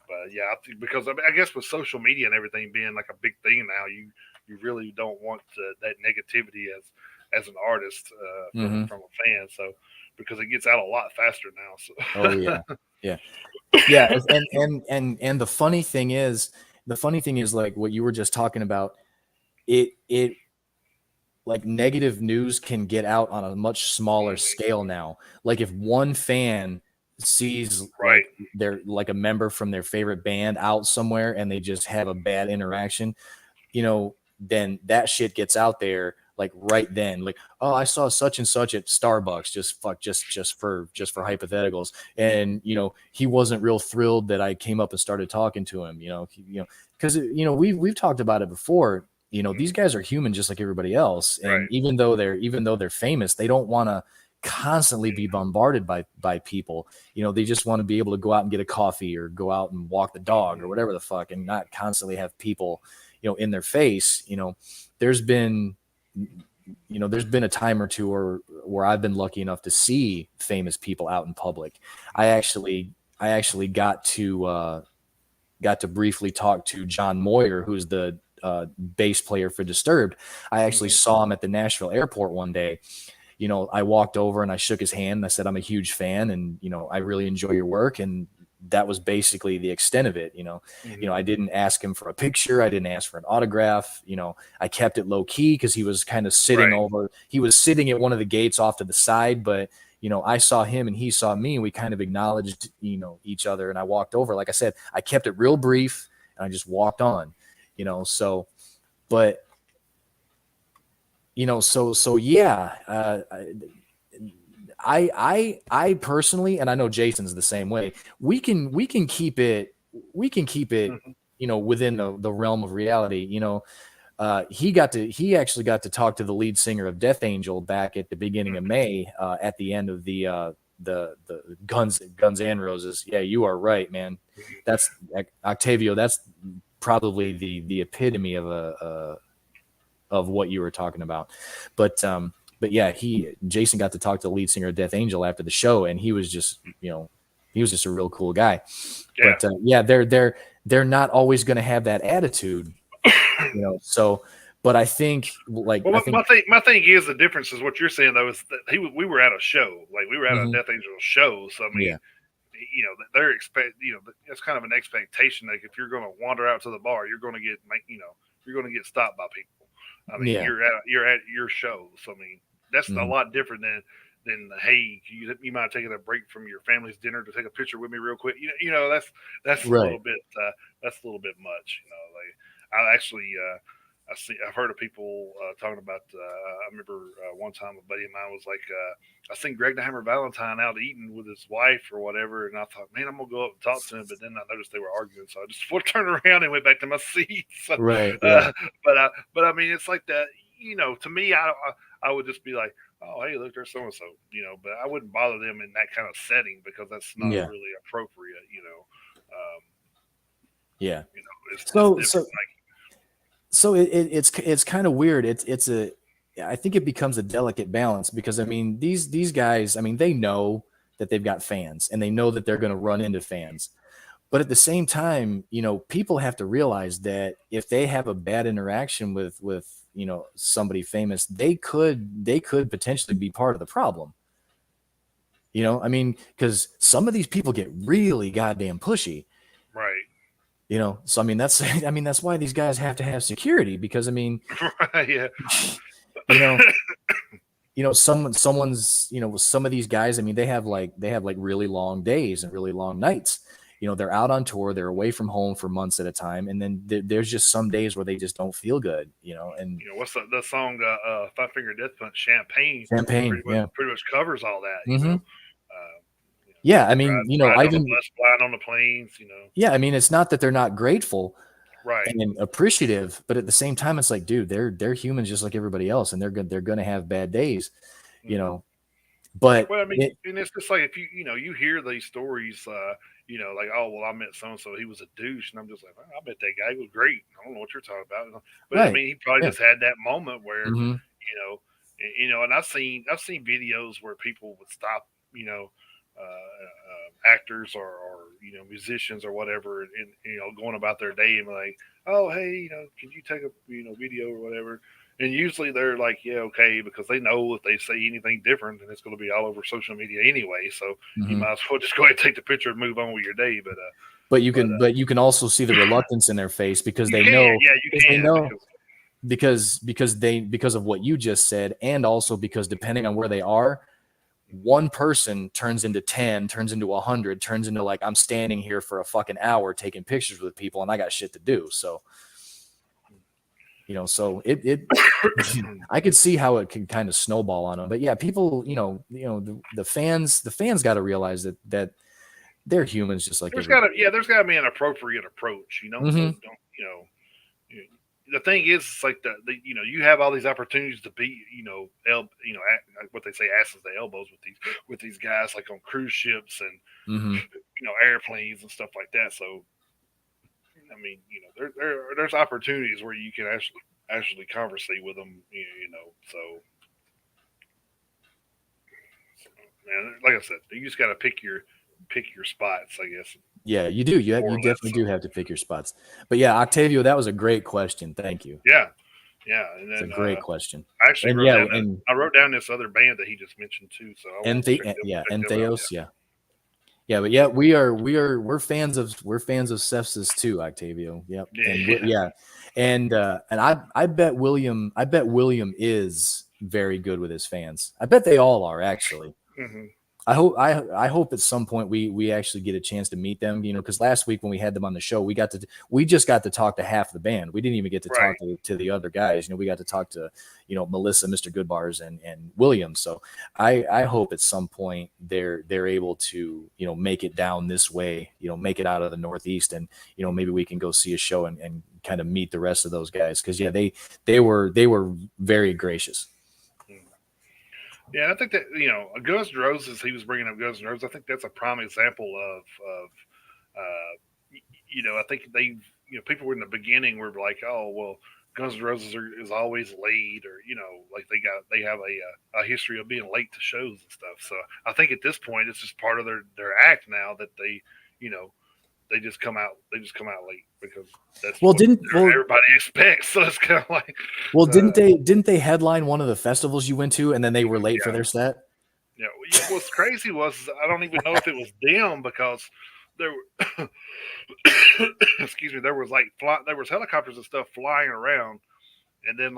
But yeah, because I guess with social media and everything being like a big thing now, you really don't want that negativity as an artist from a fan. So because it gets out a lot faster now. So. Oh yeah, yeah. And the funny thing is like what you were just talking about. It like negative news can get out on a much smaller scale now. Like if one fan sees like they're like a member from their favorite band out somewhere and they just have a bad interaction, then that shit gets out there like right then. Like, oh, I saw such and such at Starbucks, just for hypotheticals, and he wasn't real thrilled that I came up and started talking to him. Because we've talked about it before. These guys are human just like everybody else, and even though they're famous, they don't want to constantly be bombarded by people. They just want to be able to go out and get a coffee or go out and walk the dog or whatever the fuck, and not constantly have people in their face. There's been a time or two where I've been lucky enough to see famous people out in public. I actually got to briefly talk to John Moyer, who's the bass player for Disturbed. I actually saw him at the Nashville airport one day. I walked over and I shook his hand and I said, I'm a huge fan and, I really enjoy your work. And that was basically the extent of it. I didn't ask him for a picture. I didn't ask for an autograph. I kept it low key because he was kind of sitting he was sitting at one of the gates off to the side, but I saw him and he saw me and we kind of acknowledged, each other. And I walked over, like I said, I kept it real brief and I just walked on, so, but so yeah, I personally, and I know Jason's the same way. We can keep it, within the realm of reality. He actually got to talk to the lead singer of Death Angel back at the beginning of May, at the end of the Guns N' Roses. Yeah, you are right, man. That's Octavio. That's probably the epitome of what you were talking about. But yeah, Jason got to talk to the lead singer of Death Angel after the show, and he was just a real cool guy. Yeah. But yeah, they're not always going to have that attitude, So, but I think my thing is the difference is what you're saying though is that we were at a show, like we were at a Death Angel show. So I mean, they're it's kind of an expectation. Like if you're going to wander out to the bar, you're going to get stopped by people. I mean, you're at your show. So I mean, that's a lot different than hey, you might have taken a break from your family's dinner to take a picture with me real quick. That's a little bit much. Like I actually I've heard of people talking about. I remember one time a buddy of mine was like, I seen Greg the Hammer Valentine out eating with his wife or whatever, and I thought, man, I'm gonna go up and talk to him. But then I noticed they were arguing, so I just turned around and went back to my seat. So, right. Yeah. But I mean, it's like that. To me, I would just be like, oh, hey, look, there's so and so, but I wouldn't bother them in that kind of setting because that's not Yeah. really appropriate, Yeah. it's So different. so so it's kind of weird. I think it becomes a delicate balance because I mean these guys, I mean they know that they've got fans and they know that they're going to run into fans. But at the same time, people have to realize that if they have a bad interaction with somebody famous, they could potentially be part of the problem. I mean, because some of these people get really goddamn pushy. Right. So I mean that's why these guys have to have security because I mean, Right. Yeah. you know, someone's some of these guys, I mean they have like really long days and really long nights. They're out on tour, they're away from home for months at a time, and then there's just some days where they just don't feel good. And What's the song? Five Finger Death Punch, Champagne. Champagne, yeah. Pretty much covers all that. Hmm. Uh, Yeah, I mean, I riding on the even bus, flying on the planes. yeah, I mean, it's not that they're not grateful Right. and appreciative, but at the same time, it's like, dude, they're humans just like everybody else, and they're gonna have bad days, you Mhm. know. But Well, I mean, and it's just like if you hear these stories, like, oh well, I met so and so, he was a douche, and I'm just like, well, I bet that guy was great. I don't know what you're talking about, but I right, mean, he probably yeah, just had that moment where, hmm and I've seen videos where people would stop, actors or musicians or whatever, and going about their day and be like, oh hey, can you take a video or whatever. And usually they're like, yeah, okay, because they know if they say anything different, then it's going to be all over social media anyway. So you hmm might as well just go ahead and take the picture and move on with your day. but you But can but you can also see the reluctance in their face because you they can, know yeah, you because they can know because because of what you just said, and also because depending on where they are, one person turns into 10, turns into 100, turns into like I'm standing here for a fucking hour taking pictures with people and I got shit to do. So so it I could see how it can kind of snowball on them. But yeah, people, the fans got to realize that they're humans just like everybody. there's got to be an appropriate approach. Hmm. Don't the thing is, it's like you have all these opportunities to be what they say asses to elbows with these guys like on cruise ships and Hmm. airplanes and stuff like that. So I mean, there's opportunities where you can actually conversate with them. So man, like I said, you just got to pick your spots, I guess. Yeah, you do. You More or less. definitely do have to pick your spots. But yeah, Octavio, that was a great question. Thank you. Yeah, yeah. And It's a then great question. I actually And wrote yeah, down and this other band that he just mentioned too. So I want to Yeah, check them out. Entheos, yeah. Yeah, but yeah, we're fans of Cephas too, Octavio. Yep. Yeah, And yeah. yeah. And I bet William is very good with his fans. I bet they all are actually. Hmm. I hope at some point we actually get a chance to meet them, because last week when we had them on the show, we just got to talk to half the band. We didn't even get to Right. talk to the other guys. We got to talk to, Melissa, Mr. Goodbars, and William. So I hope at some point they're able to, make it down this way, make it out of the Northeast, and maybe we can go see a show and kind of meet the rest of those guys. Cause yeah, they were very gracious. Mhm. Yeah, I think that Guns N' Roses. He was bringing up Guns N' Roses. I think that's a prime example of I think people were in the beginning were like, oh well, Guns N' Roses is always late, or like they have a history of being late to shows and stuff. So I think at this point it's just part of their act now that you know they just come out late because that's Well, what didn't well everybody expects. So it's kind of like, well uh, didn't they headline one of the festivals you went to and then they were late for yeah, their set? What's crazy was I don't even know if it was them because there, excuse me, there was helicopters and stuff flying around, and then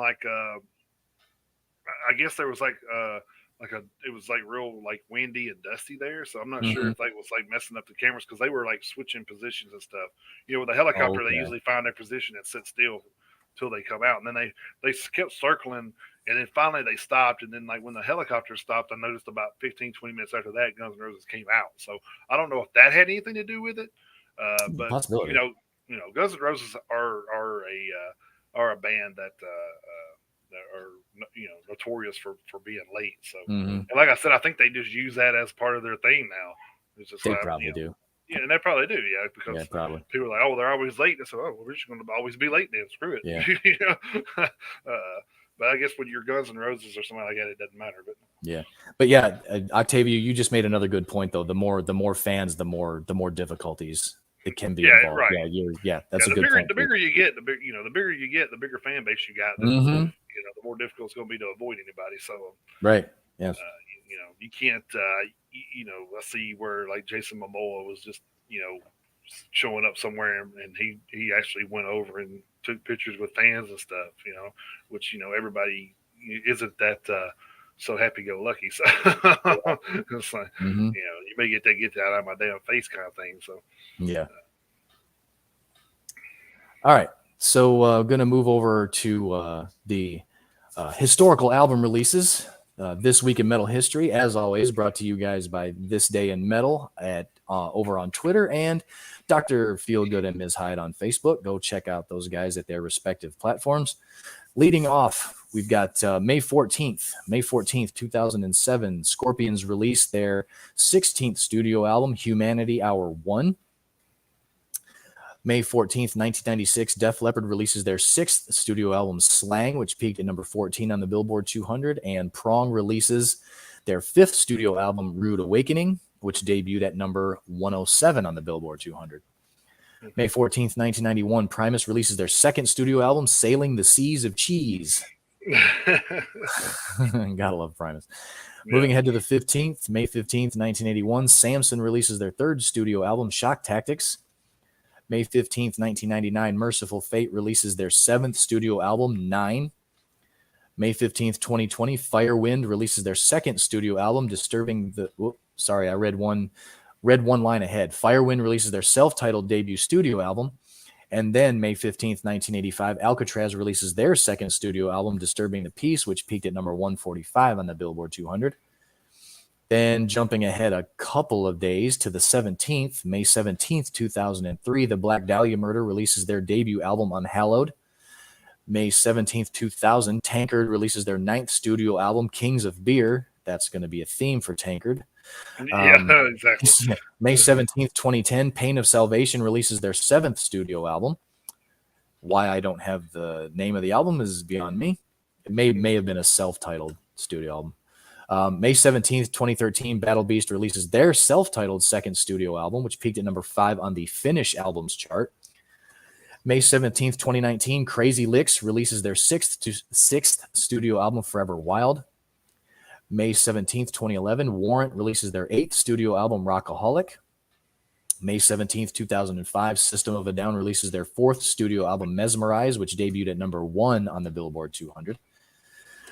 I guess there was it was like real like windy and dusty there, so I'm not sure Hmm. if they was like messing up the cameras because they were like switching positions and stuff. With a Oh, helicopter, they okay. usually find their position and sit still till they come out, and then they kept circling, and then finally they stopped, and then like when the helicopter stopped, I noticed about 15, 20 minutes after that, Guns N' Roses came out. So I don't know if that had anything to do with it, but Possibility. Guns N' Roses are a band that notorious for being late. So, Mm-hmm. and like I said, I think they just use that as part of their thing now. It's just They probably do. Yeah, and they probably do, yeah, because probably. people are like, oh, they're always late. They say, oh, well, we're just going to always be late then. Screw it. Yeah. But I guess when you're Guns N' Roses or something like that, it doesn't matter. But yeah, Octavia, you just made another good point though. The more fans, the more difficulties it can be involved. Right. That's a good point. The bigger you get, the bigger you get, the bigger fan base you got. The more difficult it's going to be to avoid anybody. So right, yes, you can't. I see where like Jason Momoa was just showing up somewhere, and he actually went over and took pictures with fans and stuff. Which everybody isn't that. So happy-go-lucky, so it's like you may get that out of my damn face kind of thing. So yeah. All right, so gonna move over to the historical album releases this week in metal history. As always, brought to you guys by This Day in Metal at over on Twitter and Dr. Feelgood and Ms. Hyde on Facebook. Go check out those guys at their respective platforms. Leading off, we've got May 14th, 2007, Scorpions released their 16th studio album, Humanity Hour 1. May 14th, 1996, Def Leppard releases their 6th studio album, Slang, which peaked at number 14 on the Billboard 200, and Prong releases their 5th studio album, Rude Awakening, which debuted at number 107 on the Billboard 200. May 14th, 1991, Primus releases their 2nd studio album, Sailing the Seas of Cheese. Gotta love Primus. Yeah. Moving ahead to the 15th, May 15th, 1981, Samson releases their 3rd studio album, Shock Tactics. May 15th, 1999, Merciful Fate releases their 7th studio album, 9. May 15th, 2020, Firewind releases their 2nd studio album, Disturbing the... I read one line ahead. Firewind releases their self-titled debut studio album. And then May 15th, 1985, Alcatraz releases their 2nd studio album, Disturbing the Peace, which peaked at number 145 on the Billboard 200. Then jumping ahead a couple of days to the 17th, May 17th, 2003, the Black Dahlia Murder releases their debut album, Unhallowed. May 17th, 2000, Tankard releases their 9th studio album, Kings of Beer. That's going to be a theme for Tankard. Yeah, exactly. May 17th, 2010, Pain of Salvation releases their 7th studio album. Why I don't have the name of the album is beyond me. It may have been a self-titled studio album. May 17th, 2013, Battle Beast releases their self-titled 2nd studio album, which peaked at number 5 on the Finnish albums chart. May 17th, 2019, Crazy Licks releases their 6th studio album, Forever Wild. May 17th, 2011, Warrant releases their 8th studio album, Rockaholic. May 17th, 2005, System of a Down releases their 4th studio album, Mesmerize, which debuted at number 1 on the Billboard 200.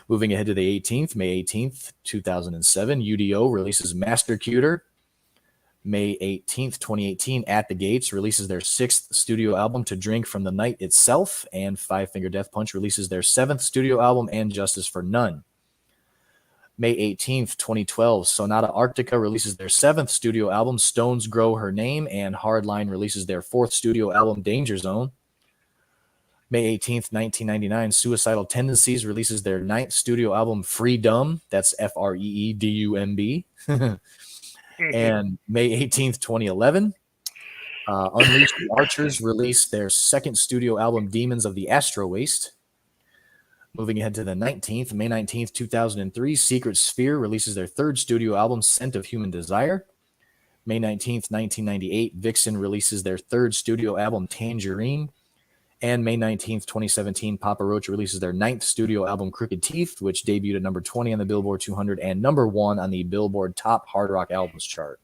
Moving ahead to the 18th, May 18th, 2007, UDO releases Master Cuter. May 18th, 2018, At the Gates releases their 6th studio album, To Drink from the Night Itself. And Five Finger Death Punch releases their 7th studio album, And Justice for None. May 18th, 2012, Sonata Arctica releases their 7th studio album, Stones Grow Her Name, and Hardline releases their 4th studio album, Danger Zone. May 18th, 1999, Suicidal Tendencies releases their 9th studio album, Freedom. That's Freedumb. And May 18th, 2011, Unleashed the Archers released their 2nd studio album, Demons of the Astro Waste. Moving ahead to the 19th, May 19th, 2003, Secret Sphere releases their 3rd studio album, Scent of Human Desire. May 19th, 1998, Vixen releases their 3rd studio album, Tangerine. And May 19th, 2017, Papa Roach releases their 9th studio album, Crooked Teeth, which debuted at number 20 on the Billboard 200 and number 1 on the Billboard Top Hard Rock Albums chart.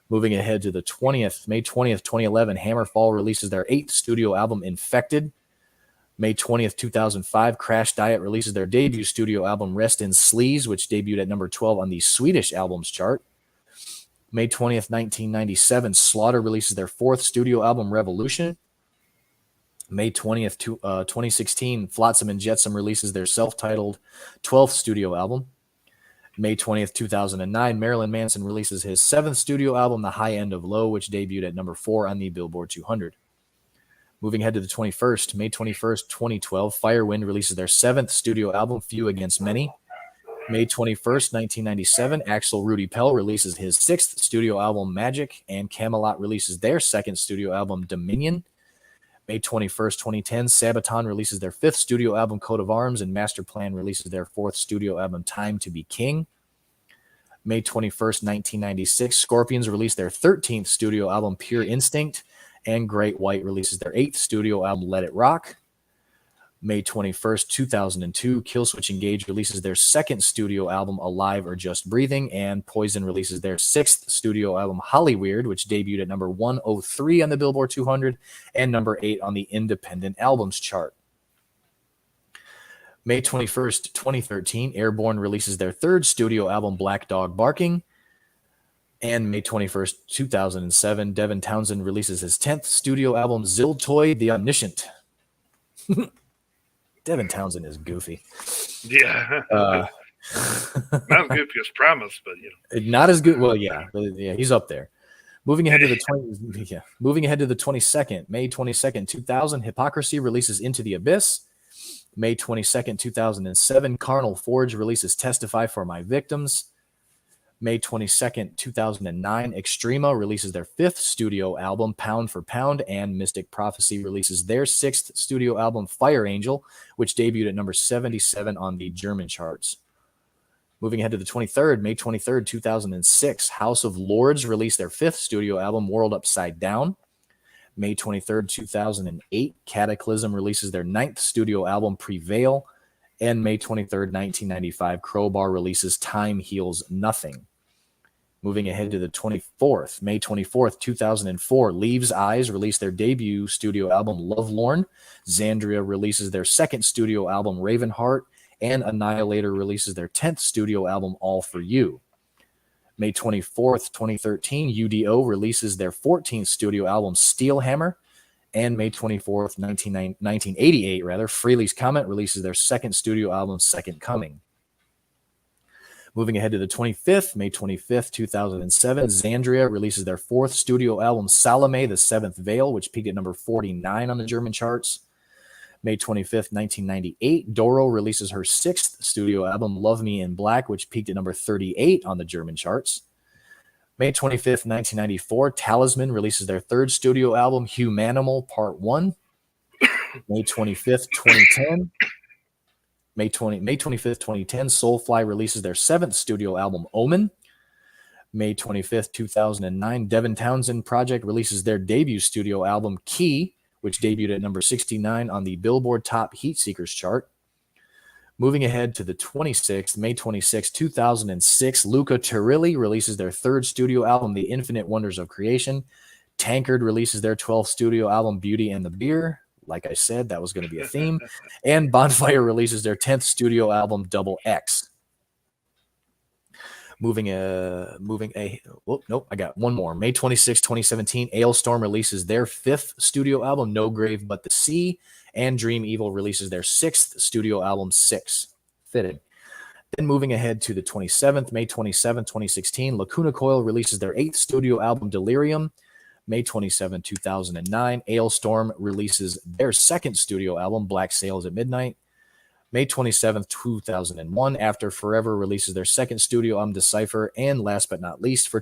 Moving ahead to the 20th, May 20th, 2011, Hammerfall releases their 8th studio album, Infected. May 20th, 2005, Crash Diet releases their debut studio album, Rest in Sleaze, which debuted at number 12 on the Swedish albums chart. May 20th, 1997, Slaughter releases their 4th studio album, Revolution. May 20th, 2016, Flotsam and Jetsam releases their self-titled 12th studio album. May 20th, 2009, Marilyn Manson releases his 7th studio album, The High End of Low, which debuted at number 4 on the Billboard 200. Moving ahead to the 21st, May 21st, 2012, Firewind releases their 7th studio album, Few Against Many. May 21st, 1997, Axel Rudy Pell releases his 6th studio album, Magic, and Camelot releases their 2nd studio album, Dominion. May 21st, 2010, Sabaton releases their 5th studio album, Coat of Arms, and Masterplan releases their 4th studio album, Time to Be King. May 21st, 1996, Scorpions release their 13th studio album, Pure Instinct, and Great White releases their 8th studio album, Let It Rock. May 21st, 2002, Killswitch Engage releases their 2nd studio album, Alive or Just Breathing, and Poison releases their 6th studio album, Hollyweird, which debuted at number 103 on the Billboard 200 and number 8 on the Independent Albums chart. May 21st, 2013, Airborne releases their 3rd studio album, Black Dog Barking. And May 21st, 2007, Devin Townsend releases his 10th studio album, Ziltoy the Omniscient. Devin Townsend is goofy. Yeah. Not as goofy as Promise, but not as good. Well, yeah, he's up there. Moving ahead to the 22nd, May 22nd, 2000, Hypocrisy releases Into the Abyss. May 22nd, 2007, Carnal Forge releases Testify for My Victims. May 22nd, 2009, Extrema releases their 5th studio album, Pound for Pound, and Mystic Prophecy releases their 6th studio album, Fire Angel, which debuted at number 77 on the German charts. Moving ahead to the 23rd, May 23rd, 2006, House of Lords released their 5th studio album, World Upside Down. May 23rd, 2008, Cataclysm releases their 9th studio album, Prevail. And May 23rd, 1995, Crowbar releases Time Heals Nothing. Moving ahead to the 24th, May 24th, 2004, Leaves Eyes released their debut studio album, Lovelorn. Xandria releases their 2nd studio album, Ravenheart. And Annihilator releases their 10th studio album, All For You. May 24th, 2013, UDO releases their 14th studio album, Steelhammer. And May 24th, 1988, Freely's Comment releases their 2nd studio album, Second Coming. Moving ahead to the 25th, May 25th, 2007, Xandria releases their 4th studio album, Salome, the 7th Veil, which peaked at number 49 on the German charts. May 25th, 1998, Doro releases her 6th studio album, Love Me in Black, which peaked at number 38 on the German charts. May 25th, 1994, Talisman releases their 3rd studio album, Humanimal Part 1. May 25th, 2010. May 25th, 2010, Soulfly releases their 7th studio album, Omen. May 25th, 2009, Devin Townsend Project releases their debut studio album, Key, which debuted at number 69 on the Billboard Top Heat Seekers chart. Moving ahead to the 26th, May 26, 2006, Luca Turilli releases their 3rd studio album, The Infinite Wonders of Creation. Tankard releases their 12th studio album, Beauty and the Beer. Like I said, that was going to be a theme. And Bonfire releases their 10th studio album, Double X. I got one more. May 26, 2017, Ailstorm releases their 5th studio album, No Grave But the Sea, and Dream Evil releases their 6th studio album, 6. Fitting. Then moving ahead to the 27th, May 27, 2016, Lacuna Coil releases their 8th studio album, Delirium. May 27, 2009, Ailstorm releases their 2nd studio album, Black Sails at Midnight. May 27th, 2001, After Forever releases their 2nd studio album, Decipher. And last but not least for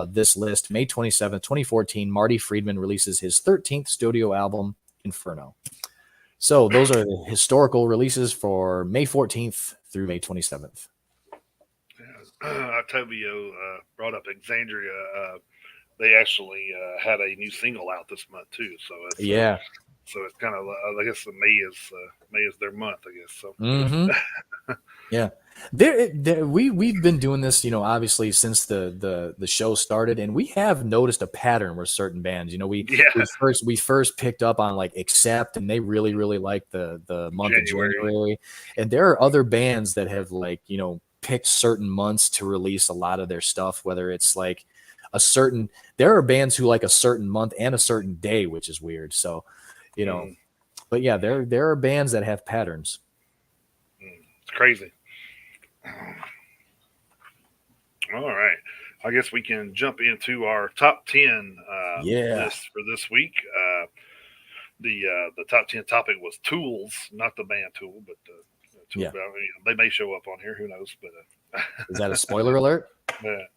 this list, May 27th, 2014, Marty Friedman releases his 13th studio album, Inferno. So those are the historical releases for May 14th through May 27th. Tobio brought up Exandria. They actually had a new single out this month too. So it's, so it's kind of I guess May is their month. I guess so. Mm-hmm. Yeah, we've been doing this, obviously since the show started, and we have noticed a pattern with certain bands. We first picked up on like Accept, and they really like the month of January, and there are other bands that have picked certain months to release a lot of their stuff, whether it's like there are bands who like a certain month and a certain day, which is weird. So, but yeah, there are bands that have patterns. It's crazy. All right. I guess we can jump into our top 10 list for this week. the top 10 topic was tools, not the band Tool, but Tool. Yeah. They may show up on here. Who knows? But Is that a spoiler alert?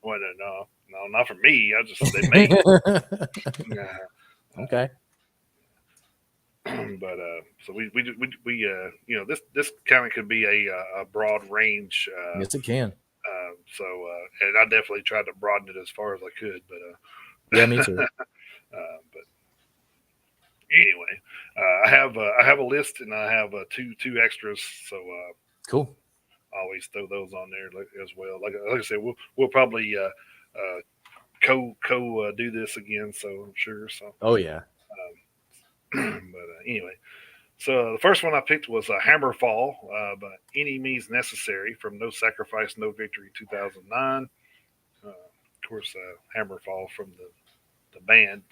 well, no, not for me. I just they may. Okay. But so we this kind of could be a broad range. Yes, it can. So and I definitely tried to broaden it as far as I could, but yeah, me too. But anyway, I have a list and I have two extras. So cool. I always throw those on there as well. Like I said, we'll probably co do this again. So I'm sure. So oh yeah. But anyway, so the first one I picked was Hammerfall by Any Means Necessary from No Sacrifice, No Victory 2009. Of course, Hammerfall from the band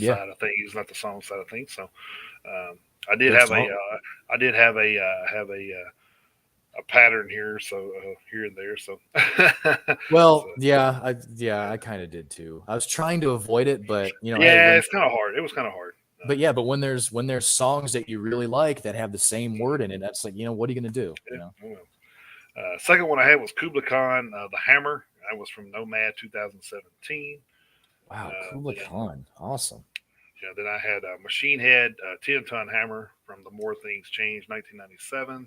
side of things, not the song side of things. So I did have a pattern here, so here and there. So well, so, I kind of did too. I was trying to avoid it, but it's kind of hard. It was kind of hard. But yeah, but when there's songs that you really like that have the same word in it, that's like, what are you going to do? Second one I had was Kubla Khan, The Hammer. That was from Nomad 2017. Wow, Kubla Khan. Awesome. Yeah, then I had Machine Head, 10-Ton Hammer from The More Things Change 1997.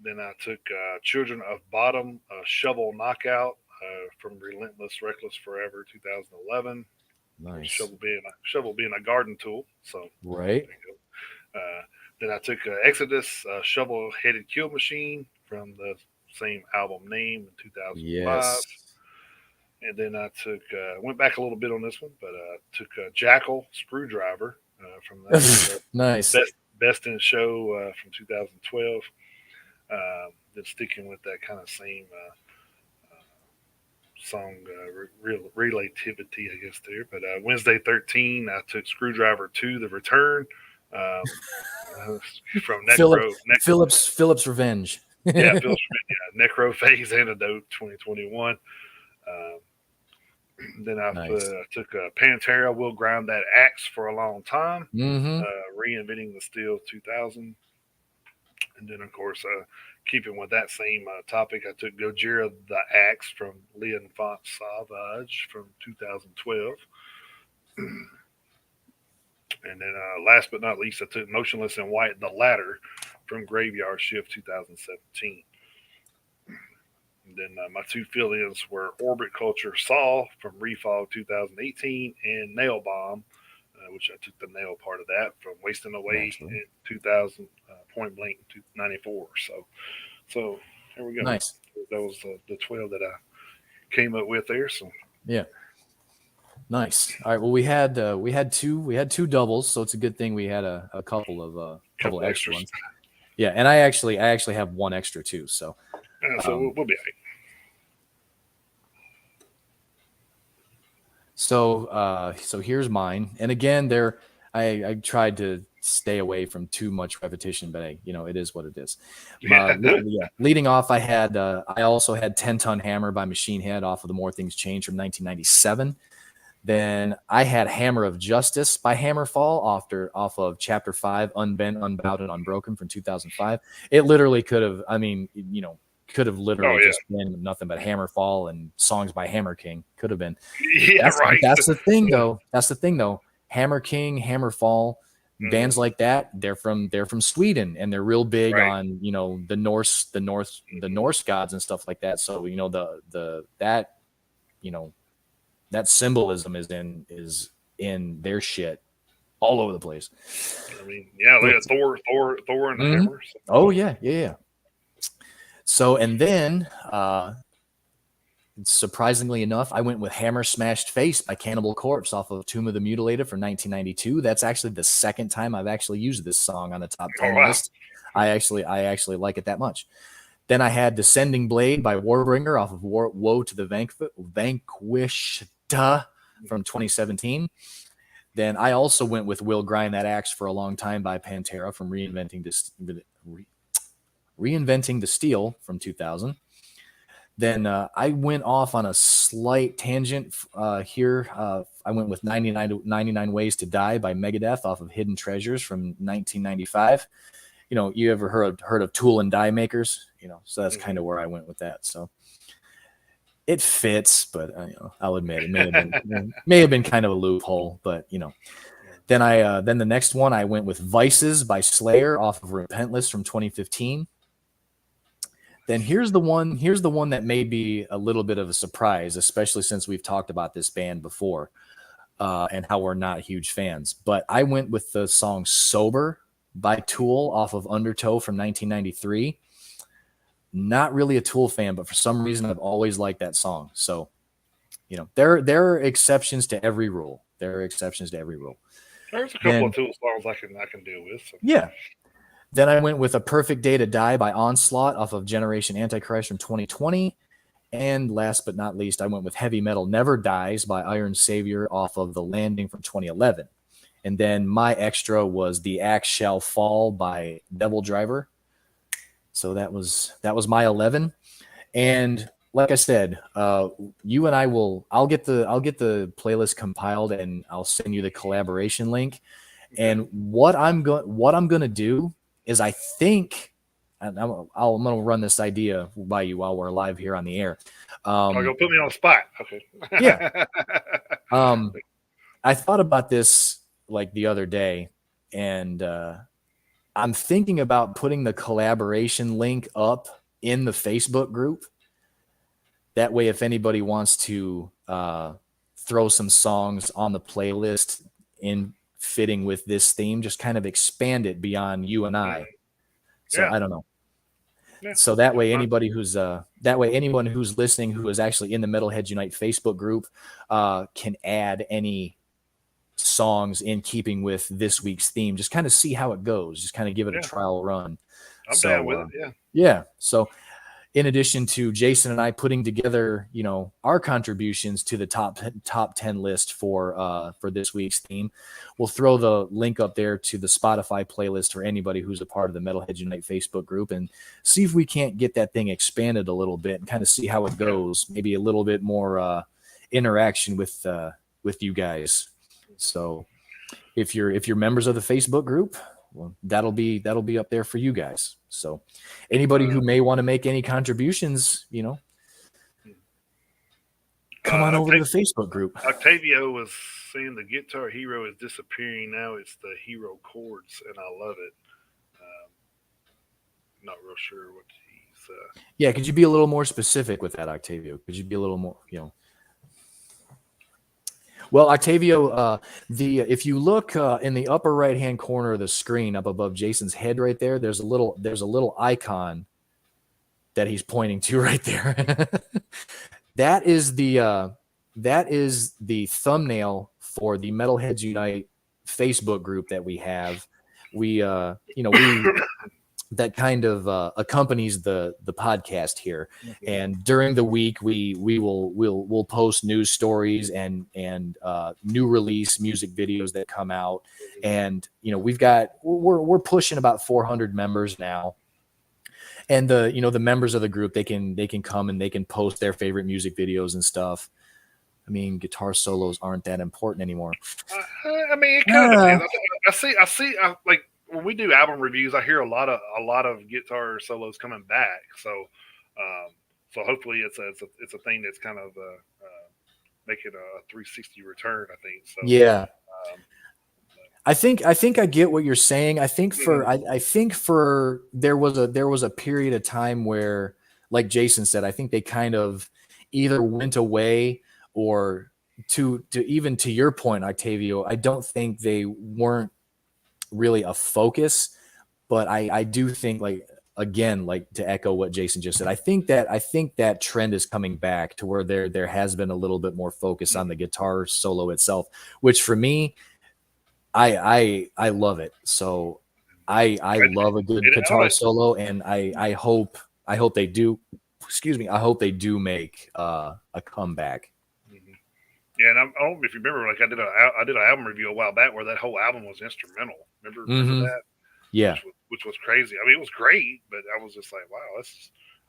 Then I took Children of Bottom, Shovel Knockout from Relentless Reckless Forever 2011. Nice. Shovel being a garden tool. So right. Then I took Exodus, Shovel Headed Kill Machine from the same album name in 2005. Yes. And then I took went back a little bit on this one, but took Jackal Screwdriver from the nice Best in Show from 2012. Then sticking with that kind of same song relativity, I guess there. But Wednesday 13, I took Screwdriver 2, The Return from Philip's Revenge. Philip's Revenge. Yeah, Necrophase Antidote 2021. Then I took Pantera, Will Grind That Axe for a Long Time, Reinventing the Steel 2000. And then, of course, keeping with that same topic, I took Gojira the Axe from L'Enfant Sauvage from 2012. And then last but not least, I took Motionless in White, The Ladder from Graveyard Shift 2017. And then my two fill-ins were Orbit Culture Saw from Refog 2018 and Nail Bomb, which I took the nail part of that from Wasting Away in 2000, Point Blank 94. So there we go. Nice. That was the 12 that I came up with there. So yeah. Nice. All right. Well, we had two doubles, so it's a good thing we had a couple of couple extra ones. Yeah, and I actually have one extra too. So we'll be all right. So here's mine, and again, I tried to stay away from too much repetition, but it is what it is. Leading off, I also had 10-Ton Hammer by Machine Head off of The More Things Change from 1997. Then I had Hammer of Justice by Hammerfall off of Chapter 5, Unbent, Unbowed, and Unbroken from 2005. It literally could have literally just been nothing but Hammerfall and songs by Hammer King. Could have been. Yeah, That's the thing, though. Hammer King, Hammerfall, bands like that, they're from Sweden, and they're real big on the Norse gods and stuff like that. So that symbolism is in their shit all over the place. I mean, yeah, they had Thor and the Hammer. So. Oh yeah. So, and then surprisingly enough, I went with Hammer Smashed Face by Cannibal Corpse off of Tomb of the Mutilated from 1992. That's actually the second time I've actually used this song on the top 10 list. I actually like it that much. Then I had Descending Blade by Warbringer off of Woe to the Vanquished from 2017. Then I also went with Will Grind That Axe for a Long Time by Pantera from Reinventing the Steel from 2000. Then I went off on a slight tangent here. I went with 99 Ways to Die by Megadeth off of Hidden Treasures from 1995. You ever heard of Tool and Die Makers? So that's kind of where I went with that. So it fits, but I'll admit it may have been kind of a loophole. But then the next one I went with Vices by Slayer off of Repentless from 2015. Then here's the one that may be a little bit of a surprise, especially since we've talked about this band before and how we're not huge fans. But I went with the song Sober by Tool off of Undertow from 1993. Not really a Tool fan, but for some reason I've always liked that song. So, there are exceptions to every rule. There's a couple of Tool songs I can deal with. So. Yeah. Then I went with A Perfect Day to Die by Onslaught off of Generation Antichrist from 2020. And last but not least, I went with Heavy Metal Never Dies by Iron Savior off of The Landing from 2011. And then my extra was The Axe Shall Fall by Devil Driver. So that was my 11. And like I said, you and I'll get the playlist compiled and I'll send you the collaboration link. And what I'm going to do is I think, and I'm going to run this idea by you while we're live here on the air. You're going to put me on the spot. Okay. Yeah. I thought about this like the other day, and I'm thinking about putting the collaboration link up in the Facebook group. That way, if anybody wants to throw some songs on the playlist in fitting with this theme, just kind of expand it beyond you and I. So I don't know. Yeah. So that way, anyone who's listening who is actually in the Metalheads Unite Facebook group can add any songs in keeping with this week's theme. Just kind of see how it goes. Just kind of give it a trial run. I'm down with it. Yeah. Yeah. So in addition to Jason and I putting together, our contributions to the top 10 list for this week's theme, we'll throw the link up there to the Spotify playlist for anybody who's a part of the Metalheads Unite Facebook group, and see if we can't get that thing expanded a little bit and kind of see how it goes. Maybe a little bit more interaction with you guys. So if you're members of the Facebook group, well, that'll be up there for you guys. So anybody who may want to make any contributions, come on over to the Facebook group. Octavio was saying the Guitar Hero is disappearing now. It's the Hero chords, and I love it. Not real sure what he's. Yeah, could you be a little more specific with that, Octavio? Could you be a little more, Well, Octavio, if you look in the upper right-hand corner of the screen, up above Jason's head, right there, there's a little icon that he's pointing to right there. That is the thumbnail for the Metalheads Unite Facebook group that we have. We that kind of accompanies the podcast here. And during the week, we'll post news stories and new release music videos that come out. And we're pushing about 400 members now. And the members of the group, they can come and they can post their favorite music videos and stuff. I mean, guitar solos aren't that important anymore. It kind of depends. I see like when we do album reviews, I hear a lot of guitar solos coming back. So hopefully it's a thing that's kind of making a 360 return. I think so. Yeah. I think I get what you're saying. I think there was a period of time where, like Jason said, I think they kind of either went away or to even to your point, Octavio, I don't think they weren't really a focus, but I do think, like, again, like to echo what Jason just said, I think that trend is coming back to where there has been a little bit more focus on the guitar solo itself, which for me, I love it. So I love a good guitar solo, and I hope they do. Excuse me. I hope they do make a comeback. Yeah, and I don't know if you remember, like I did an album review a while back where that whole album was instrumental. Remember that? Yeah, which was crazy. I mean, it was great, but I was just like, wow,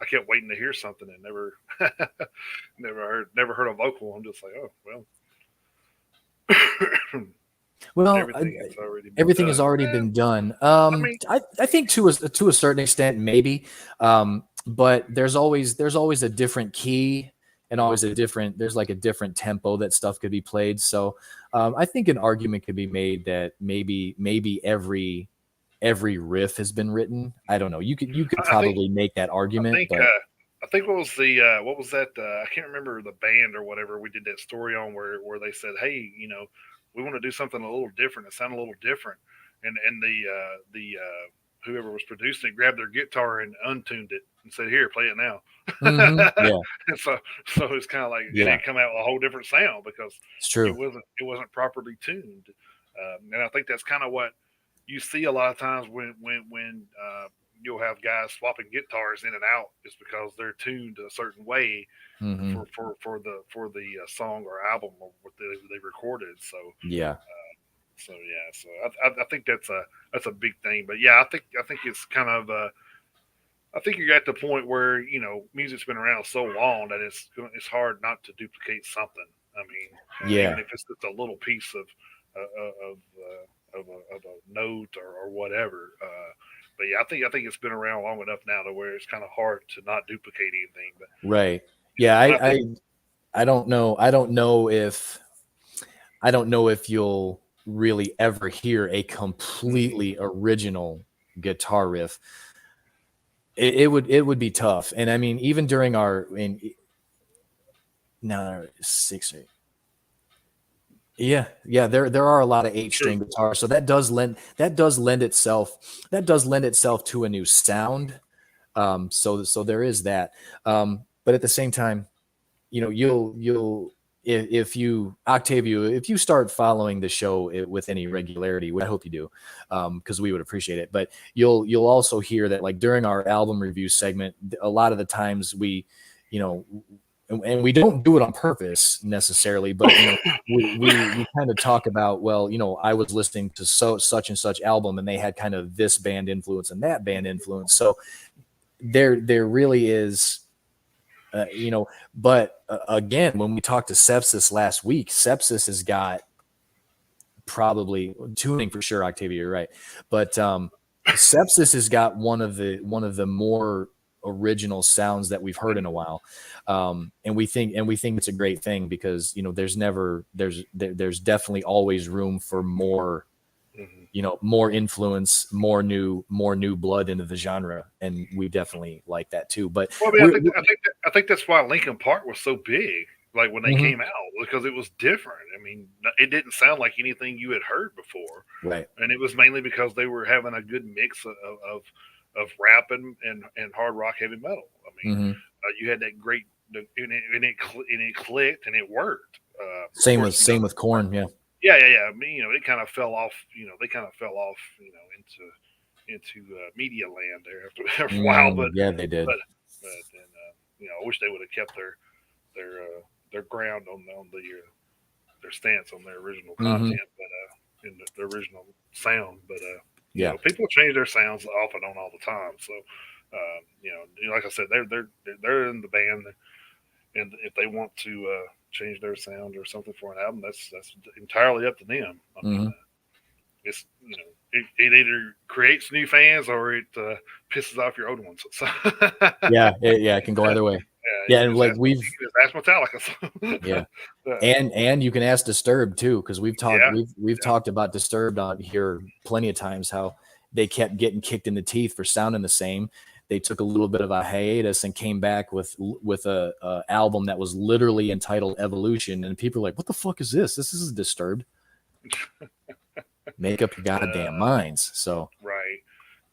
I kept waiting to hear something and never never heard a vocal. I'm just like, oh well. Well, Everything has has already already been done. I mean, I think to a certain extent, maybe. But there's always a different key and always there's like a different tempo that stuff could be played. So I think an argument could be made that maybe every riff has been written. I don't know. You could I think probably make that I argument, think but I think what was that? I can't remember the band or whatever we did that story on where they said, hey, we want to do something a little different. It sounded a little different, and the whoever was producing it grabbed their guitar and untuned it and said, here, play it now. yeah, And so it's kind of like it yeah, didn't come out with a whole different sound because it's true. it wasn't properly tuned. And I think that's kind of what you see a lot of times when you'll have guys swapping guitars in and out is because they're tuned a certain way Hmm. for the song or album or what they recorded. Yeah, So yeah, so I think that's a big thing. But yeah, I think it's kind of I think you're at the point where music's been around so long that it's hard not to duplicate something. I mean, yeah. even if it's just a little piece of a note or whatever. But yeah, I think it's been around long enough now to where it's kind of hard to not duplicate anything. But Right. Yeah, I think I don't know. I don't know if you'll really ever hear a completely original guitar riff. It would be tough. And I mean, even during no, 6 or 8. Yeah, there are a lot of 8-string true. guitars, so that does lend itself to a new sound. So there is that. But at the same time, you'll if you Octavio, if you start following the show with any regularity, I hope you do, because we would appreciate it. But you'll also hear that, like, during our album review segment, a lot of the times you know and we don't do it on purpose necessarily, but we kind of talk about, well, I was listening to such and such album and they had kind of this band influence and that band influence. So there really is, but again, when we talked to Sepsis last week, Sepsis has got probably tuning for sure. Octavia, you're right, but Sepsis has got one of the more original sounds that we've heard in a while, and we think it's a great thing because there's definitely always room for more. Mhm. More influence, more new blood into the genre, and we definitely like that too. But Well, I mean, I think that's why Linkin Park was so big, like when they Mhm. came out, because it was different. I mean, it didn't sound like anything you had heard before, Right. and it was mainly because they were having a good mix of rap and hard rock, heavy metal. I mean, Hmm. you had that great, and it clicked and it worked. Of Same course, with Corn. Yeah. yeah. I mean, it kind of fell off. They kind of fell off, into media land there after a while. Yeah, they did. But then I wish they would have kept their ground on their stance on their original Hmm. content, but in the original sound. But Yeah. people change their sounds off and on all the time. So like I said, they're in the band, and if they want to change their sound or something for an album, that's entirely up to them. I mean, Hmm. it's it either creates new fans or it pisses off your old ones. So Yeah, it can go either way. Yeah, and like you can just ask Metallica. yeah, uh, and you can ask Disturbed too, because yeah, we've yeah, talked about Disturbed on here plenty of times, how they kept getting kicked in the teeth for sounding the same. They took a little bit of a hiatus and came back with a album that was literally entitled Evolution, and people are like, "What the fuck is this? This is Disturbed." Make up your goddamn minds. So right.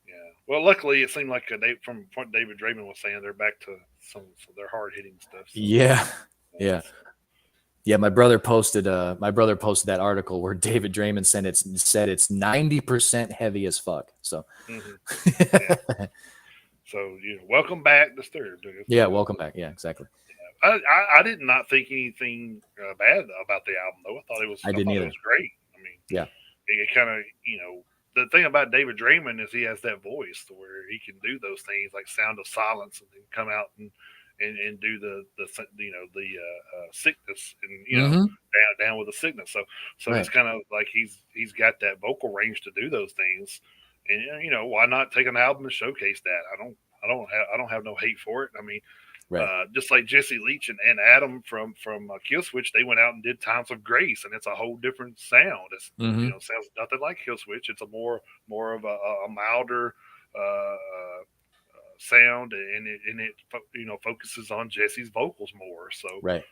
Yeah. Well, luckily, it seemed like from what David Draymond was saying, they're back to some of their hard hitting stuff. So, yeah, yeah. so, Yeah, my brother posted that article where David Draymond said it's 90% heavy as fuck. So mhm. Yeah. So welcome back, Disturbed. yeah, welcome back. Yeah, exactly. I did not think anything bad about the album though. I I didn't thought it either. was great. I mean, Yeah. it kind of the thing about David Draymond is he has that voice to where he can do those things like Sound of Silence and then come out and do the sickness and Mm-hmm. down with the sickness. So it's Right. kind of like he's got that vocal range to do those things, and why not take an album and showcase that? I don't have no hate for it. I mean, Right. just like Jesse Leach and Adam from Killswitch, they went out and did Times of Grace, and it's a whole different sound. It's Mm-hmm. sounds nothing like Killswitch. It's a more of a milder sound, and it focuses on Jesse's vocals more. So Right.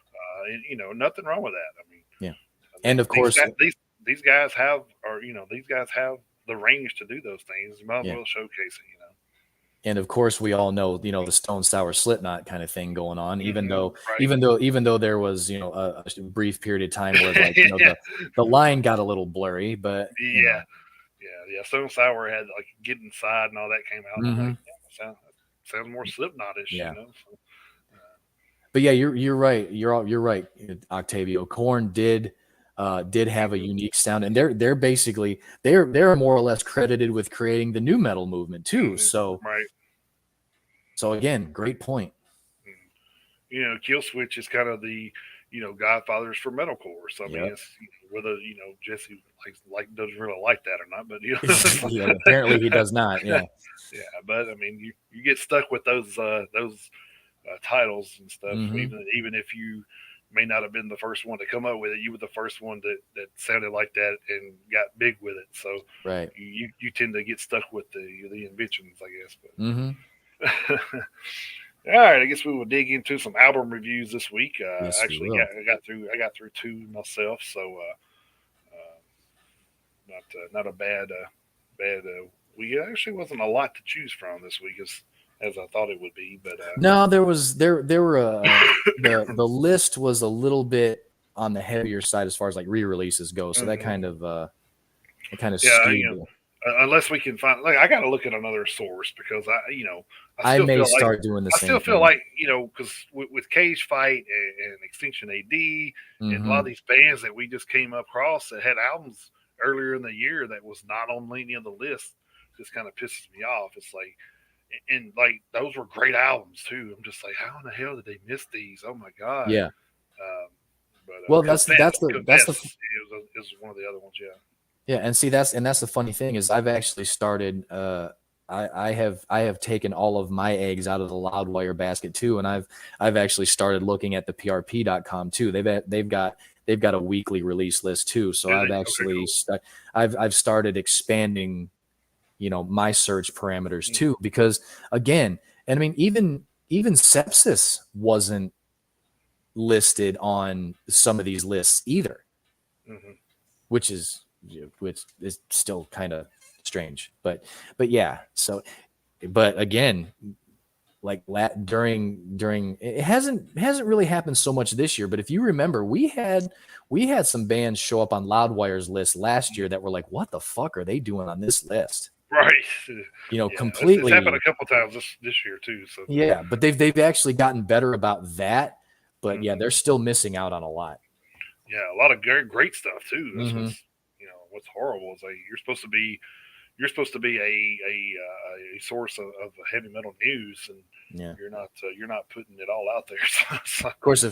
nothing wrong with that. I mean, Yeah. And of these course, guys these guys have these guys have the range to do those things. You might as yeah. well showcase it. And of course, we all know, the Stone Sour Slipknot kind of thing going on. Even Mm-hmm. though, Right. even though there was, a brief period of time where like, the line got a little blurry, but Yeah. Yeah. Stone Sour had like Get Inside and all that came out. And I'm Mhm. like, sounds more Slipknotish, Yeah. So, But yeah, you're right. You're right, Octavio. Korn did have a unique sound, and they're basically they're more or less credited with creating the new metal movement too. right. So again, great point. Killswitch is kind of the Godfathers for metalcore. So I mean, Yep. it's whether Jesse doesn't really like that or not, but Yeah, apparently he does not. Yeah. yeah. But I mean, you get stuck with those titles and stuff. Hmm. Even if you may not have been the first one to come up with it, you were the first one that sounded like that and got big with it. So Right. you tend to get stuck with the inventions, I guess. Hmm. But all right, I guess we will dig into some album reviews this week. Yes, we Actually, will. I got through two myself, so not a bad. We actually wasn't a lot to choose from this week as I thought it would be, but No, there were the list was a little bit on the heavier side as far as like re-releases go. So that mhm. kind of Yeah, skewed. unless we can find like I got to look at another source because I I still may feel like start doing the same thing. because with Cage Fight and Extinction AD and a lot of Hmm. these bands that we just came across that had albums earlier in the year that was not on any of the list just kind of pisses me off. It's like and like those were great albums too. I'm just like, how in the hell did they miss these? Oh my god! Yeah. Um, but Well, Confess is one of the other ones. Yeah. yeah, and see that's the funny thing is I've actually started I have taken all of my eggs out of the Loudwire basket too, and I've actually started looking at the PRP.com too. They've got a weekly release list too. So Do I've they? Okay, actually cool. I've started expanding, my search parameters Mm-hmm. too, because again, and I mean even sepsis wasn't listed on some of these lists either, Mm-hmm. which is still kind of strange, but yeah. So, but again, like during it hasn't really happened so much this year, but if you remember, we had some bands show up on Loudwire's list last year that were like, what the fuck are they doing on this list? Right. Yeah, it's happened Completely. a couple times this year too. So Yeah, but they've actually gotten better about that. But yeah, mhm. they're still missing out on a lot. Yeah, a lot of great stuff too. That's Hmm. what's horrible is like you're supposed to be a source of heavy metal news, and Yeah. you're not putting it all out there. So, Of course,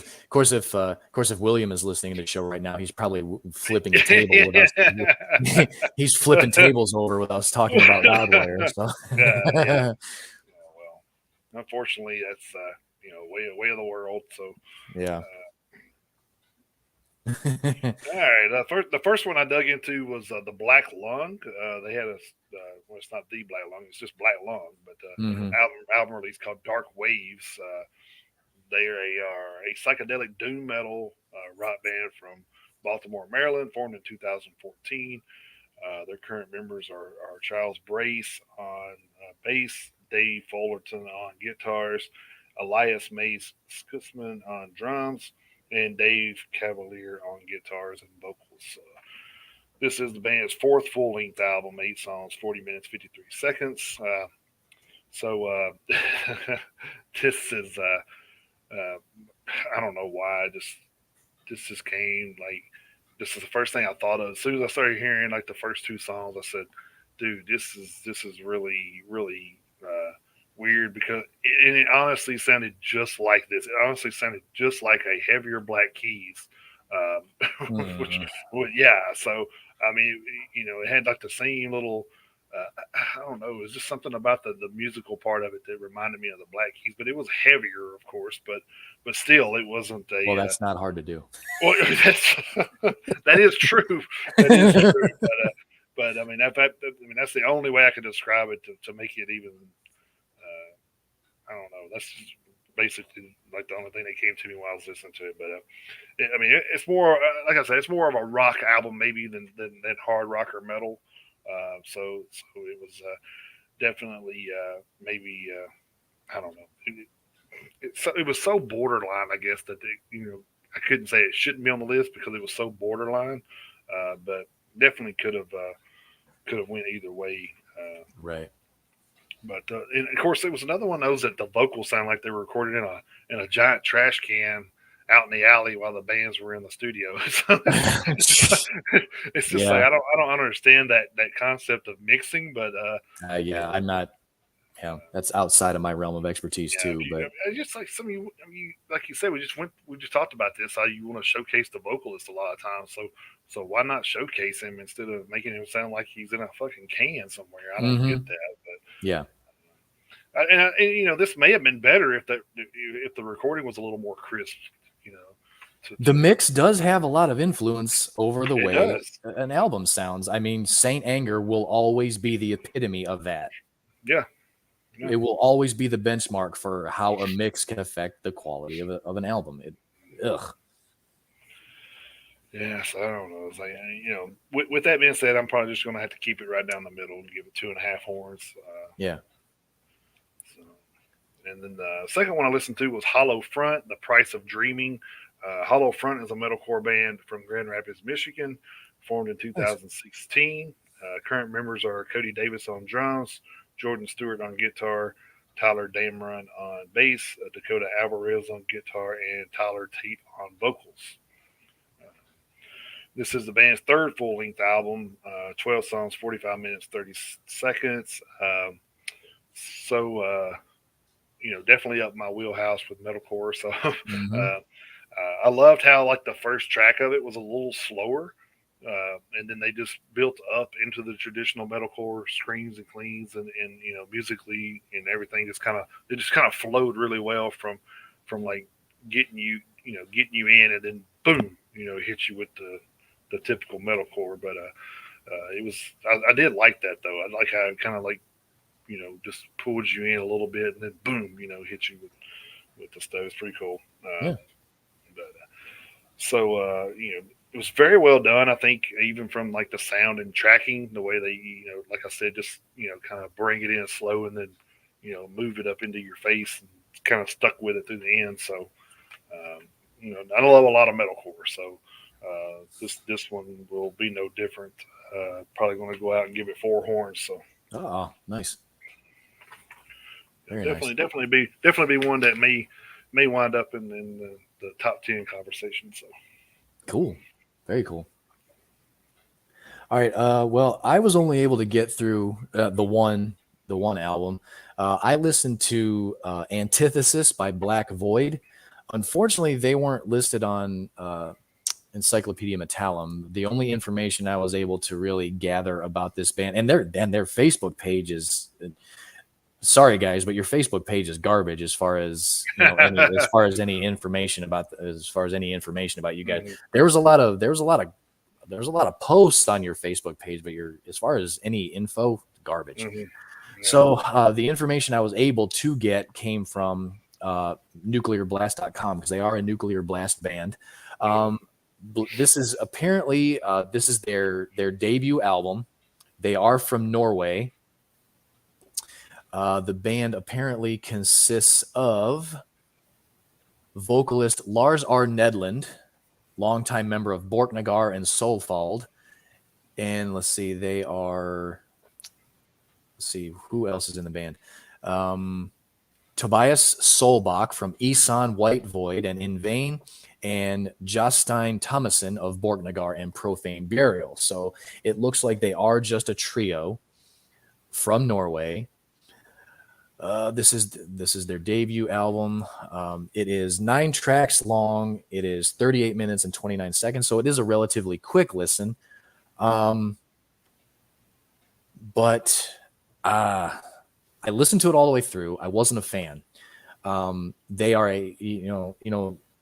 if William is listening to the show right now, he's probably flipping a table with us. He's flipping tables over with us talking about Loudwire. So yeah. Well, unfortunately, that's way of the world. So. yeah. All right. The first one I dug into was the Black Lung. They had well, it's not the Black Lung, it's just Black Lung, but Hmm. album release called Dark Waves. They are a psychedelic doom metal rock band from Baltimore, Maryland, formed in 2014. Their current members are Charles Brace on bass, Dave Fullerton on guitars, Elias Mays Skutzman on drums, and Dave Cavalier on guitars and vocals. This is the band's fourth full length album, 8 songs, 40 minutes, 53 seconds. So this is, I don't know why, this just came like, this is the first thing I thought of. As soon as I started hearing like the first two songs, I said, dude, this is really really weird because it honestly sounded just like this. It honestly sounded just like a heavier Black Keys, which, Hmm. yeah. So I mean, it had like the same little. I don't know. It was just something about the musical part of it that reminded me of the Black Keys, but it was heavier, of course. But still, it wasn't Well, a. that's not hard to do. Well, that's, that is true. That is true. But I mean, that's the only way I could describe it to make it even. I don't know. That's just basically like the only thing that came to me while I was listening to it. But I mean, it's more like I said, it's more of a rock album maybe than hard rock or metal. So it was definitely maybe I don't know. It was so borderline, I guess that I couldn't say it shouldn't be on the list because it was so borderline, but definitely could have went either way. Right. But and of course, there was another one of those that the vocals sound like they were recorded in a giant trash can out in the alley while the bands were in the studio. So it's just like Yeah. I don't understand that concept of mixing, but Yeah. I'm not. Yeah, that's outside of my realm of expertise yeah, too. But I just like some of you. I mean, like you said, we just talked about this. How you want to showcase the vocalist a lot of times. So why not showcase him instead of making him sound like he's in a fucking can somewhere? I don't get hmm that. yeah, And this may have been better if the recording was a little more crisp. You know, the mix does have a lot of influence over the it way does. an album sounds. I mean, Saint Anger will always be the epitome of that. Yeah, yeah, It will always be the benchmark for how a mix can affect the quality of an album. Ugh. yeah. So I don't know. It's like with that being said, I'm probably just going to have to keep it right down the middle and give it 2.5 horns. Yeah. So. And then the second one I listened to was Hollow Front, The Price of Dreaming. Hollow Front is a metalcore band from Grand Rapids, Michigan, formed in Nice. 2016. Current members are Cody Davis on drums, Jordan Stewart on guitar, Tyler Dameron on bass, Dakota Alvarez on guitar, and Tyler Tate on vocals. This is the band's third full length album, 12 songs, 45 minutes, 30 seconds. So, definitely up my wheelhouse with metalcore. So, Hmm. I loved how like the first track of it was a little slower, and then they just built up into the traditional metalcore screams and cleans and musically and everything. It just kind of flowed really well from like getting you in and then boom hit you with the typical metalcore. But it was I did like that though. I like how it kind of like just pulls you in a little bit and then boom, hits you with the stuff. It's pretty cool. Yeah. But so it was very well done. I think even from like the sound and tracking, the way they like I said, just kind of bring it in slow and then move it up into your face and kind of stuck with it through the end. So I love a lot of metalcore. So this one will be no different. Probably going to go out and give it 4 horns. So Oh, nice. Very nice. definitely be one that may wind up in the top 10 conversation. So Cool. Very cool. All right. Well, I was only able to get through the one album. I listened to Antithesis by Black Void. Unfortunately, they weren't listed on Encyclopedia Metallum. The only information I was able to really gather about this band and their Facebook page is. Sorry guys, but your Facebook page is garbage as far as any information about you guys. Mhm. There was a lot of posts on your Facebook page, but as far as any info, garbage. Mhm. Yeah. So the information I was able to get came from nuclearblast.com because they are a nuclear blast band. This is apparently this is their debut album. They are from Norway. The band apparently consists of vocalist Lars R. Nedland, longtime member of Borknagar and Solfald. And let's see, who else is in the band? Tobias Solbach from Isan White Void and In Vain, and Jostein Thomason of Borknagar and Profane Burial. So it looks like they are just a trio. from Norway. This is their debut album. It is 9 tracks long. It is 38 minutes and 29 seconds, so it is a relatively quick listen. But I listened to it all the way through. I wasn't a fan. They are a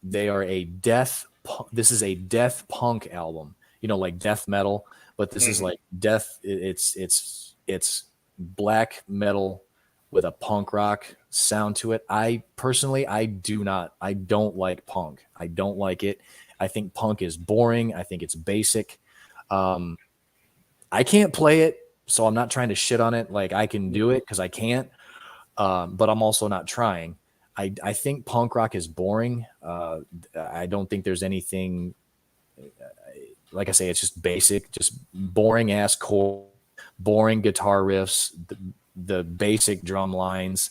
they are a death. This is a death punk album. Like death metal, but this is like death. It's black metal with a punk rock sound to it. I personally, I don't like punk. I don't like it. I think punk is boring. I think it's basic. I can't play it, so I'm not trying to shit on it. Like I can do it because I can't, but I'm also not trying. I think punk rock is boring. I don't think there's anything. Like I say, it's just basic, just boring ass chord, boring guitar riffs, the basic drum lines.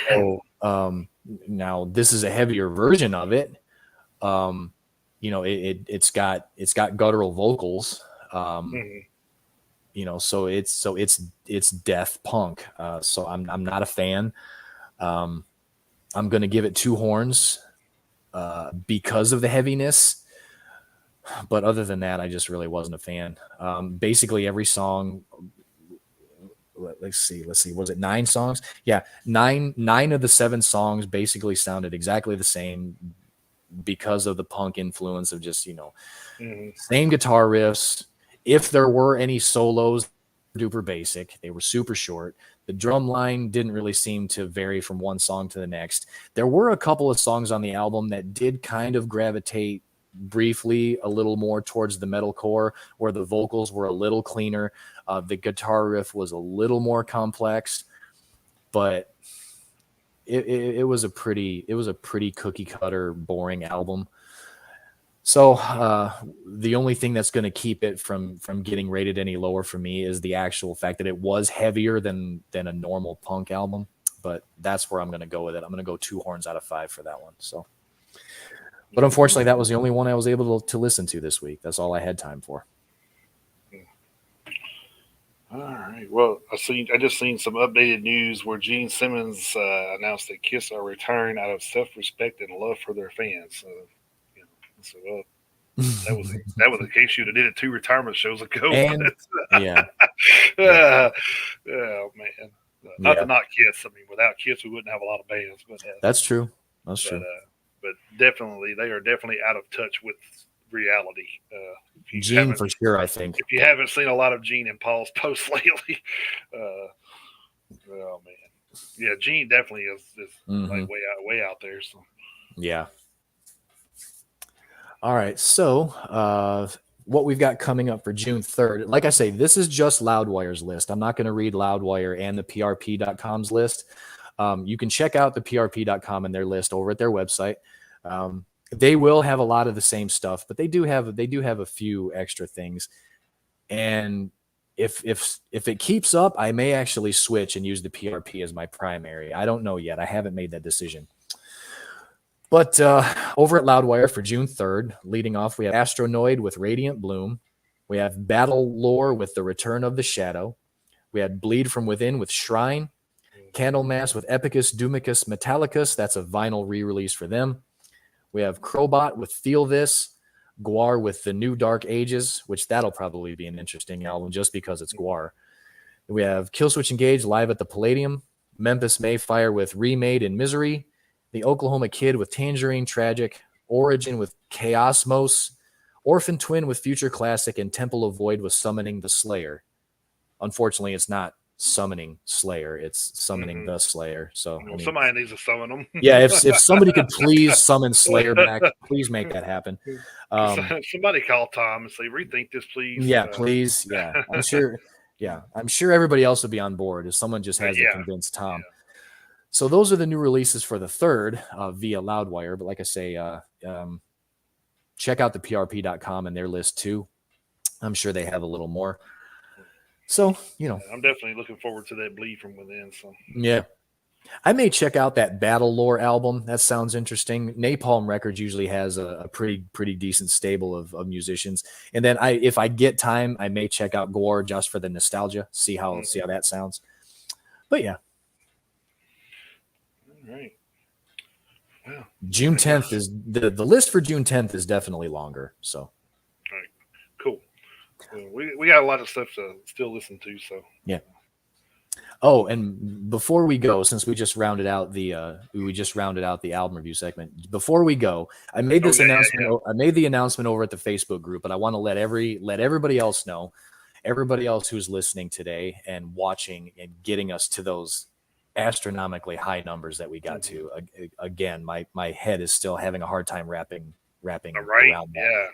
So now this is a heavier version of it. It's got guttural vocals. So it's death punk. So I'm not a fan. I'm gonna give it 2 horns because of the heaviness. But other than that, I just really wasn't a fan. Basically every song, let's see, was it 9 songs? Yeah, nine of the 7 songs basically sounded exactly the same because of the punk influence of just, same guitar riffs. If there were any solos, duper basic. They were super short. The drum line didn't really seem to vary from one song to the next. There were a couple of songs on the album that did kind of gravitate briefly a little more towards the metalcore, where the vocals were a little cleaner. The guitar riff was a little more complex, but it was a pretty cookie cutter, boring album. So the only thing that's going to keep it from getting rated any lower for me is the actual fact that it was heavier than a normal punk album. But that's where I'm going to go with it. I'm going to go 2 horns out of 5 for that one. So, but unfortunately, that was the only one I was able to listen to this week. That's all I had time for. All right. Well, I just seen some updated news where Gene Simmons announced that Kiss are retiring out of self-respect and love for their fans. So that was the case. You'd have did it 2 retirement shows ago. And, yeah. Oh man. Not to knock Kiss. I mean, without Kiss, we wouldn't have a lot of bands. But that's true. That's true. But definitely, they are definitely out of touch with reality. Gene for sure, I think. If you haven't seen a lot of Gene and Paul's posts lately, oh man, yeah, Gene definitely is like way out there. So yeah. All right, so what we've got coming up for June 3rd, like I say, this is just Loudwire's list. I'm not going to read Loudwire and the PRP.com's list. You can check out the PRP.com and their list over at their website. They will have a lot of the same stuff, but they do have a few extra things. And if it keeps up, I may actually switch and use the PRP as my primary. I don't know yet. I haven't made that decision. But over at Loudwire for June 3rd, leading off, we have Astronoid with Radiant Bloom. We have Battle Lore with The Return of the Shadow. We had Bleed from Within with Shrine. Candlemass with Epicus Doomicus Metallicus. That's a vinyl re-release for them. We have Crowbot with Feel This. Guar with The New Dark Ages, which that'll probably be an interesting album just because it's Guar. We have Killswitch Engage live at the Palladium. Memphis Mayfire with Remade in Misery. The Oklahoma Kid with Tangerine Tragic. Origin with Chaosmos. Orphan Twin with Future Classic. And Temple of Void with Summoning the Slayer. Unfortunately, it's not Summoning Slayer, it's Summoning the Slayer. So somebody needs to summon them. Yeah, if somebody could please summon Slayer back, please make that happen. Somebody call Tom and say, rethink this, please. Yeah, please. Yeah, I'm sure. Yeah, I'm sure everybody else would be on board if someone just has to convince Tom. Yeah. So those are the new releases for the 3rd via Loudwire. But like I say, check out the PRP.com and their list too. I'm sure they have a little more. So, I'm definitely looking forward to that Bleed from Within. So yeah. I may check out that Battle Lore album. That sounds interesting. Napalm Records usually has a pretty decent stable of musicians. And then if I get time, I may check out Gore just for the nostalgia. See how that sounds. But yeah. All right. Well, June 10th is the list for June 10th is definitely longer. So. All right. Cool. Well, we got a lot of stuff to still listen to. So yeah. Oh, and before we go, since we just rounded out the album review segment, before we go, I made this announcement. Yeah. I made the announcement over at the Facebook group, but I want to let everybody else know, everybody else who's listening today and watching and getting us to those astronomically high numbers that we got to. Again, my head is still having a hard time wrapping around that. Yeah.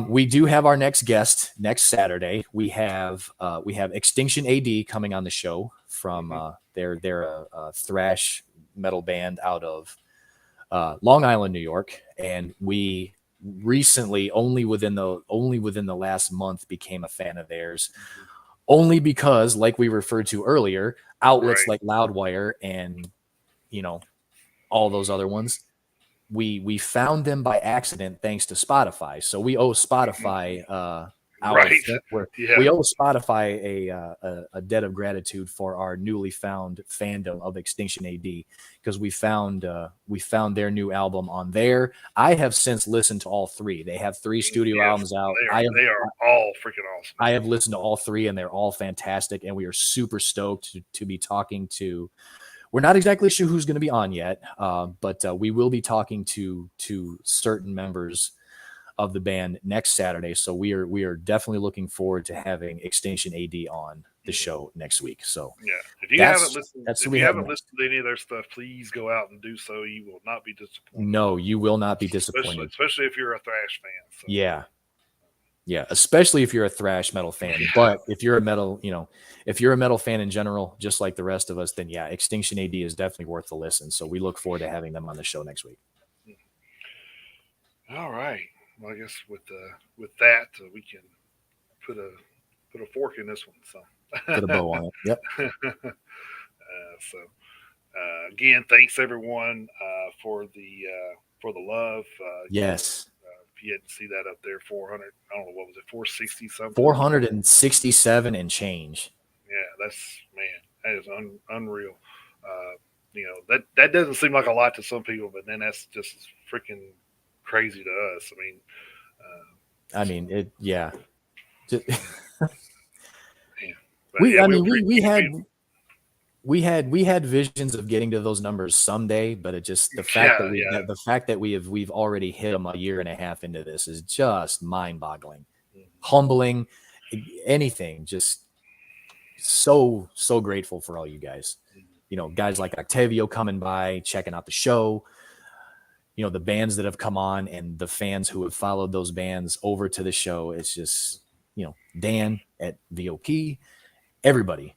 We do have our next guest next Saturday. We have Extinction AD coming on the show from they're a thrash metal band out of Long Island, New York, and we recently only within the last month became a fan of theirs, only because, like we referred to earlier, outlets like Loudwire and all those other ones. We found them by accident thanks to Spotify. So we owe Spotify we owe Spotify a debt of gratitude for our newly found fandom of Extinction AD, because we found their new album on there. I have since listened to all three. They have 3 studio albums out. They are all freaking awesome. I have listened to all 3 and they're all fantastic, and we are super stoked to be talking to. We're not exactly sure who's going to be on yet, but we will be talking to certain members of the band next Saturday. So we are definitely looking forward to having Extinction AD on the show next week. So yeah, if you haven't listened to any of their stuff, please go out and do so. You will not be disappointed. No, you will not be disappointed, especially if you're a thrash fan. So. Yeah, especially if you're a thrash metal fan. Yeah. But if you're a metal fan in general, just like the rest of us, then yeah, Extinction AD is definitely worth the listen. So we look forward to having them on the show next week. All right. Well, I guess with that, we can put a fork in this one. So put a bow on it. Yep. Again, thanks everyone for the love. Yes. If you didn't see that up there, 400. I don't know, what was it, 460 something? 467 and change. Yeah, that is unreal. That doesn't seem like a lot to some people, but then that's just freaking crazy to us. Yeah. We had visions of getting to those numbers someday, but it just the fact that we've already hit them a year and a half into this is just mind-boggling, humbling, anything. Just so grateful for all you guys. Guys like Octavio coming by, checking out the show. The bands that have come on and the fans who have followed those bands over to the show. It's just Dan at VOP, everybody.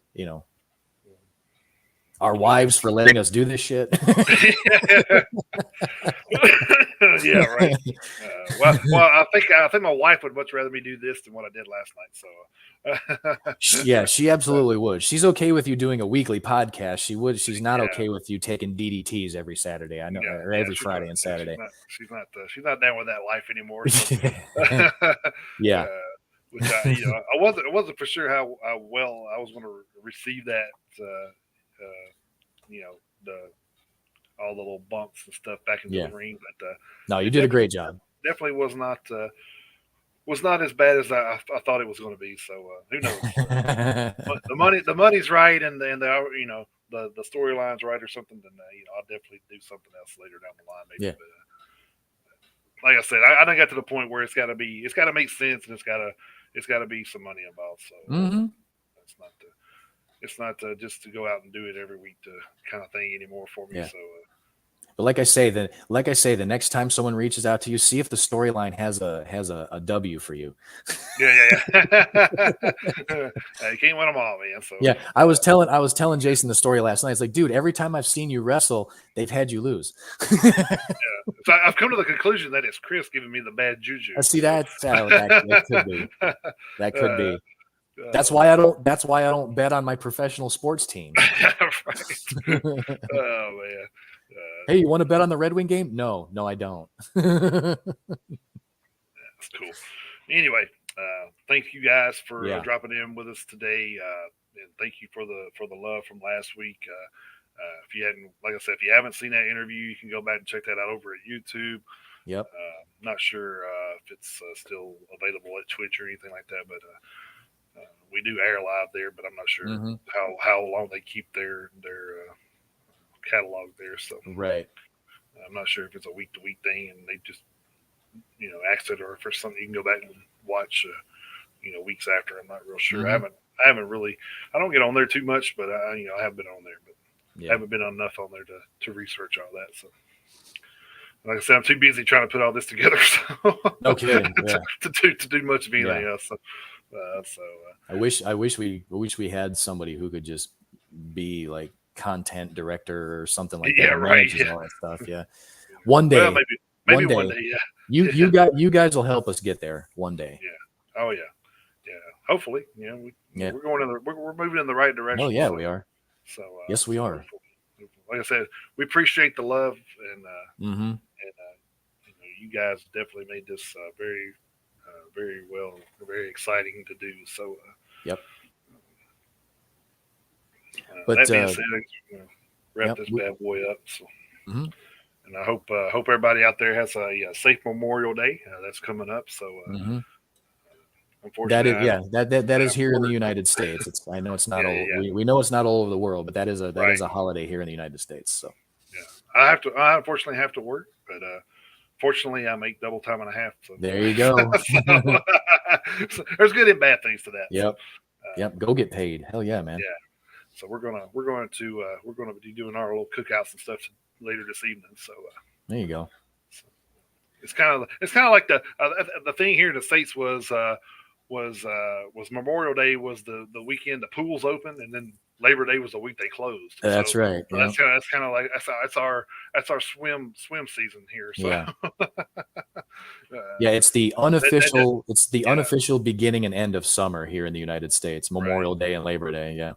Our wives for letting us do this shit. Yeah, right. Well, I think my wife would much rather me do this than what I did last night. So, yeah, she absolutely would. She's okay with you doing a weekly podcast. She would. She's not okay with you taking DDTs every Saturday. I know, or every Friday and Saturday. She's not down with that life anymore. So. Yeah. Which I wasn't for sure how well I was going to receive that. All the little bumps and stuff back into the ring, but no, you did a great job. Definitely was not as bad as I thought it was going to be. So who knows? the money's right, and the storyline's right or something. Then I'll definitely do something else later down the line, maybe. Yeah. But, like I said, I done got to the point where it's got to make sense, and it's got to be some money involved. So it's not just to go out and do it every week kind of thing anymore for me. Yeah. So, but like I say, the next time someone reaches out to you, see if the storyline has a W for you. Yeah. You can't win them all, man. So yeah, I was telling Jason the story last night. It's like, dude, every time I've seen you wrestle, they've had you lose. Yeah. So I've come to the conclusion that it's Chris giving me the bad juju. See that could be. That could be. That's why I don't. That's why I don't bet on my professional sports teams. Right. Oh man. Hey, you want to bet on the Red Wing game? No, I don't. That's cool. Anyway, thank you guys for dropping in with us today, and thank you for the love from last week. If you hadn't, like I said, if you haven't seen that interview, you can go back and check that out over at YouTube. Yep. Not sure if it's still available at Twitch or anything like that, but we do air live there. But I'm not sure how long they keep their catalog there. So right. I'm not sure if it's a week to week thing, and they just axe it, or if it's something you can go back and watch weeks after. I'm not real sure. I haven't really. I don't get on there too much, but I have been on there, but I haven't been enough on there to research all that. So, like I said, I'm too busy trying to put all this together. So no kidding. to do much of anything else. So, I wish we had somebody who could just be like content director or something like that. Yeah, right. All that stuff. Yeah. One day. Well, maybe one day. Yeah. You guys will help us get there one day. Yeah. Oh yeah. Yeah. Hopefully. We're going we're moving in the right direction. Oh yeah, we are. So yes, we are. Like I said, we appreciate the love, and you guys definitely made this very, very well, very exciting to do. So, yep. But that being said, wrap this bad boy up. So, and I hope everybody out there has a safe Memorial Day. That's coming up. So, unfortunately, that is here in the United States. I know it's not all. We know it's not all over the world, but that is a holiday here in the United States. So, I unfortunately have to work, but fortunately, I make double time and a half. So. There you go. So there's good and bad things to that. Yep. Yep. Go get paid. Hell yeah, man. Yeah. So we're gonna be doing our little cookouts and stuff later this evening. So there you go. So it's kind of like the thing here in the States was Memorial Day was the weekend the pools open, and then Labor Day was the week they closed. That's right. Yeah. That's kind of like that's our swim season here. So. Yeah. It's the unofficial unofficial beginning and end of summer here in the United States. Memorial Day and Labor Day. Yeah.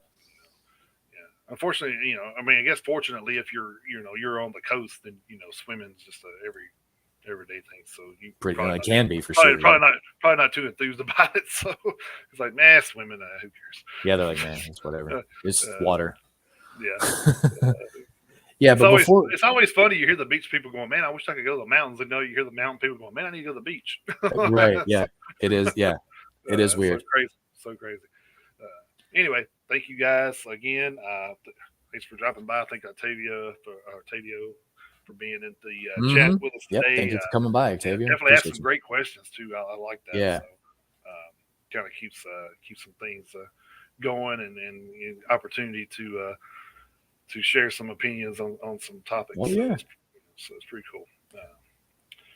Yeah. Unfortunately, I guess fortunately, if you're on the coast, then swimming's just everyday thing. So you can be for sure. Probably not too enthused about it. So it's like, swimming, who cares? Yeah, they're like, it's whatever. It's water. Yeah. Yeah, but it's always funny. You hear the beach people going, "Man, I wish I could go to the mountains." And you hear the mountain people going, "Man, I need to go to the beach." Right. Yeah. It is. Yeah. It is weird. So crazy. Anyway, thank you guys again. Thanks for dropping by. Thank Octavio for being in the chat with us today. Thank you for coming by, Octavio. Definitely asked some great questions too. I like that. Yeah. So, kind of keeps some things going and opportunity to share some opinions on some topics. Oh, yeah. So it's pretty cool.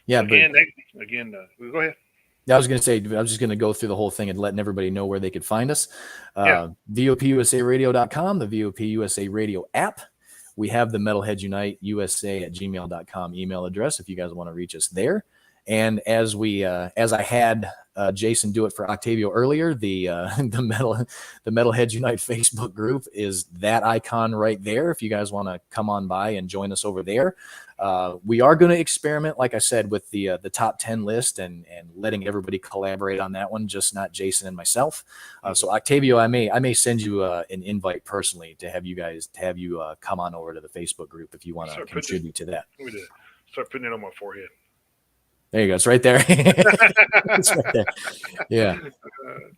Go ahead. I was going to say, I was just going to go through the whole thing and letting everybody know where they could find us. VOPUSARadio.com, the VOP USA Radio app. We have the Metalheads Unite USA at gmail.com email address if you guys want to reach us there. And as I had Jason do it for Octavio earlier, the Metalheads Unite Facebook group is that icon right there. If you guys want to come on by and join us over there, we are going to experiment, like I said, with the top 10 list and letting everybody collaborate on that one, just not Jason and myself. So Octavio, I may send you an invite personally to have you come on over to the Facebook group if you want to contribute to that. We did. Start putting it on my forehead. There you go. It's right there. It's right there. Yeah.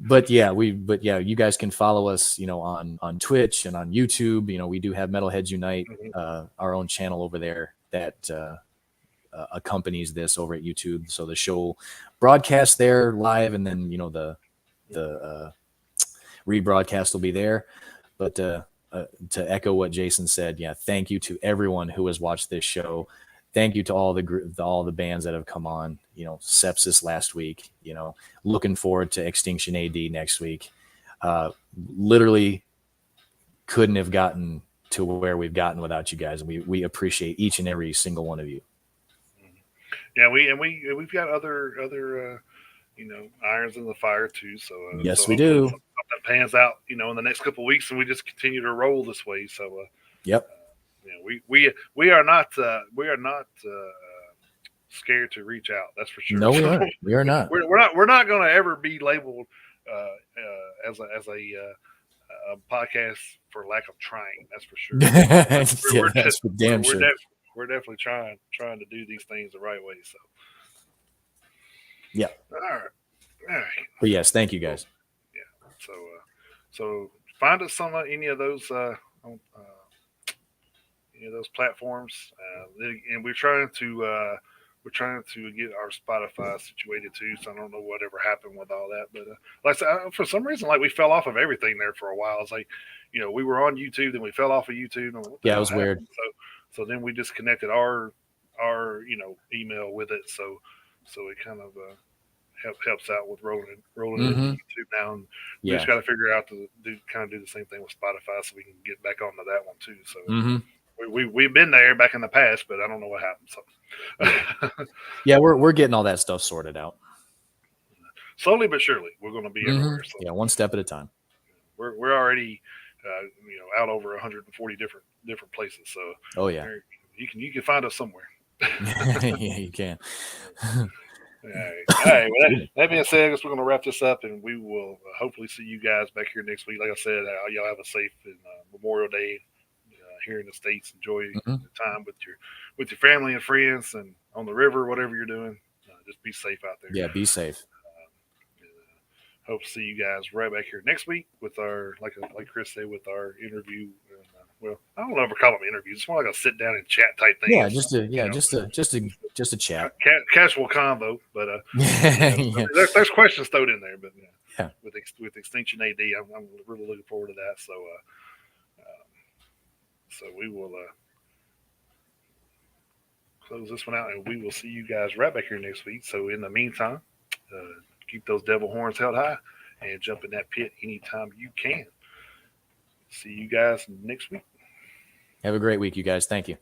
But you guys can follow us, on Twitch and on YouTube. We do have Metalheads Unite, our own channel over there that accompanies this over at YouTube. So the show broadcasts there live, and then the rebroadcast will be there. But to echo what Jason said, thank you to everyone who has watched this show. Thank you to all the bands that have come on. Sepsis last week. Looking forward to Extinction AD next week. Literally couldn't have gotten to where we've gotten without you guys. We appreciate each and every single one of you. Yeah, we've got other irons in the fire too. So yes, we do. pans out, in the next couple of weeks, and we just continue to roll this way. So, yep. We are not scared to reach out. That's for sure. No, we are. We are not. We're not going to ever be labeled as a podcast for lack of trying. That's for sure. That's for damn sure. We're definitely trying to do these things the right way. So, yeah. All right. But yes, thank you guys. Yeah. So find us on any of those platforms, and we're trying to get our Spotify situated too. So I don't know whatever happened with all that, but like I said, for some reason, like we fell off of everything there for a while. It's like, we were on YouTube, then we fell off of YouTube. And it was weird. So then we just connected our email with it. So it kind of helps out with rolling into YouTube now. And we just got to figure out to do the same thing with Spotify so we can get back onto that one too. So we've been there back in the past, but I don't know what happened. So yeah, we're getting all that stuff sorted out. Slowly but surely, we're going to be everywhere. So yeah, one step at a time. We're already out over 140 different places. So oh yeah, you can find us somewhere. Yeah, you can. All right. Well, that being said, I guess we're going to wrap this up, and we will hopefully see you guys back here next week. Like I said, y'all have a safe Memorial Day here in the States. Enjoy the time with your family and friends, and on the river, whatever you're doing. Just be safe out there. Yeah, be safe. Hope to see you guys right back here next week with our, like Chris said, with our interview. Well, I don't know if we call them interviews. It's more like a sit down and chat type thing. Yeah, just a chat. Casual convo, but there's questions thrown in there. But with Extinction AD, I'm really looking forward to that. So we will close this one out, and we will see you guys right back here next week. So in the meantime, keep those devil horns held high and jump in that pit anytime you can. See you guys next week. Have a great week, you guys. Thank you.